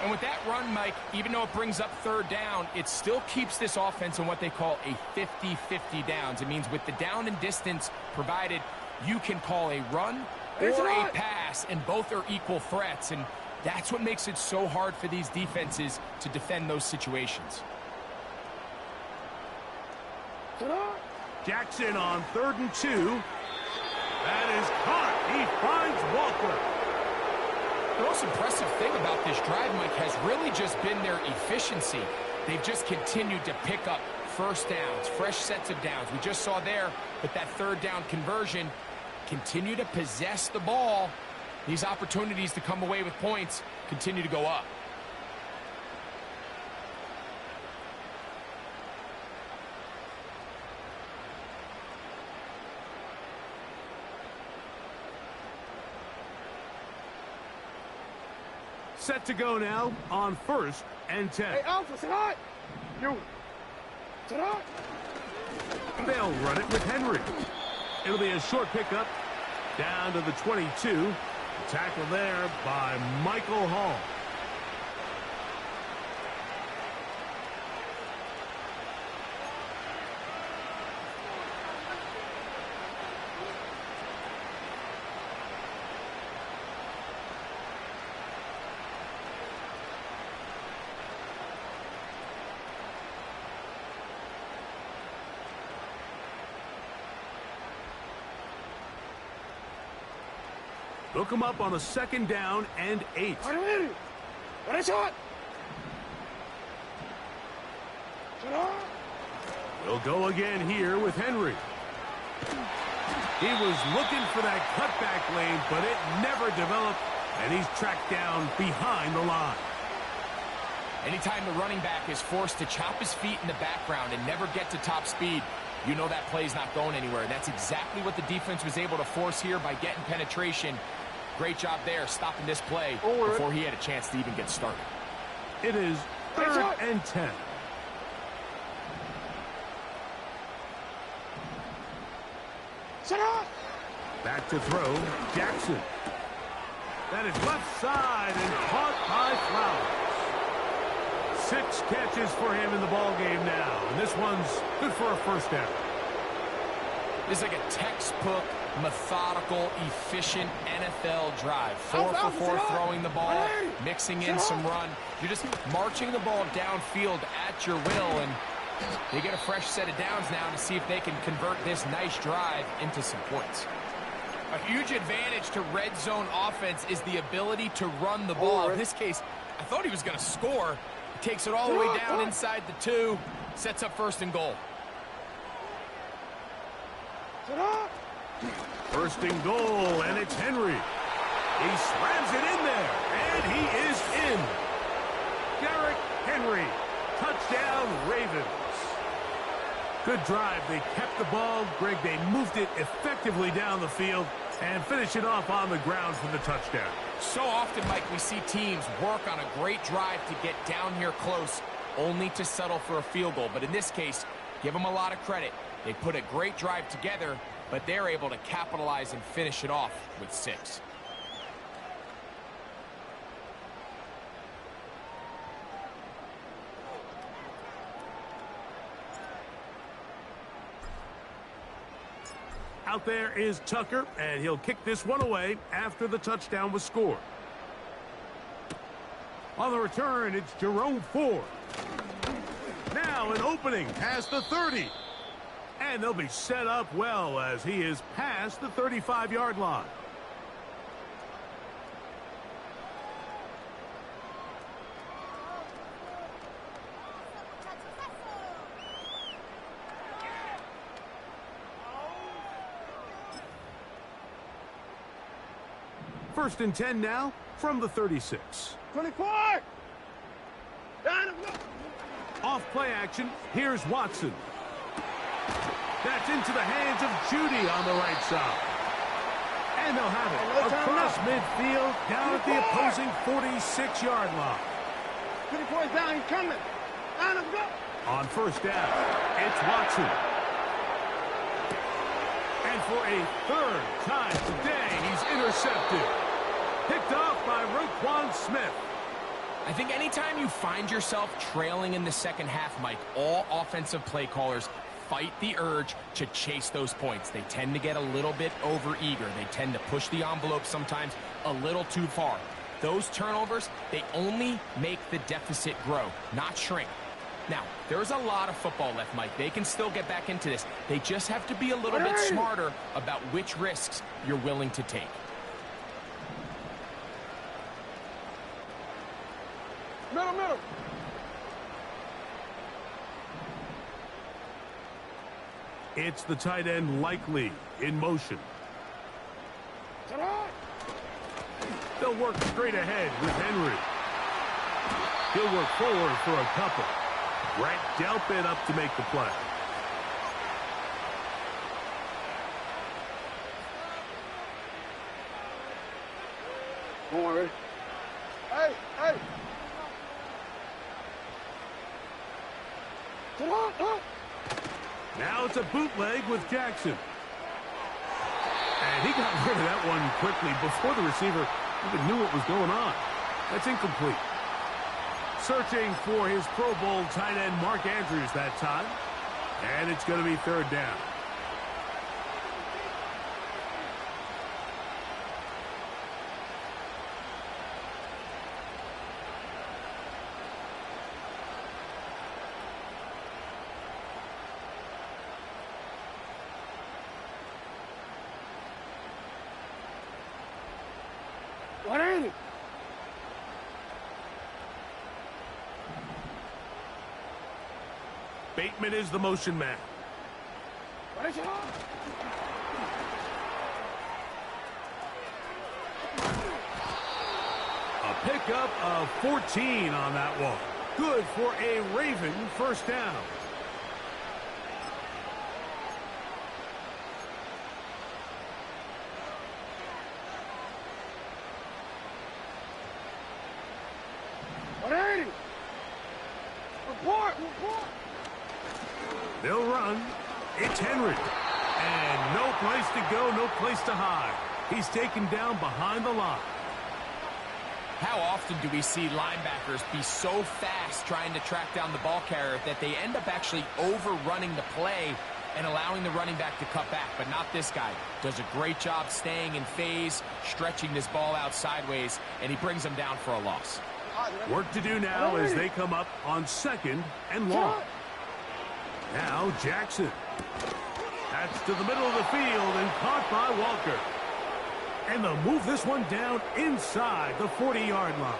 And with that run, Mike, even though it brings up 3rd down, it still keeps this offense in what they call a 50-50 downs. It means with the down and distance provided, you can call a run or a pass, and both are equal threats. And that's what makes it so hard for these defenses to defend those situations. Jackson on 3rd and 2. That is caught. He finds Walker. The most impressive thing about this drive, Mike, has really just been their efficiency. They've just continued to pick up first downs, fresh sets of downs. We just saw there with that 3rd down conversion, continue to possess the ball. These opportunities to come away with points continue to go up. Set to go now on 1st and 10. Hey, Alpha, sit hot! You! Sit hot! They'll run it with Henry. It'll be a short pickup down to the 22. Tackle there by Michael Hall. They'll come up on a 2nd down and 8. We'll go again here with Henry. He was looking for that cutback lane, but it never developed, and he's tracked down behind the line. Anytime the running back is forced to chop his feet in the background and never get to top speed, you know that play's not going anywhere. That's exactly what the defense was able to force here by getting penetration. Great job there, stopping this play before he had a chance to even get started. It is 3rd and 10. Back to throw, Jackson. That is left side and caught by Flowers. 6 catches for him in the ball game now, and this one's good for a first down. This is like a textbook, methodical, efficient NFL drive. 4 for 4 throwing the ball, mixing in some run. You're just marching the ball downfield at your will, and they get a fresh set of downs now to see if they can convert this nice drive into some points. A huge advantage to red zone offense is the ability to run the ball. In this case, I thought he was going to score. He takes it all the way down inside the 2, sets up 1st and goal. 1st and goal, and it's Henry. He slams it in there, and he is in. Derrick Henry, touchdown Ravens. Good drive. They kept the ball. Greg, they moved it effectively down the field and finish it off on the ground for the touchdown. So often, Mike, we see teams work on a great drive to get down here close, only to settle for a field goal. But in this case, give them a lot of credit. They put a great drive together, but they're able to capitalize and finish it off with 6. Out there is Tucker, and he'll kick this one away after the touchdown was scored. On the return, it's Jerome Ford. Now an opening past the 30. And they'll be set up well as he is past the 35-yard line. First and 10 now from the 36. 24! Off play action, here's Watson. That's into the hands of Judy on the right side. And they'll have it across midfield down at the opposing 46-yard line. 24 is down, he's coming. Down, let's go. On first down, it's Watson. And for a third time today, he's intercepted. Picked off by Roquan Smith. I think anytime you find yourself trailing in the second half, Mike, all offensive play callers fight the urge to chase those points. They tend to get a little bit overeager. They tend to push the envelope sometimes a little too far. Those turnovers, they only make the deficit grow, not shrink. Now, there's a lot of football left, Mike. They can still get back into this. They just have to be a little bit smarter about which risks you're willing to take. Middle. It's the tight end Likely in motion. They'll work straight ahead with Henry. He'll work forward for a couple. Brett Delpit up to make the play. Don't worry. Hey! Now it's a bootleg with Jackson. And he got rid of that one quickly before the receiver even knew what was going on. That's incomplete. Searching for his Pro Bowl tight end Mark Andrews that time. And it's going to be third down. What ain't it? Bateman is the motion man. What is it? A pickup of 14 on that one. Good for a Raven first down. What ain't it? Report! They'll run. It's Henry. And no place to go, no place to hide. He's taken down behind the line. How often do we see linebackers be so fast trying to track down the ball carrier that they end up actually overrunning the play and allowing the running back to cut back? But not this guy. Does a great job staying in phase, stretching this ball out sideways, and he brings them down for a loss. Work to do now as they come up on second and long. Now Jackson. That's to the middle of the field and caught by Walker. And they'll move this one down inside the 40-yard line.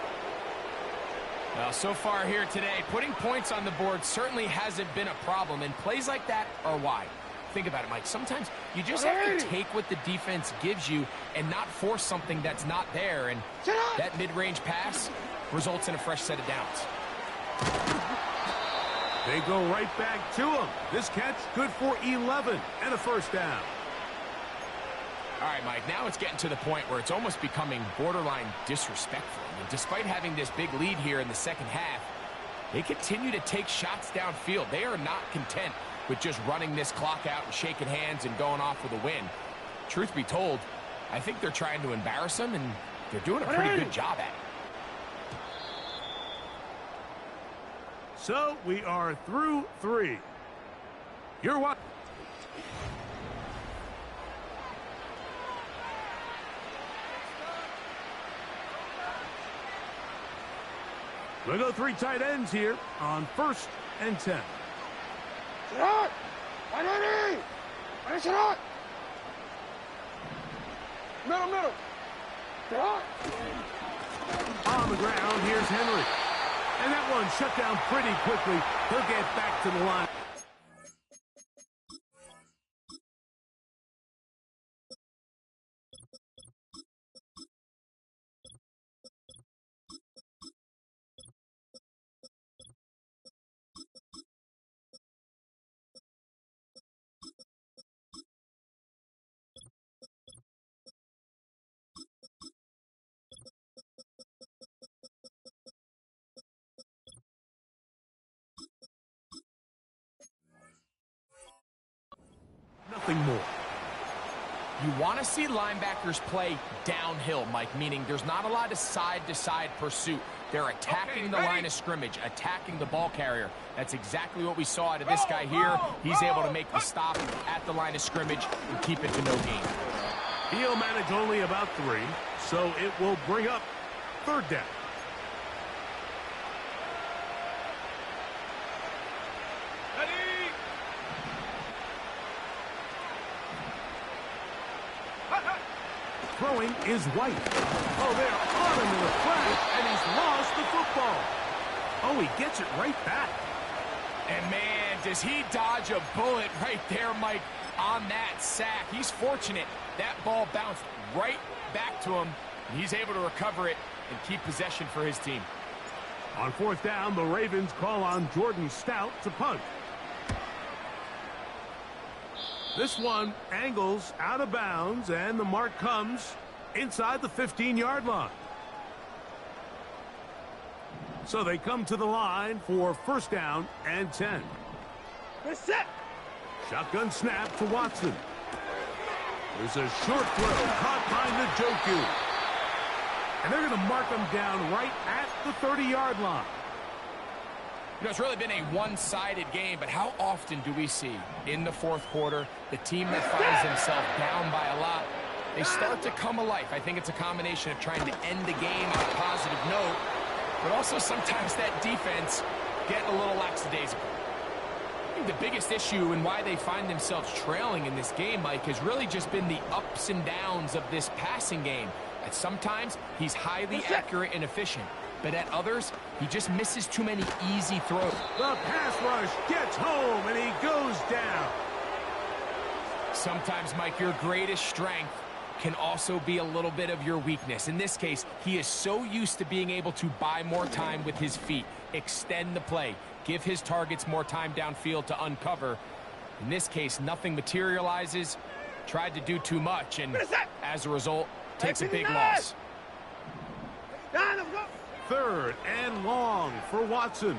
Well, so far here today, putting points on the board certainly hasn't been a problem, and plays like that are why. Think about it, Mike. Sometimes you just have to take what the defense gives you and not force something that's not there, and that mid-range pass results in a fresh set of downs. They go right back to him. This catch good for 11 and a first down. All right, Mike, now it's getting to the point where it's almost becoming borderline disrespectful. And despite having this big lead here in the second half, they continue to take shots downfield. They are not content with just running this clock out and shaking hands and going off with a win. Truth be told, I think they're trying to embarrass them, and they're doing a pretty good job at it. So we are through 3. You're what? We'll go 3 tight ends here on 1st and 10. Middle. On the ground, here's Henry. And that one shut down pretty quickly. He'll get back to the line. Nothing more. You want to see linebackers play downhill, Mike, meaning there's not a lot of side-to-side pursuit. They're attacking the line of scrimmage, attacking the ball carrier. That's exactly what we saw out of this guy here. He's able to make the stop at the line of scrimmage and keep it to no gain. He'll manage only about 3, so it will bring up 3rd down. Throwing is White. Oh, they're on him in the flat, and he's lost the football. Oh, he gets it right back. And, man, does he dodge a bullet right there, Mike, on that sack. He's fortunate. That ball bounced right back to him, and he's able to recover it and keep possession for his team. On 4th down, the Ravens call on Jordan Stout to punt. This one angles out of bounds, and the mark comes inside the 15-yard line. So they come to the line for 1st down and 10. They're set. Shotgun snap to Watson. There's a short throw caught by Njoku. And they're going to mark him down right at the 30-yard line. You know, it's really been a one-sided game, but how often do we see in the 4th quarter the team that finds themselves down by a lot, they start to come alive? I think it's a combination of trying to end the game on a positive note, but also sometimes that defense getting a little lackadaisical. I think the biggest issue and why they find themselves trailing in this game, Mike, has really just been the ups and downs of this passing game. At sometimes, he's highly accurate and efficient. But at others, he just misses too many easy throws. The pass rush gets home, and he goes down. Sometimes, Mike, your greatest strength can also be a little bit of your weakness. In this case, he is so used to being able to buy more time with his feet, extend the play, give his targets more time downfield to uncover. In this case, nothing materializes, tried to do too much, and as a result, takes a big loss. 3rd and long for Watson.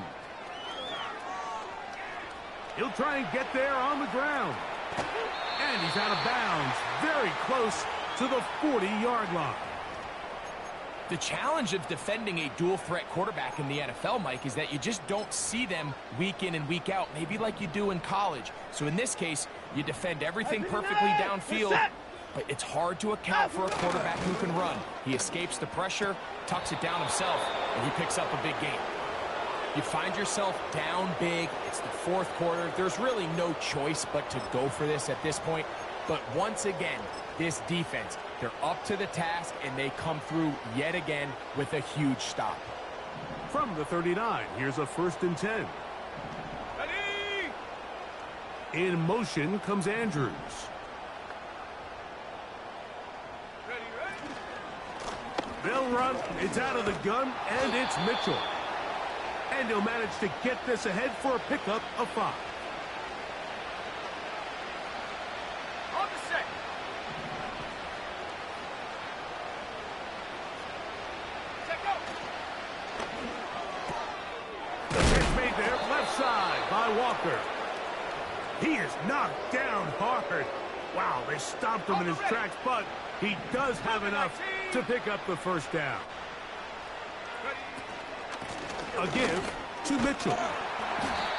He'll try and get there on the ground. And he's out of bounds, very close to the 40-yard line. The challenge of defending a dual-threat quarterback in the NFL, Mike, is that you just don't see them week in and week out, maybe like you do in college. So in this case, you defend everything perfectly downfield, but it's hard to account for a quarterback who can run. He escapes the pressure, tucks it down himself, and he picks up a big gain. You find yourself down big. It's the 4th quarter. There's really no choice but to go for this at this point. But once again, this defense, they're up to the task, and they come through yet again with a huge stop. From the 39, here's a 1st and 10. Ready? In motion comes Andrews. They'll run. It's out of the gun, and it's Mitchell. And he'll manage to get this ahead for a pickup of 5. On the set. Set, go. The catch made there, left side by Walker. He is knocked down hard. Wow, they stopped him in his tracks, but he does have enough to pick up the 1st down. A give to Mitchell.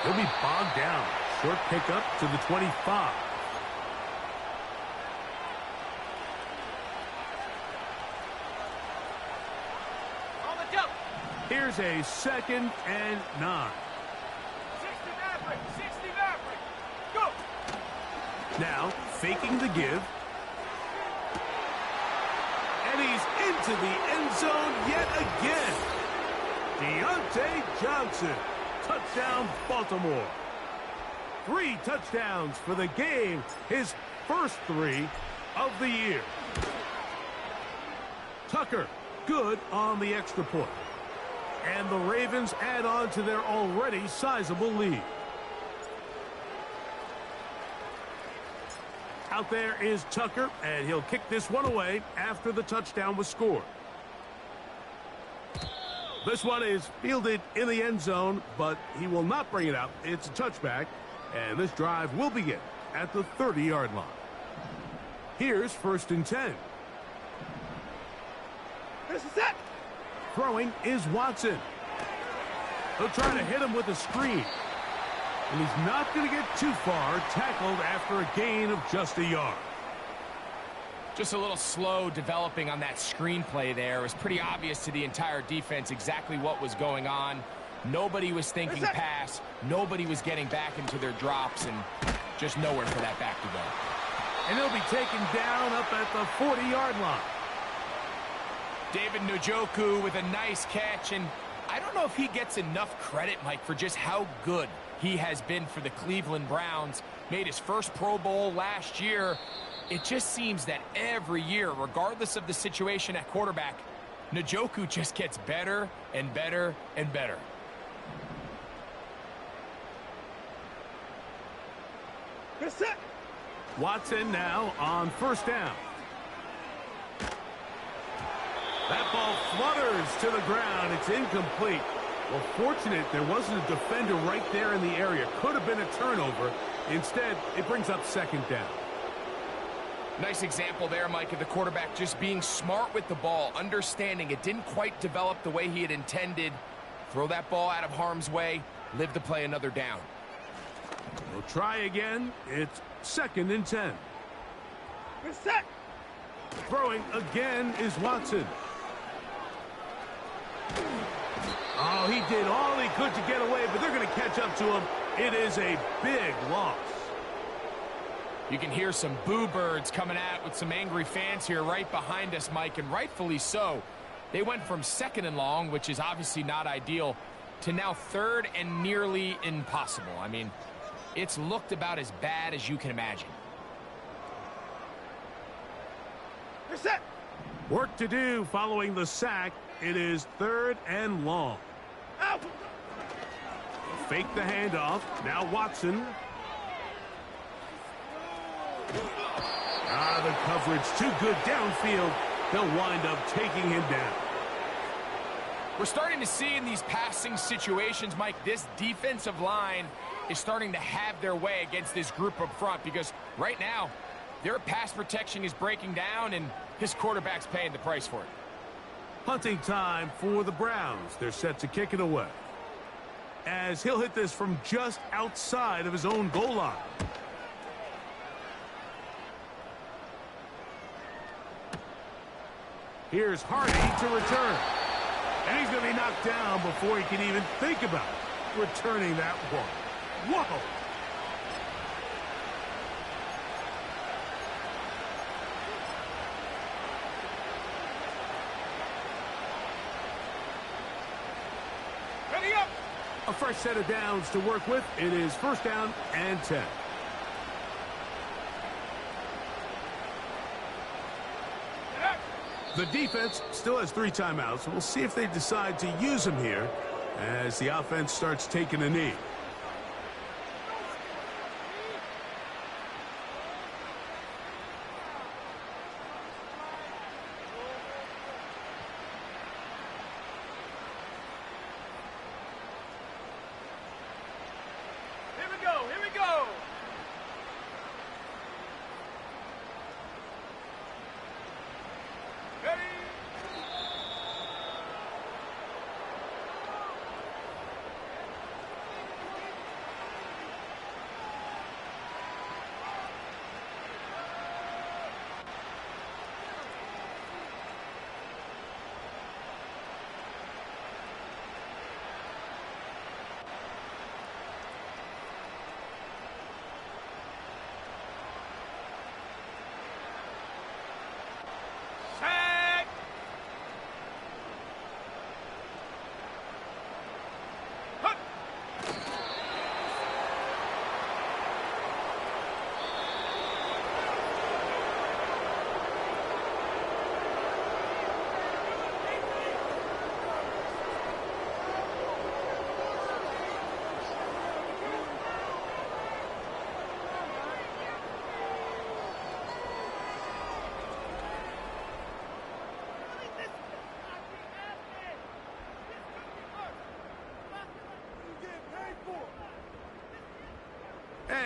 He'll be bogged down. Short pickup to the 25. On the jump. Here's a 2nd and 9. 60 Maverick, 60 Maverick. Go! Now, faking the give. And he's into the end zone yet again. Deontay Johnson. Touchdown, Baltimore. 3 touchdowns for the game. His first 3 of the year. Tucker, good on the extra point. And the Ravens add on to their already sizable lead. Out there is Tucker, and he'll kick this one away after the touchdown was scored. This one is fielded in the end zone, but he will not bring it out. It's a touchback, and this drive will begin at the 30-yard line. Here's 1st and 10. This is it. Throwing is Watson. He'll try to hit him with a screen. And he's not going to get too far, tackled after a gain of just a yard. Just a little slow developing on that screenplay there. It was pretty obvious to the entire defense exactly what was going on. Nobody was thinking pass. Nobody was getting back into their drops, and just nowhere for that back to go. And he'll be taken down up at the 40-yard line. David Njoku with a nice catch, and I don't know if he gets enough credit, Mike, for just how good he has been for the Cleveland Browns. Made his first Pro Bowl last year. It just seems that every year, regardless of the situation at quarterback, Njoku just gets better and better and better. That's it. Watson now on 1st down. That ball flutters to the ground. It's incomplete. Well, fortunate there wasn't a defender right there in the area. Could have been a turnover. Instead, it brings up 2nd down. Nice example there, Mike, of the quarterback just being smart with the ball, understanding it didn't quite develop the way he had intended. Throw that ball out of harm's way, live to play another down. We'll try again. It's 2nd and 10. We're set. Throwing again is Watson. Oh, he did all he could to get away, but they're going to catch up to him. It is a big loss. You can hear some boo birds coming out with some angry fans here right behind us, Mike, and rightfully so. They went from 2nd and long, which is obviously not ideal, to now 3rd and nearly impossible. I mean, it's looked about as bad as you can imagine. We're set. Work to do following the sack. It is 3rd and long. Out. Fake the handoff. Now Watson. The coverage too good downfield. They'll wind up taking him down. We're starting to see in these passing situations, Mike, this defensive line is starting to have their way against this group up front, because right now their pass protection is breaking down and his quarterback's paying the price for it. Punting time for the Browns. They're set to kick it away, as he'll hit this from just outside of his own goal line. Here's Hardy to return. And he's going to be knocked down before he can even think about returning that one. Whoa! Ready up. A fresh set of downs to work with. It is 1st down and 10. The defense still has 3 timeouts. We'll see if they decide to use them here as the offense starts taking a knee. Here we go. Here we go. Ready.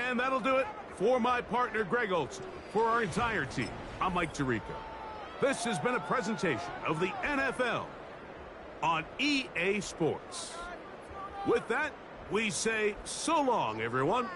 And that'll do it for my partner, Greg Olson. For our entire team, I'm Mike Tirico. This has been a presentation of the NFL on EA Sports. With that, we say so long, everyone.